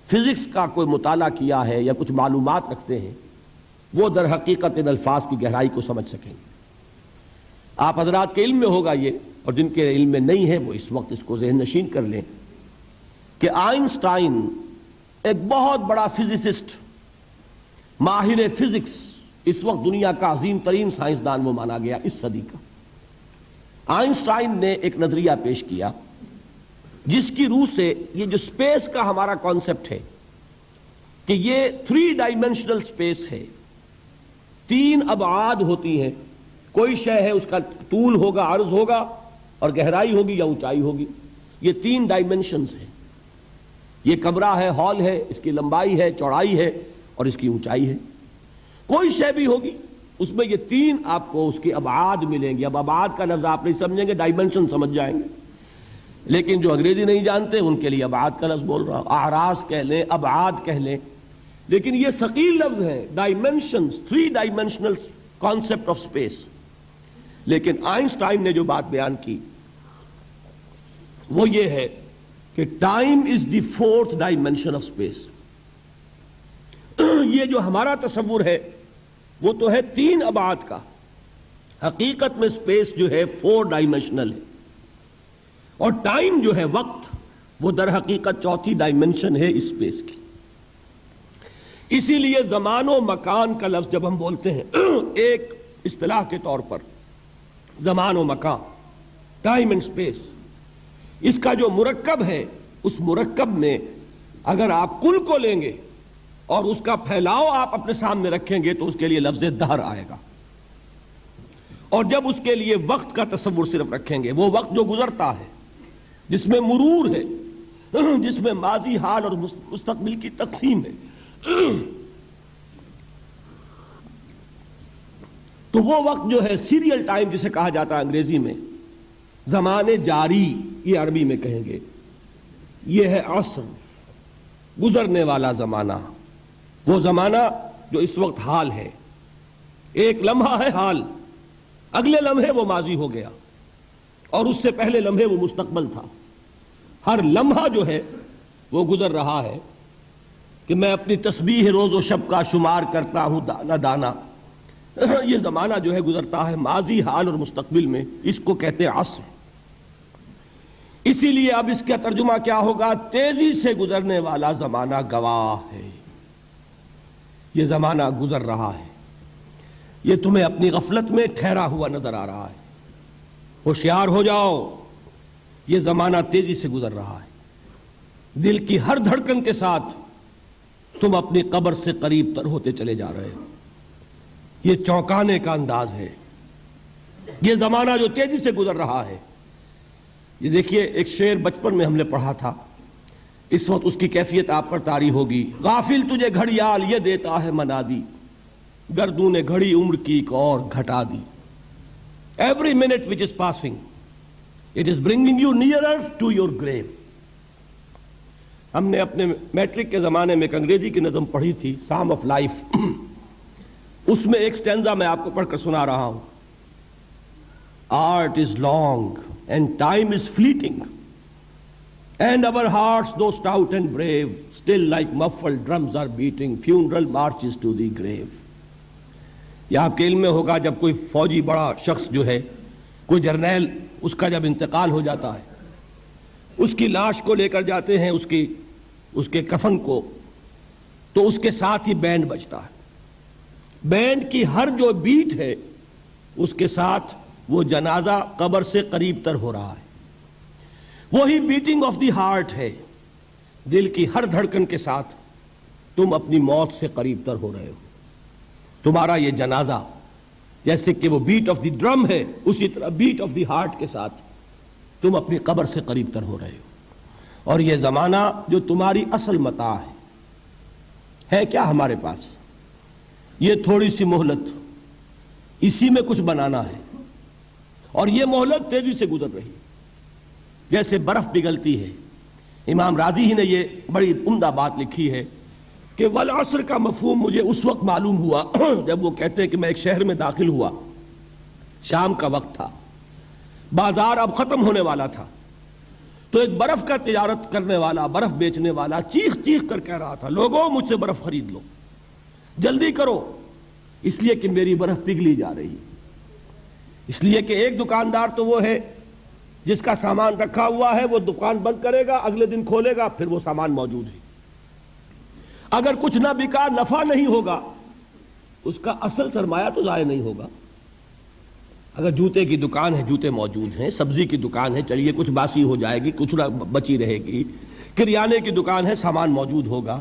فزکس کا کوئی مطالعہ کیا ہے یا کچھ معلومات رکھتے ہیں، وہ در حقیقت ان الفاظ کی گہرائی کو سمجھ سکیں گے۔ آپ حضرات کے علم میں ہوگا یہ، اور جن کے علم میں نہیں ہے وہ اس وقت اس کو ذہن نشین کر لیں کہ آئنسٹائن ایک بہت بڑا فزسسٹ، ماہر فزکس، اس وقت دنیا کا عظیم ترین سائنسدان وہ مانا گیا اس صدی کا۔ آئنسٹائن نے ایک نظریہ پیش کیا جس کی روح سے یہ جو سپیس کا ہمارا کانسیپٹ ہے کہ یہ 3 ڈائمینشنل سپیس ہے، 3 ابعاد ہوتی ہیں، کوئی شے ہے اس کا طول ہوگا، عرض ہوگا، اور گہرائی ہوگی یا اونچائی ہوگی، یہ 3 ڈائمینشنز ہیں۔ یہ کمرہ ہے، ہال ہے، اس کی لمبائی ہے، چوڑائی ہے، اور اس کی اونچائی ہے۔ کوئی شے بھی ہوگی اس میں یہ 3 آپ کو اس کی ابعاد ملیں گے۔ اب ابعاد کا لفظ آپ نہیں سمجھیں گے، ڈائمینشن سمجھ جائیں گے، لیکن جو انگریزی نہیں جانتے ان کے لیے ابعاد کا لفظ بول رہا ہوں، اعراض کہہ لیں، ابعاد کہہ لیں، لیکن یہ ثقیل لفظ ہے، dimensions, 3 dimensional concept of space. لیکن آئنسٹائن نے جو بات بیان کی وہ یہ ہے کہ time is the 4th dimension of space. یہ جو ہمارا تصور ہے وہ تو ہے 3 ابعاد کا، حقیقت میں اسپیس جو ہے 4 ڈائمینشنل ہے، اور ٹائم جو ہے وقت وہ در حقیقت 4تھی ڈائمینشن ہے اسپیس کی۔ اسی لیے زمان و مکان کا لفظ جب ہم بولتے ہیں ایک اصطلاح کے طور پر، زمان و مکان، ٹائم اینڈ اسپیس، اس کا جو مرکب ہے اس مرکب میں اگر آپ کل کو لیں گے اور اس کا پھیلاؤ آپ اپنے سامنے رکھیں گے تو اس کے لیے لفظ دہر آئے گا، اور جب اس کے لیے وقت کا تصور صرف رکھیں گے، وہ وقت جو گزرتا ہے، جس میں مرور ہے، جس میں ماضی، حال اور مستقبل کی تقسیم ہے، تو وہ وقت جو ہے سیریل ٹائم جسے کہا جاتا ہے انگریزی میں، زمان جاری یہ عربی میں کہیں گے، یہ ہے عصر، گزرنے والا زمانہ، وہ زمانہ جو اس وقت حال ہے۔ ایک لمحہ ہے حال، اگلے لمحے وہ ماضی ہو گیا، اور اس سے پہلے لمحے وہ مستقبل تھا۔ ہر لمحہ جو ہے وہ گزر رہا ہے کہ میں اپنی تسبیح روز و شب کا شمار کرتا ہوں دانا دانا، یہ زمانہ جو ہے گزرتا ہے ماضی، حال اور مستقبل میں، اس کو کہتے ہیں عصر۔ اسی لیے اب اس کا ترجمہ کیا ہوگا؟ تیزی سے گزرنے والا زمانہ گواہ ہے، یہ زمانہ گزر رہا ہے، یہ تمہیں اپنی غفلت میں ٹھہرا ہوا نظر آ رہا ہے، ہوشیار ہو جاؤ، یہ زمانہ تیزی سے گزر رہا ہے، دل کی ہر دھڑکن کے ساتھ تم اپنی قبر سے قریب تر ہوتے چلے جا رہے ہو۔ یہ چونکانے کا انداز ہے، یہ زمانہ جو تیزی سے گزر رہا ہے۔ یہ دیکھیے ایک شعر بچپن میں ہم نے پڑھا تھا، اس وقت اس کی کیفیت آپ پر طاری ہوگی۔ غافل تجھے گھڑیال یہ دیتا ہے منادی، گردوں نے گھڑی عمر کی ایک اور گھٹا دی۔ Every minute which is passing, it is bringing you nearer to your grave۔ ہم نے اپنے میٹرک کے زمانے میں ایک انگریزی کی نظم پڑھی تھی، سام آف لائف، اس میں ایک سٹینزا میں آپ کو پڑھ کر سنا رہا ہوں۔ Art is long and time is fleeting, and our hearts though stout and brave, still like muffled drums are beating funeral marches to the grave۔ یہ آپ کے علم میں ہوگا جب کوئی فوجی بڑا شخص جو ہے، کوئی جرنیل، اس کا جب انتقال ہو جاتا ہے، اس کی لاش کو لے کر جاتے ہیں، اس کے کفن کو، تو اس کے ساتھ ہی بینڈ بجتا ہے۔ بینڈ کی ہر جو بیٹ ہے اس کے ساتھ وہ جنازہ قبر سے قریب تر ہو رہا ہے۔ وہی بیٹنگ آف دی ہارٹ ہے، دل کی ہر دھڑکن کے ساتھ تم اپنی موت سے قریب تر ہو رہے ہو۔ تمہارا یہ جنازہ جیسے کہ وہ بیٹ آف دی ڈرم ہے، اسی طرح بیٹ آف دی ہارٹ کے ساتھ تم اپنی قبر سے قریب تر ہو رہے ہو۔ اور یہ زمانہ جو تمہاری اصل متاع ہے کیا ہمارے پاس؟ یہ تھوڑی سی مہلت، اسی میں کچھ بنانا ہے، اور یہ مہلت تیزی سے گزر رہی ہے جیسے برف پگھلتی ہے۔ امام رازی ہی نے یہ بڑی عمدہ بات لکھی ہے کہ والعصر کا مفہوم مجھے اس وقت معلوم ہوا جب وہ کہتے ہیں کہ میں ایک شہر میں داخل ہوا، شام کا وقت تھا، بازار اب ختم ہونے والا تھا، تو ایک برف کا تجارت کرنے والا، برف بیچنے والا چیخ چیخ کر کہہ رہا تھا لوگوں مجھ سے برف خرید لو، جلدی کرو، اس لیے کہ میری برف پگھلی جا رہی ہے۔ اس لیے کہ ایک دکاندار تو وہ ہے جس کا سامان رکھا ہوا ہے، وہ دکان بند کرے گا، اگلے دن کھولے گا، پھر وہ سامان موجود ہے۔ اگر کچھ نہ بکا، نفع نہیں ہوگا، اس کا اصل سرمایہ تو ضائع نہیں ہوگا۔ اگر جوتے کی دکان ہے، جوتے موجود ہیں، سبزی کی دکان ہے، چلیے کچھ باسی ہو جائے گی، کچھ نہ بچی رہے گی، کریانے کی دکان ہے، سامان موجود ہوگا،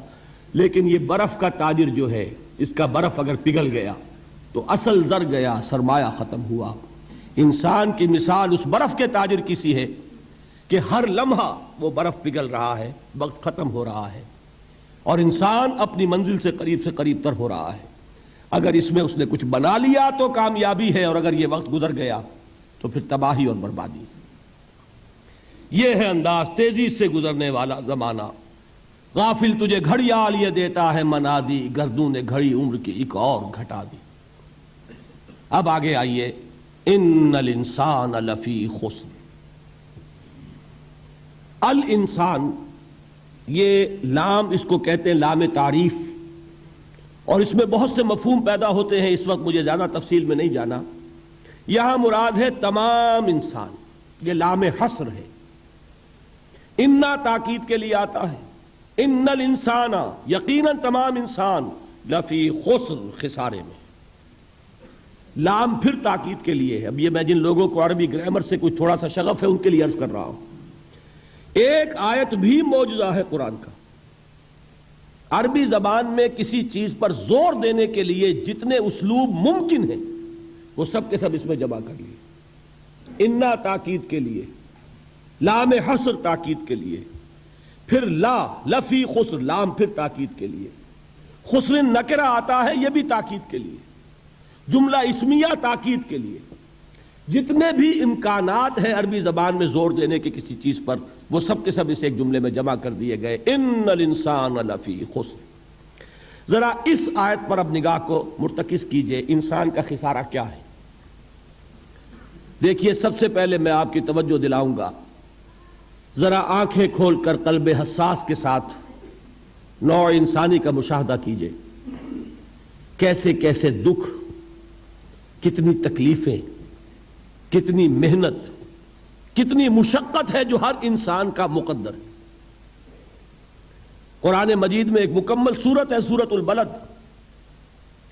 لیکن یہ برف کا تاجر جو ہے، اس کا برف اگر پگھل گیا تو اصل زر گیا، سرمایہ ختم ہوا۔ انسان کی مثال اس برف کے تاجر کی سی ہے کہ ہر لمحہ وہ برف پگھل رہا ہے، وقت ختم ہو رہا ہے، اور انسان اپنی منزل سے قریب تر ہو رہا ہے۔ اگر اس میں اس نے کچھ بنا لیا تو کامیابی ہے، اور اگر یہ وقت گزر گیا تو پھر تباہی اور بربادی۔ یہ ہے انداز تیزی سے گزرنے والا زمانہ۔ غافل تجھے گھڑیال یہ دیتا ہے منادی، گردوں نے گھڑی عمر کی ایک اور گھٹا دی۔ اب آگے آئیے، ان الانسان لفی خسر۔ الانسان، یہ لام اس کو کہتے ہیں لام تعریف، اور اس میں بہت سے مفہوم پیدا ہوتے ہیں، اس وقت مجھے زیادہ تفصیل میں نہیں جانا۔ یہاں مراد ہے تمام انسان، یہ لام حصر ہے۔ انا تاکید کے لیے آتا ہے، ان الانسان، یقیناً تمام انسان، لفی خسر، خسارے میں۔ لام پھر تاکید کے لیے ہے۔ اب یہ میں جن لوگوں کو عربی گرامر سے کچھ تھوڑا سا شغف ہے ان کے لیے عرض کر رہا ہوں، ایک آیت بھی معجزہ ہے قرآن کا۔ عربی زبان میں کسی چیز پر زور دینے کے لیے جتنے اسلوب ممکن ہیں وہ سب کے سب اس میں جمع کر لیے۔ انا تاکید کے لیے، لام حصر تاکید کے لیے، پھر لا لفی خسر، لام پھر تاکید کے لیے، خسر نکرہ آتا ہے یہ بھی تاکید کے لیے، جملہ اسمیہ تاکید کے لیے۔ جتنے بھی امکانات ہیں عربی زبان میں زور دینے کے کسی چیز پر، وہ سب کے سب اس ایک جملے میں جمع کر دیے گئے، ان الانسان لفی خسر۔ ذرا اس آیت پر اب نگاہ کو مرتکز کیجئے، انسان کا خسارہ کیا ہے۔ دیکھیے، سب سے پہلے میں آپ کی توجہ دلاؤں گا، ذرا آنکھیں کھول کر قلب حساس کے ساتھ نوع انسانی کا مشاہدہ کیجئے، کیسے کیسے دکھ، کتنی تکلیفیں، کتنی محنت، کتنی مشقت ہے جو ہر انسان کا مقدر ہے۔ قرآن مجید میں ایک مکمل سورت ہے، سورت البلد،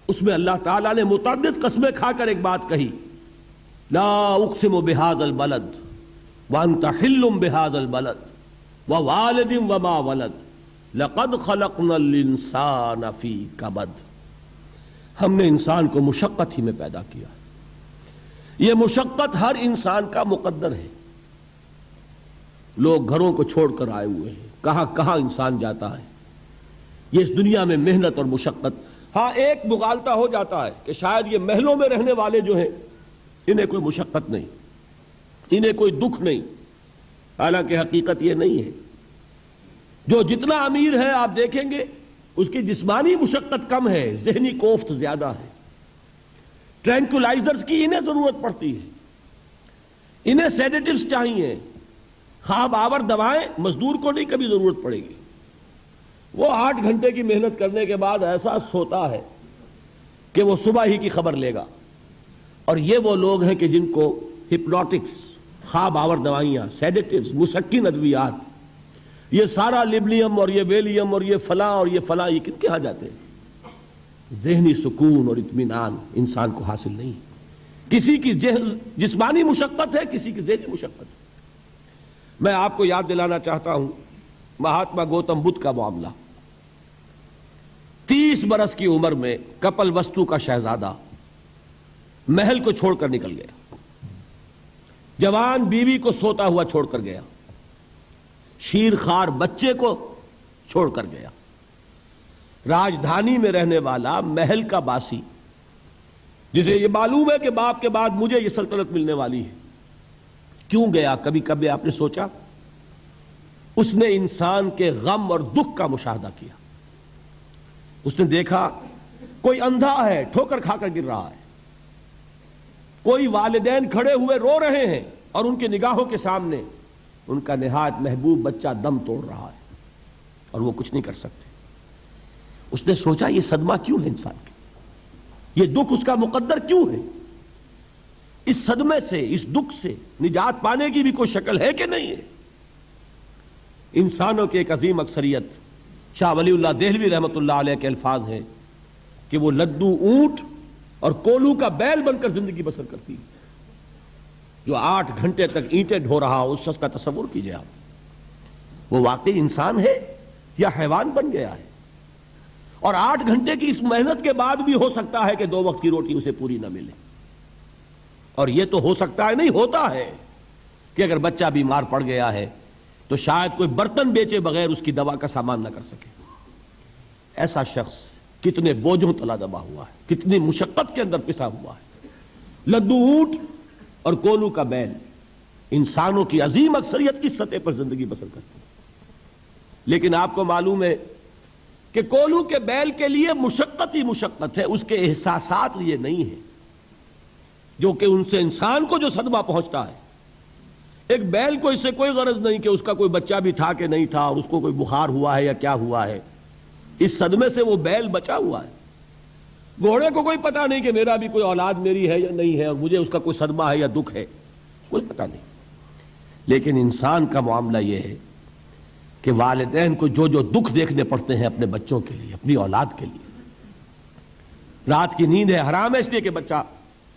اس میں اللہ تعالیٰ نے متعدد قسمیں کھا کر ایک بات کہی، لا اقسم بہذا البلد وانت حل بہذا البلد ووالد وما ولد لقد خلقنا الانسان فی کبد۔ ہم نے انسان کو مشقت ہی میں پیدا کیا، یہ مشقت ہر انسان کا مقدر ہے۔ لوگ گھروں کو چھوڑ کر آئے ہوئے ہیں، کہاں کہاں انسان جاتا ہے، یہ اس دنیا میں محنت اور مشقت۔ ہاں ایک مغالطہ ہو جاتا ہے کہ شاید یہ محلوں میں رہنے والے جو ہیں انہیں کوئی مشقت نہیں، انہیں کوئی دکھ نہیں، حالانکہ حقیقت یہ نہیں ہے۔ جو جتنا امیر ہے آپ دیکھیں گے اس کی جسمانی مشقت کم ہے، ذہنی کوفت زیادہ ہے۔ ٹرینکولائزرز کی انہیں ضرورت پڑتی ہے، انہیں سیڈیٹیوز چاہیے، خواب آور دوائیں مزدور کو نہیں کبھی ضرورت پڑے گی۔ وہ 8 گھنٹے کی محنت کرنے کے بعد ایسا سوتا ہے کہ وہ صبح ہی کی خبر لے گا۔ اور یہ وہ لوگ ہیں کہ جن کو ہپنوٹکس، خواب آور دوائیاں، سیڈیٹیوز، مسکن ادویات، یہ سارا لیبلیم اور یہ ویلیم اور یہ فلاں اور یہ فلاں، یہ کن کے ہاں جاتے ہیں؟ ذہنی سکون اور اطمینان انسان کو حاصل نہیں۔ کسی کی جسمانی مشقت ہے، کسی کی ذہنی مشقت ہے۔ میں آپ کو یاد دلانا چاہتا ہوں مہاتما گوتم بدھ کا معاملہ۔ 30 برس کی عمر میں کپل وستو کا شہزادہ محل کو چھوڑ کر نکل گیا، جوان بیوی کو سوتا ہوا چھوڑ کر گیا، شیر خوار بچے کو چھوڑ کر گیا۔ راجدھانی میں رہنے والا محل کا باسی، جسے یہ معلوم ہے کہ باپ کے بعد مجھے یہ سلطنت ملنے والی ہے، کیوں گیا؟ کبھی کبھی آپ نے سوچا؟ اس نے انسان کے غم اور دکھ کا مشاہدہ کیا. اس نے دیکھا کوئی اندھا ہے ٹھوکر کھا کر گر رہا ہے، کوئی والدین کھڑے ہوئے رو رہے ہیں اور ان کی نگاہوں کے سامنے ان کا نہایت محبوب بچہ دم توڑ رہا ہے اور وہ کچھ نہیں کر سکتے. اس نے سوچا یہ صدمہ کیوں ہے انسان کے، یہ دکھ اس کا مقدر کیوں ہے؟ اس صدمے سے، اس دکھ سے نجات پانے کی بھی کوئی شکل ہے کہ نہیں ہے؟ انسانوں کی ایک عظیم اکثریت، شاہ ولی اللہ دہلوی رحمۃ اللہ علیہ کے الفاظ ہیں کہ وہ لدو اونٹ اور کولو کا بیل بن کر زندگی بسر کرتی ہے. جو 8 گھنٹے تک اینٹیں ڈھو رہا ہو، اس شخص کا تصور کیجئے آپ، وہ واقعی انسان ہے یا حیوان بن گیا ہے؟ اور 8 گھنٹے کی اس محنت کے بعد بھی ہو سکتا ہے کہ 2 وقت کی روٹی اسے پوری نہ ملے. اور یہ تو ہو سکتا ہے، نہیں ہوتا ہے کہ اگر بچہ بیمار پڑ گیا ہے تو شاید کوئی برتن بیچے بغیر اس کی دوا کا سامان نہ کر سکے. ایسا شخص کتنے بوجھوں تلا دبا ہوا ہے، کتنی مشقت کے اندر پسا ہوا ہے. لدو اونٹ اور کولو کا بیل انسانوں کی عظیم اکثریت کی سطح پر زندگی بسر کرتے ہیں. لیکن آپ کو معلوم ہے کہ کولو کے بیل کے لیے مشقت ہی مشقت ہے، اس کے احساسات یہ نہیں ہیں جو کہ ان سے انسان کو جو صدمہ پہنچتا ہے. ایک بیل کو اس سے کوئی غرض نہیں کہ اس کا کوئی بچہ بھی تھا کہ نہیں تھا، اس کو کوئی بخار ہوا ہے یا کیا ہوا ہے. اس صدمے سے وہ بیل بچا ہوا ہے. گھوڑے کو کوئی پتہ نہیں کہ میرا بھی کوئی اولاد میری ہے یا نہیں ہے اور مجھے اس کا کوئی صدمہ ہے یا دکھ ہے، کوئی پتہ نہیں. لیکن انسان کا معاملہ یہ ہے کہ والدین کو جو جو دکھ دیکھنے پڑتے ہیں اپنے بچوں کے لیے، اپنی اولاد کے لیے. رات کی نیند ہے حرام ہے اس لیے کہ بچہ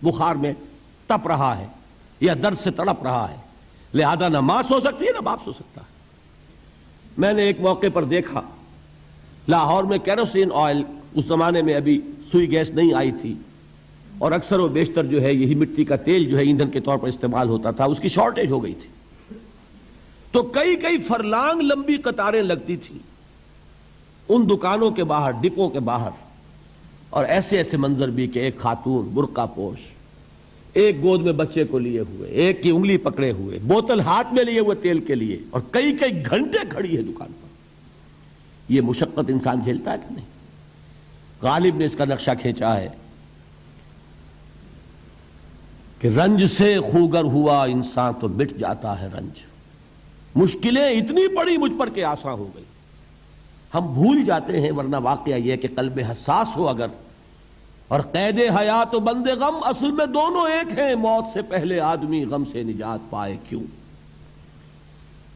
بخار میں تپ رہا ہے یا درد سے تڑپ رہا ہے، لہذا نہ ماں سو سکتی ہے نہ باپ سو سکتا ہے. میں نے ایک موقع پر دیکھا لاہور میں کیروسین آئل، اس زمانے میں ابھی سوئی گیس نہیں آئی تھی اور اکثر و بیشتر جو ہے یہی مٹی کا تیل جو ہے ایندھن کے طور پر استعمال ہوتا تھا، اس کی شارٹیج ہو گئی تھی. تو کئی فرلانگ لمبی قطاریں لگتی تھیں ان دکانوں کے باہر، ڈپوں کے باہر. اور ایسے ایسے منظر بھی کہ ایک خاتون برقع پوش، ایک گود میں بچے کو لیے ہوئے، ایک کی انگلی پکڑے ہوئے، بوتل ہاتھ میں لیے ہوئے تیل کے لیے، اور کئی گھنٹے کھڑی ہے دکان پر. یہ مشقت انسان جھیلتا ہے کہ نہیں؟ غالب نے اس کا نقشہ کھینچا ہے کہ رنج سے خوگر ہوا انسان تو مٹ جاتا ہے رنج. مشکلیں اتنی بڑی مجھ پر کہ آسان ہو گئی. ہم بھول جاتے ہیں، ورنہ واقعہ یہ کہ قلب حساس ہو اگر، اور قید حیات و بند غم اصل میں دونوں ایک ہیں. موت سے پہلے آدمی غم سے نجات پائے کیوں؟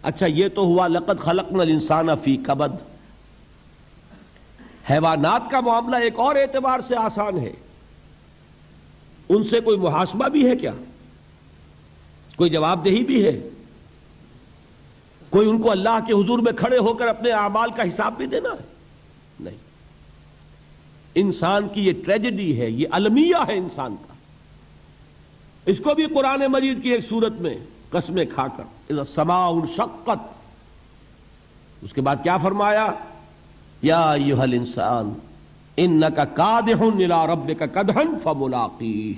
اچھا یہ تو ہوا لقد خلقنا الانسان فی کبد. حیوانات کا معاملہ ایک اور اعتبار سے آسان ہے. ان سے کوئی محاسبہ بھی ہے کیا؟ کوئی جواب دہی بھی ہے؟ کوئی ان کو اللہ کے حضور میں کھڑے ہو کر اپنے اعمال کا حساب بھی دینا ہے؟ نہیں. انسان کی یہ ٹریجڈی ہے، یہ المیہ ہے انسان کا. اس کو بھی قرآن مجید کی ایک صورت میں قسمیں کھا کر اذا السماء انشقت، اس کے بعد کیا فرمایا؟ یا ایھا الانسان انک کادح الی ربک کدحا فملاقیہ.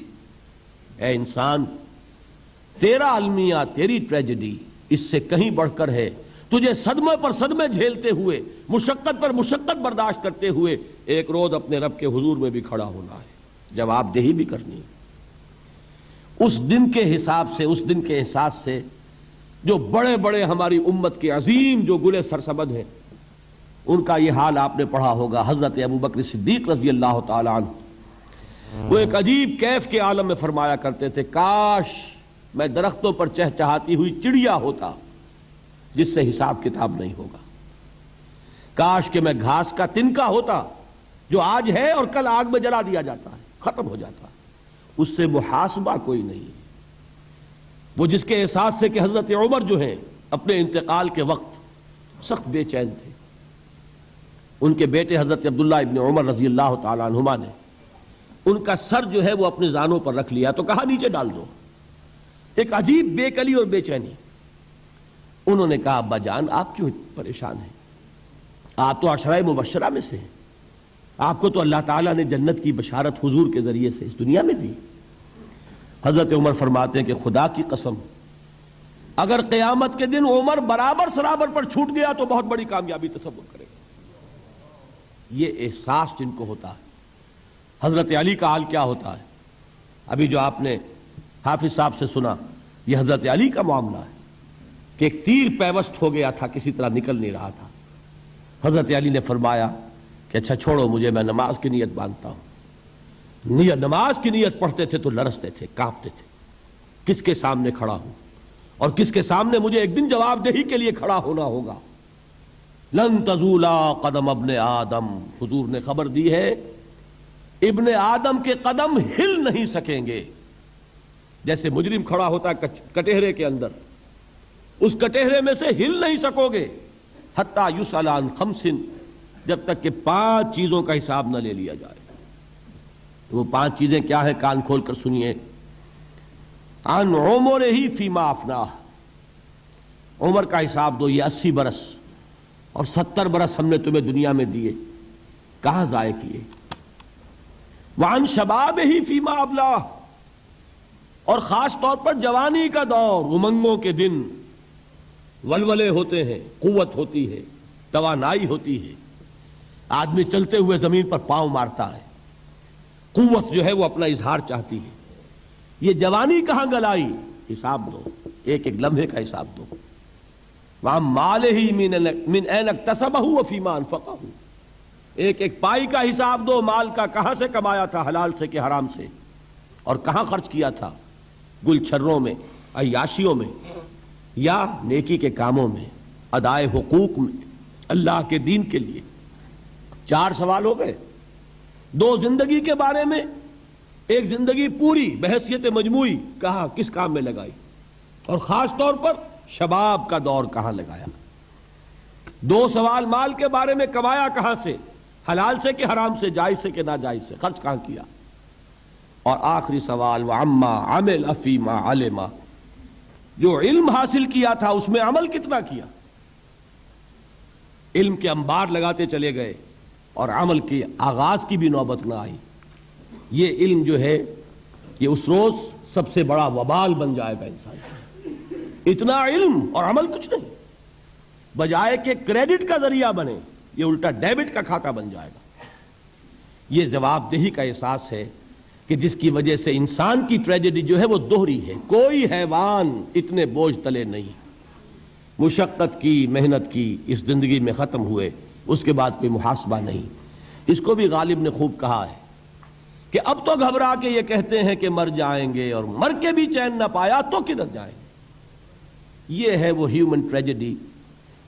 اے انسان، تیرا المیہ، تیری ٹریجڈی اس سے کہیں بڑھ کر ہے. تجھے صدمے پر صدمے جھیلتے ہوئے، مشقت پر مشقت برداشت کرتے ہوئے ایک روز اپنے رب کے حضور میں بھی کھڑا ہونا ہے، جواب دہی بھی کرنی ہے. اس دن کے حساب سے، اس دن کے احساس سے جو بڑے بڑے ہماری امت کے عظیم جو گلے سرسبد ہیں، ان کا یہ حال آپ نے پڑھا ہوگا. حضرت ابوبکر صدیق رضی اللہ تعالی عنہ وہ ایک عجیب کیف کے عالم میں فرمایا کرتے تھے، کاش میں درختوں پر چہچہاتی ہوئی چڑیا ہوتا جس سے حساب کتاب نہیں ہوگا. کاش کہ میں گھاس کا تنکا ہوتا جو آج ہے اور کل آگ میں جلا دیا جاتا ہے، ختم ہو جاتا. اس سے محاسبہ کوئی نہیں. وہ جس کے احساس سے کہ حضرت عمر جو ہیں اپنے انتقال کے وقت سخت بے چین تھے. ان کے بیٹے حضرت عبداللہ ابن عمر رضی اللہ تعالی عنہما نے ان کا سر جو ہے وہ اپنے زانوں پر رکھ لیا تو کہا نیچے ڈال دو. ایک عجیب بے کلی اور بے چینی. انہوں نے کہا ابا جان آپ کیوں پریشان ہیں؟ آپ تو عشرہ مبشرہ میں سے ہیں، آپ کو تو اللہ تعالیٰ نے جنت کی بشارت حضور کے ذریعے سے اس دنیا میں دی. حضرت عمر فرماتے ہیں کہ خدا کی قسم اگر قیامت کے دن عمر برابر سرابر پر چھوٹ گیا تو بہت بڑی کامیابی تصور کرے. یہ احساس جن کو ہوتا ہے. حضرت علی کا حال کیا ہوتا ہے؟ ابھی جو آپ نے حافظ صاحب سے سنا یہ حضرت علی کا معاملہ ہے کہ ایک تیر پیوست ہو گیا تھا، کسی طرح نکل نہیں رہا تھا. حضرت علی نے فرمایا کہ اچھا چھوڑو مجھے، میں نماز کی نیت باندھتا ہوں. نماز کی نیت پڑھتے تھے تو لرزتے تھے، کانپتے تھے. کس کے سامنے کھڑا ہوں اور کس کے سامنے مجھے ایک دن جواب دہی کے لیے کھڑا ہونا ہوگا. لن تزولا قدم ابن آدم، حضور نے خبر دی ہے ابن آدم کے قدم ہل نہیں سکیں گے. جیسے مجرم کھڑا ہوتا ہے کٹہرے کے اندر، اس کٹہرے میں سے ہل نہیں سکو گے. حتی یسأل عن خمس، جب تک کہ 5 چیزوں کا حساب نہ لے لیا جائے. وہ 5 چیزیں کیا ہیں؟ کان کھول کر سنیے. عن عمرہ فیما افناہ، عمر کا حساب دو. یہ 80 برس اور 70 برس ہم نے تمہیں دنیا میں دیے، کہاں ضائع کیے؟ وعن شبابہ فیما ابلاہ، اور خاص طور پر جوانی کا دور، امنگوں کے دن، ولولے ہوتے ہیں، قوت ہوتی ہے، توانائی ہوتی ہے، آدمی چلتے ہوئے زمین پر پاؤں مارتا ہے، قوت جو ہے وہ اپنا اظہار چاہتی ہے. یہ جوانی کہاں گلائی؟ حساب دو، ایک ایک لمحے کا حساب دو. وَعَن مَالِهِ مِنْ أَيْنَ اكْتَسَبَهُ وَفِيمَا أَنْفَقَهُ، ایک ایک پائی کا حساب دو. مال کا کہاں سے کمایا تھا، حلال سے کہ حرام سے، اور کہاں خرچ کیا تھا، گل چھروں میں، عیاشیوں میں، یا نیکی کے کاموں میں، ادائے حقوق میں، اللہ کے دین کے لیے. 4 سوال ہو گئے. 2 زندگی کے بارے میں، ایک زندگی پوری بحیثیت مجموعی کہاں کس کام میں لگائی، اور خاص طور پر شباب کا دور کہاں لگایا. 2 سوال مال کے بارے میں، کمایا کہاں سے، حلال سے کہ حرام سے، جائز سے کہ ناجائز سے، خرچ کہاں کیا. اور آخری سوال وعما عمل فیما علم، جو علم حاصل کیا تھا اس میں عمل کتنا کیا. علم کے انبار لگاتے چلے گئے اور عمل کے آغاز کی بھی نوبت نہ آئی. یہ علم جو ہے یہ اس روز سب سے بڑا وبال بن جائے گا انسان. اتنا علم اور عمل کچھ نہیں، بجائے کہ کریڈٹ کا ذریعہ بنے یہ الٹا ڈیبٹ کا کھاتا بن جائے گا. یہ جواب دہی کا احساس ہے کہ جس کی وجہ سے انسان کی ٹریجڈی جو ہے وہ دوہری ہے. کوئی حیوان اتنے بوجھ تلے نہیں. مشقت کی، محنت کی، اس زندگی میں ختم ہوئے، اس کے بعد کوئی محاسبہ نہیں. اس کو بھی غالب نے خوب کہا ہے کہ اب تو گھبرا کے یہ کہتے ہیں کہ مر جائیں گے، اور مر کے بھی چین نہ پایا تو کدھر جائیں گے. یہ ہے وہ ہیومن ٹریجڈی.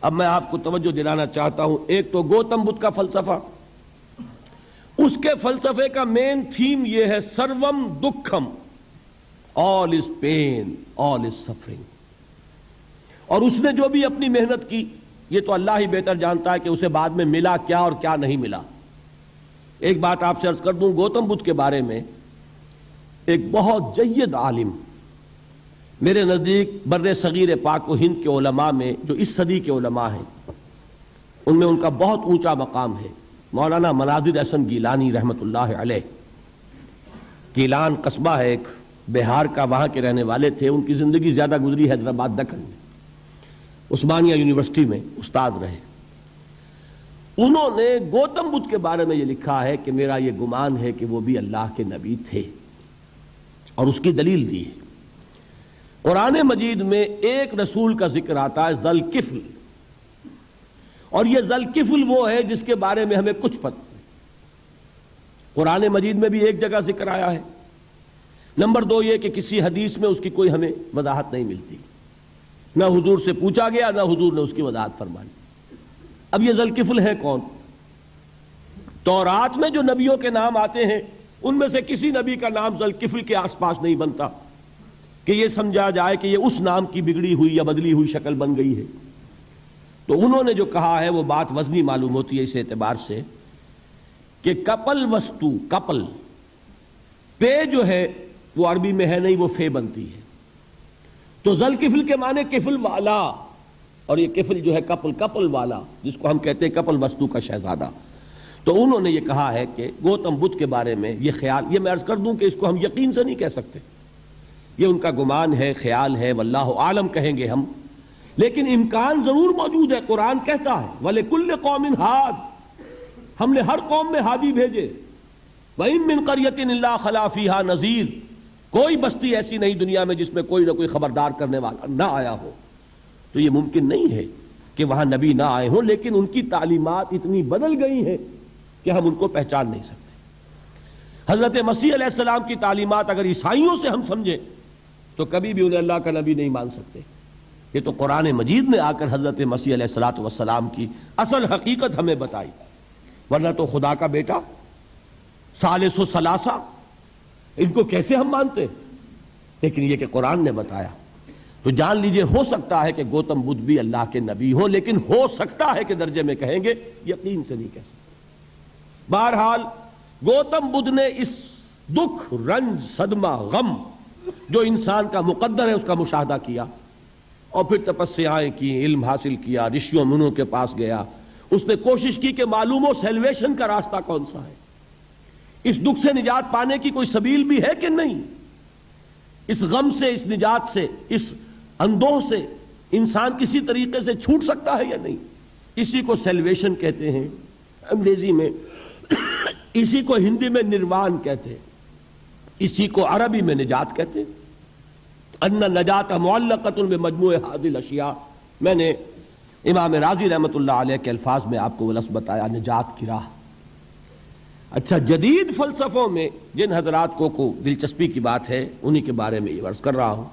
اب میں آپ کو توجہ دلانا چاہتا ہوں. ایک تو گوتم بدھ کا فلسفہ، اس کے فلسفے کا مین تھیم یہ ہے سروم دکھم، آل از پین، آل از سفرنگ. اور اس نے جو بھی اپنی محنت کی یہ تو اللہ ہی بہتر جانتا ہے کہ اسے بعد میں ملا کیا اور کیا نہیں ملا. ایک بات آپ سے عرض کر دوں، گوتم بدھ کے بارے میں ایک بہت جید عالم میرے نزدیک بر صغیر پاک و ہند کے علماء میں جو اس صدی کے علماء ہیں ان میں ان کا بہت اونچا مقام ہے، مولانا مناظر احسن گیلانی رحمت اللہ علیہ. گیلان قصبہ ہے ایک بہار کا، وہاں کے رہنے والے تھے. ان کی زندگی زیادہ گزری حیدرآباد دکن میں، عثمانیہ یونیورسٹی میں استاد رہے. انہوں نے گوتم بدھ کے بارے میں یہ لکھا ہے کہ میرا یہ گمان ہے کہ وہ بھی اللہ کے نبی تھے، اور اس کی دلیل دی ہے. قرآن مجید میں ایک رسول کا ذکر آتا ہے ذل کفل، اور یہ ذل کفل وہ ہے جس کے بارے میں ہمیں کچھ پتہ نہیں. قرآن مجید میں بھی ایک جگہ ذکر آیا ہے. نمبر 2 یہ کہ کسی حدیث میں اس کی کوئی ہمیں وضاحت نہیں ملتی، نہ حضور سے پوچھا گیا نہ حضور نے اس کی وضاحت فرمائی. اب یہ ذل کفل ہے کون؟ تورات میں جو نبیوں کے نام آتے ہیں ان میں سے کسی نبی کا نام ذل کفل کے آس پاس نہیں بنتا کہ یہ سمجھا جائے کہ یہ اس نام کی بگڑی ہوئی یا بدلی ہوئی شکل بن گئی ہے. تو انہوں نے جو کہا ہے وہ بات وزنی معلوم ہوتی ہے اس اعتبار سے کہ کپل وستو، کپل پے جو ہے وہ عربی میں ہے نہیں، وہ فے بنتی ہے. تو ذل کفل کے معنی کفل والا، اور یہ کفل جو ہے کپل، کپل والا، جس کو ہم کہتے ہیں کپل وستو کا شہزادہ. تو انہوں نے یہ کہا ہے کہ گوتم بدھ کے بارے میں یہ خیال، یہ میں عرض کر دوں کہ اس کو ہم یقین سے نہیں کہہ سکتے، یہ ان کا گمان ہے، خیال ہے، واللہ عالم کہیں گے ہم، لیکن امکان ضرور موجود ہے۔ قرآن کہتا ہے وَلِكُلِّ قَوْمٍ ہَادٍ، ہم نے ہر قوم میں ہادی بھیجے۔ وَإِن مِّن قَرْيَةٍ إِلَّا خَلَا فِيهَا نَذِيرٌ، کوئی بستی ایسی نہیں دنیا میں جس میں کوئی نہ کوئی خبردار کرنے والا نہ آیا ہو۔ تو یہ ممکن نہیں ہے کہ وہاں نبی نہ آئے ہوں، لیکن ان کی تعلیمات اتنی بدل گئی ہیں کہ ہم ان کو پہچان نہیں سکتے۔ حضرت مسیح علیہ السلام کی تعلیمات اگر عیسائیوں سے ہم سمجھیں تو کبھی بھی انہیں اللہ کا نبی نہیں مان سکتے۔ یہ تو قرآن مجید نے آ کر حضرت مسیح علیہ السلام کی اصل حقیقت ہمیں بتائی، ورنہ تو خدا کا بیٹا ثالث و ثلاثہ ان کو کیسے ہم مانتے؟ لیکن یہ کہ قرآن نے بتایا تو جان لیجئے ہو سکتا ہے کہ گوتم بدھ بھی اللہ کے نبی ہوں، لیکن ہو سکتا ہے کہ درجے میں کہیں گے، یقین سے نہیں کہہ سکتے۔ بہرحال گوتم بدھ نے اس دکھ، رنج، صدمہ، غم جو انسان کا مقدر ہے اس کا مشاہدہ کیا، اور پھر تپسیائیں کی، علم حاصل کیا، رشیوں منوں کے پاس گیا، اس نے کوشش کی کہ معلوم ہو سیلویشن کا راستہ کون سا ہے، اس دکھ سے نجات پانے کی کوئی سبیل بھی ہے کہ نہیں، اس غم سے، اس نجات سے، اس اندوہ سے انسان کسی طریقے سے چھوٹ سکتا ہے یا نہیں۔ اسی کو سیلویشن کہتے ہیں انگریزی میں، اسی کو ہندی میں نروان کہتے ہیں، اسی کو عربی میں نجات کہتے ہیں۔ ان نجات معلقۃ بمجموع هذه الاشیاء، میں نے امام رازی رحمۃ اللہ علیہ کے الفاظ میں آپ کو وہ لفظ بتایا، نجات کی راہ۔ اچھا، جدید فلسفوں میں جن حضرات کو دلچسپی کی بات ہے انہی کے بارے میں یہ عرض کر رہا ہوں۔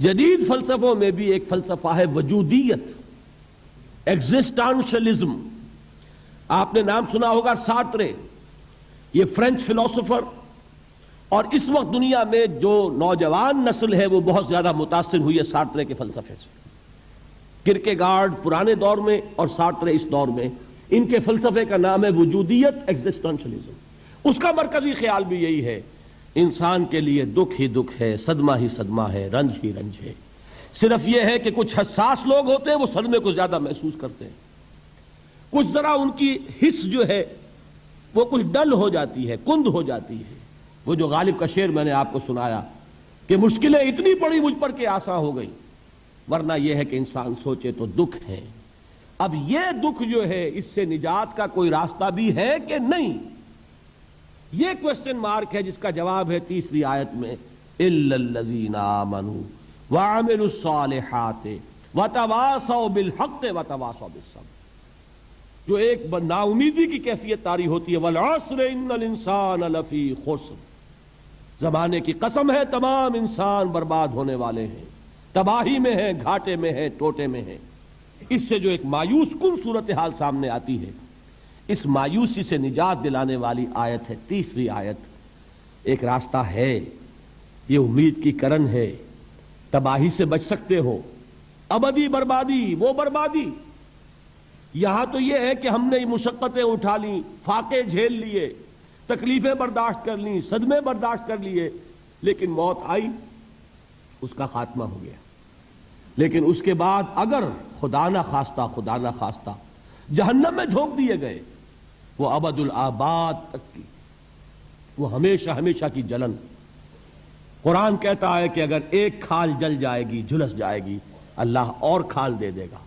جدید فلسفوں میں بھی ایک فلسفہ ہے وجودیت، ایگزسٹانشلزم۔ آپ نے نام سنا ہوگا سارترے، یہ فرینچ فلسفر، اور اس وقت دنیا میں جو نوجوان نسل ہے وہ بہت زیادہ متاثر ہوئی ہے سارترے کے فلسفے سے۔ کرکیگارڈ پرانے دور میں اور سارترے اس دور میں، ان کے فلسفے کا نام ہے وجودیت، ایگزسٹنشلزم۔ اس کا مرکزی خیال بھی یہی ہے، انسان کے لیے دکھ ہی دکھ ہے، صدمہ ہی صدمہ ہے، رنج ہی رنج ہے۔ صرف یہ ہے کہ کچھ حساس لوگ ہوتے ہیں وہ صدمے کو زیادہ محسوس کرتے ہیں، کچھ ذرا ان کی حس جو ہے وہ کچھ ڈل ہو جاتی ہے، کند ہو جاتی ہے۔ وہ جو غالب کا شعر میں نے آپ کو سنایا کہ مشکلیں اتنی پڑی مجھ پر کہ آسان ہو گئی، ورنہ یہ ہے کہ انسان سوچے تو دکھ ہے۔ اب یہ دکھ جو ہے اس سے نجات کا کوئی راستہ بھی ہے کہ نہیں، یہ کوسچن مارک ہے، جس کا جواب ہے تیسری آیت میں اِلَّا الَّذِينَ آمَنُوا وَعَمِلُوا الصَّالِحَاتِ وَتَوَاصَوْا بِالْحَقِّ وَتَوَاصَوْا بِالصَّبْرِ۔ جو ایک نا امیدی کی کیفیت طاری ہوتی ہے، وَالْعَصْرِ إِنَّ الْإِنسَانَ لَفِي خُسْرٍ، زمانے کی قسم ہے تمام انسان برباد ہونے والے ہیں، تباہی میں ہیں، گھاٹے میں ہیں، ٹوٹے میں ہیں۔ اس سے جو ایک مایوس کن صورتحال سامنے آتی ہے، اس مایوسی سے نجات دلانے والی آیت ہے تیسری آیت۔ ایک راستہ ہے، یہ امید کی کرن ہے، تباہی سے بچ سکتے ہو، ابدی بربادی وہ بربادی۔ یہاں تو یہ ہے کہ ہم نے مشقتیں اٹھا لیں، فاقے جھیل لیے، تکلیفیں برداشت کر لیں، صدمے برداشت کر لیے، لیکن موت آئی، اس کا خاتمہ ہو گیا۔ لیکن اس کے بعد اگر خدا نہ خواستہ جہنم میں جھونک دیے گئے، وہ ابد الآباد تک کی، وہ ہمیشہ ہمیشہ کی جلن۔ قرآن کہتا ہے کہ اگر ایک کھال جل جائے گی، جھلس جائے گی، اللہ اور کھال دے دے گا۔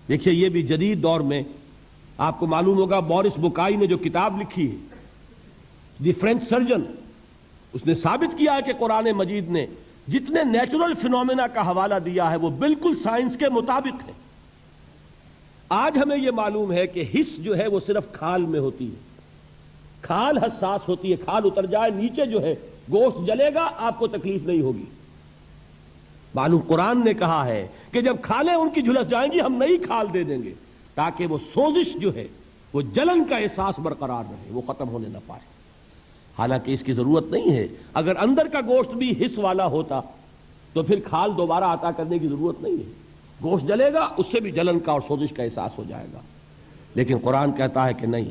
دیکھیے، یہ بھی جدید دور میں آپ کو معلوم ہوگا، بورس بکائی نے جو کتاب لکھی ہے، دی فرینچ سرجن، اس نے ثابت کیا ہے کہ قرآن مجید نے جتنے نیچرل فینومینا کا حوالہ دیا ہے وہ بالکل سائنس کے مطابق ہے۔ آج ہمیں یہ معلوم ہے کہ حس جو ہے وہ صرف کھال میں ہوتی ہے، کھال حساس ہوتی ہے، کھال اتر جائے نیچے جو ہے گوشت جلے گا، آپ کو تکلیف نہیں ہوگی۔ معلوم قرآن نے کہا ہے کہ جب کھالیں ان کی جھلس جائیں گی، ہم نئی کھال دے دیں گے تاکہ وہ سوزش جو ہے، وہ جلن کا احساس برقرار رہے، وہ ختم ہونے نہ پائے۔ حالانکہ اس کی ضرورت نہیں ہے، اگر اندر کا گوشت بھی حس والا ہوتا تو پھر کھال دوبارہ عطا کرنے کی ضرورت نہیں ہے، گوشت جلے گا، اس سے بھی جلن کا اور سوزش کا احساس ہو جائے گا۔ لیکن قرآن کہتا ہے کہ نہیں،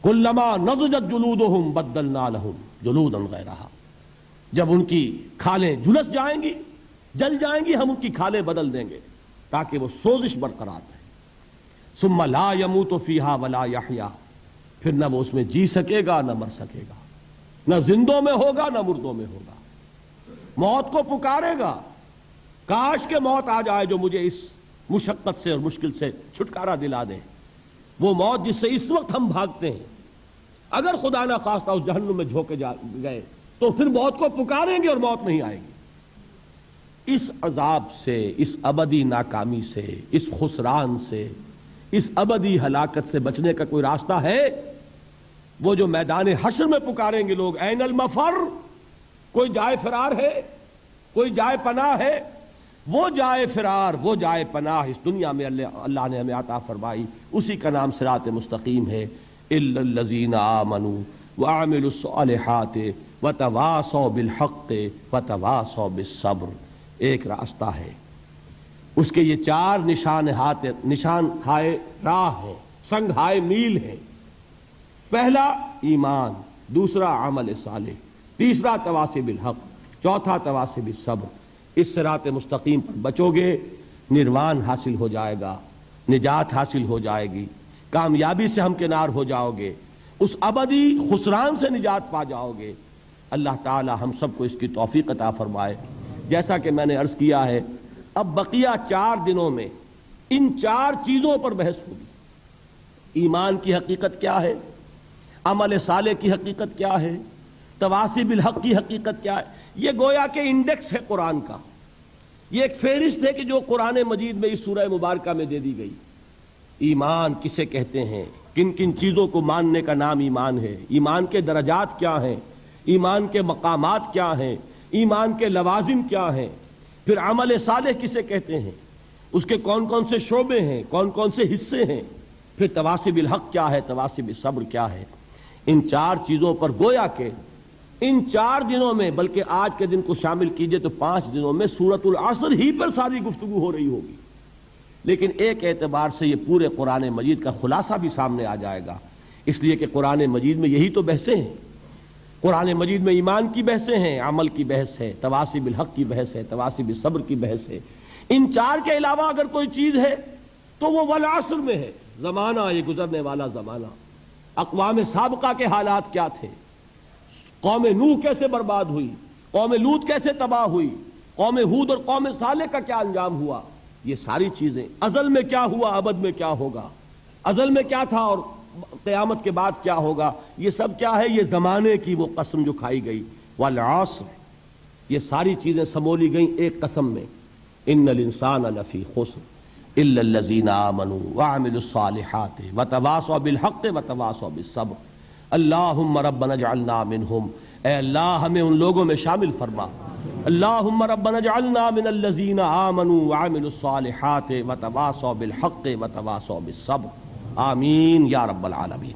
کلما نضجت جلودہم بدلنا لہم جلودا غیرہا، جب ان کی کھالیں جھلس جائیں گی، جل جائیں گی، ہم ان کی کھالیں بدل دیں گے تاکہ وہ سوزش برقرار رہے۔ ثم لا يموت فيها ولا يحيا، پھر نہ وہ اس میں جی سکے گا نہ مر سکے گا، نہ زندوں میں ہوگا نہ مردوں میں ہوگا۔ موت کو پکارے گا، کاش کہ موت آ جائے جو مجھے اس مشقت سے اور مشکل سے چھٹکارا دلا دے۔ وہ موت جس سے اس وقت ہم بھاگتے ہیں، اگر خدا نہ خواستہ اس جہنم میں جھونکے گئے تو پھر موت کو پکاریں گے اور موت نہیں آئے گی۔ اس عذاب سے، اس ابدی ناکامی سے، اس خسران سے، اس ابدی ہلاکت سے بچنے کا کوئی راستہ ہے؟ وہ جو میدان حشر میں پکاریں گے لوگ، این المفر، کوئی جائے فرار ہے، کوئی جائے پناہ ہے؟ وہ جائے فرار، وہ جائے پناہ اس دنیا میں اللہ نے ہمیں عطا فرمائی، اسی کا نام صراط مستقیم ہے۔ الا الذین آمنوا وعملوا الصالحات وتواصوا بالحق وتواصوا بالصبر، ایک راستہ ہے، اس کے یہ 4 نشان ہائے راہ ہیں، سنگ ہائے میل ہیں۔ پہلا ایمان، دوسرا عمل صالح، تیسرا تواصی بالحق، چوتھا تواصی بالصبر۔ اس صراط مستقیم پر بچو گے، نروان حاصل ہو جائے گا، نجات حاصل ہو جائے گی، کامیابی سے ہمکنار ہو جاؤ گے، اس ابدی خسران سے نجات پا جاؤ گے۔ اللہ تعالی ہم سب کو اس کی توفیق عطا فرمائے۔ جیسا کہ میں نے عرض کیا ہے، اب بقیہ 4 دنوں میں ان 4 چیزوں پر بحث ہوگی۔ ایمان کی حقیقت کیا ہے، عمل صالح کی حقیقت کیا ہے، تواصی بالحق کی حقیقت کیا ہے۔ یہ گویا کہ انڈیکس ہے قرآن کا، یہ ایک فہرست ہے کہ جو قرآن مجید میں اس سورہ مبارکہ میں دے دی گئی۔ ایمان کسے کہتے ہیں، کن کن چیزوں کو ماننے کا نام ایمان ہے، ایمان کے درجات کیا ہیں، ایمان کے مقامات کیا ہیں، ایمان کے لوازم کیا ہیں، پھر عمل صالح کسے کہتے ہیں، اس کے کون کون سے شعبے ہیں، کون کون سے حصے ہیں، پھر تواصی بالحق کیا ہے، تواصی بالصبر کیا ہے۔ ان 4 چیزوں پر گویا کہ ان 4 دنوں میں، بلکہ آج کے دن کو شامل کیجئے تو 5 دنوں میں سورۃ العصر ہی پر ساری گفتگو ہو رہی ہوگی۔ لیکن ایک اعتبار سے یہ پورے قرآن مجید کا خلاصہ بھی سامنے آ جائے گا، اس لیے کہ قرآن مجید میں یہی تو بحثیں ہیں۔ قرآن مجید میں ایمان کی بحثیں ہیں، عمل کی بحث ہے، تواصی بالحق کی بحث ہے، تواصی بالصبر کی بحث ہے۔ ان 4 کے علاوہ اگر کوئی چیز ہے تو وہ والعصر میں ہے، زمانہ، یہ گزرنے والا زمانہ، اقوام سابقہ کے حالات کیا تھے، قوم نوح کیسے برباد ہوئی، قوم لوط کیسے تباہ ہوئی، قوم ہود اور قوم صالح کا کیا انجام ہوا، یہ ساری چیزیں، ازل میں کیا ہوا، ابد میں کیا ہوگا، ازل میں کیا تھا اور قیامت کے بعد کیا ہوگا، یہ سب کیا ہے، یہ زمانے کی وہ قسم جو کھائی گئی، والعصر، یہ ساری چیزیں سمولی گئیں ایک قسم میں، ان الانسان لفی خسر الا الذین آمنوا وعملوا الصالحات وتواصوا بالحق وتواصوا بالصبر۔ اللہم ربنا اجعلنا منہم، اے اللہ ہمیں ان لوگوں میں شامل فرما۔ اللہم ربنا اجعلنا من الذین آمنوا وعملوا الصالحات وتواصوا بالحق وتواصوا بالصبر، آمین یا رب العالمین۔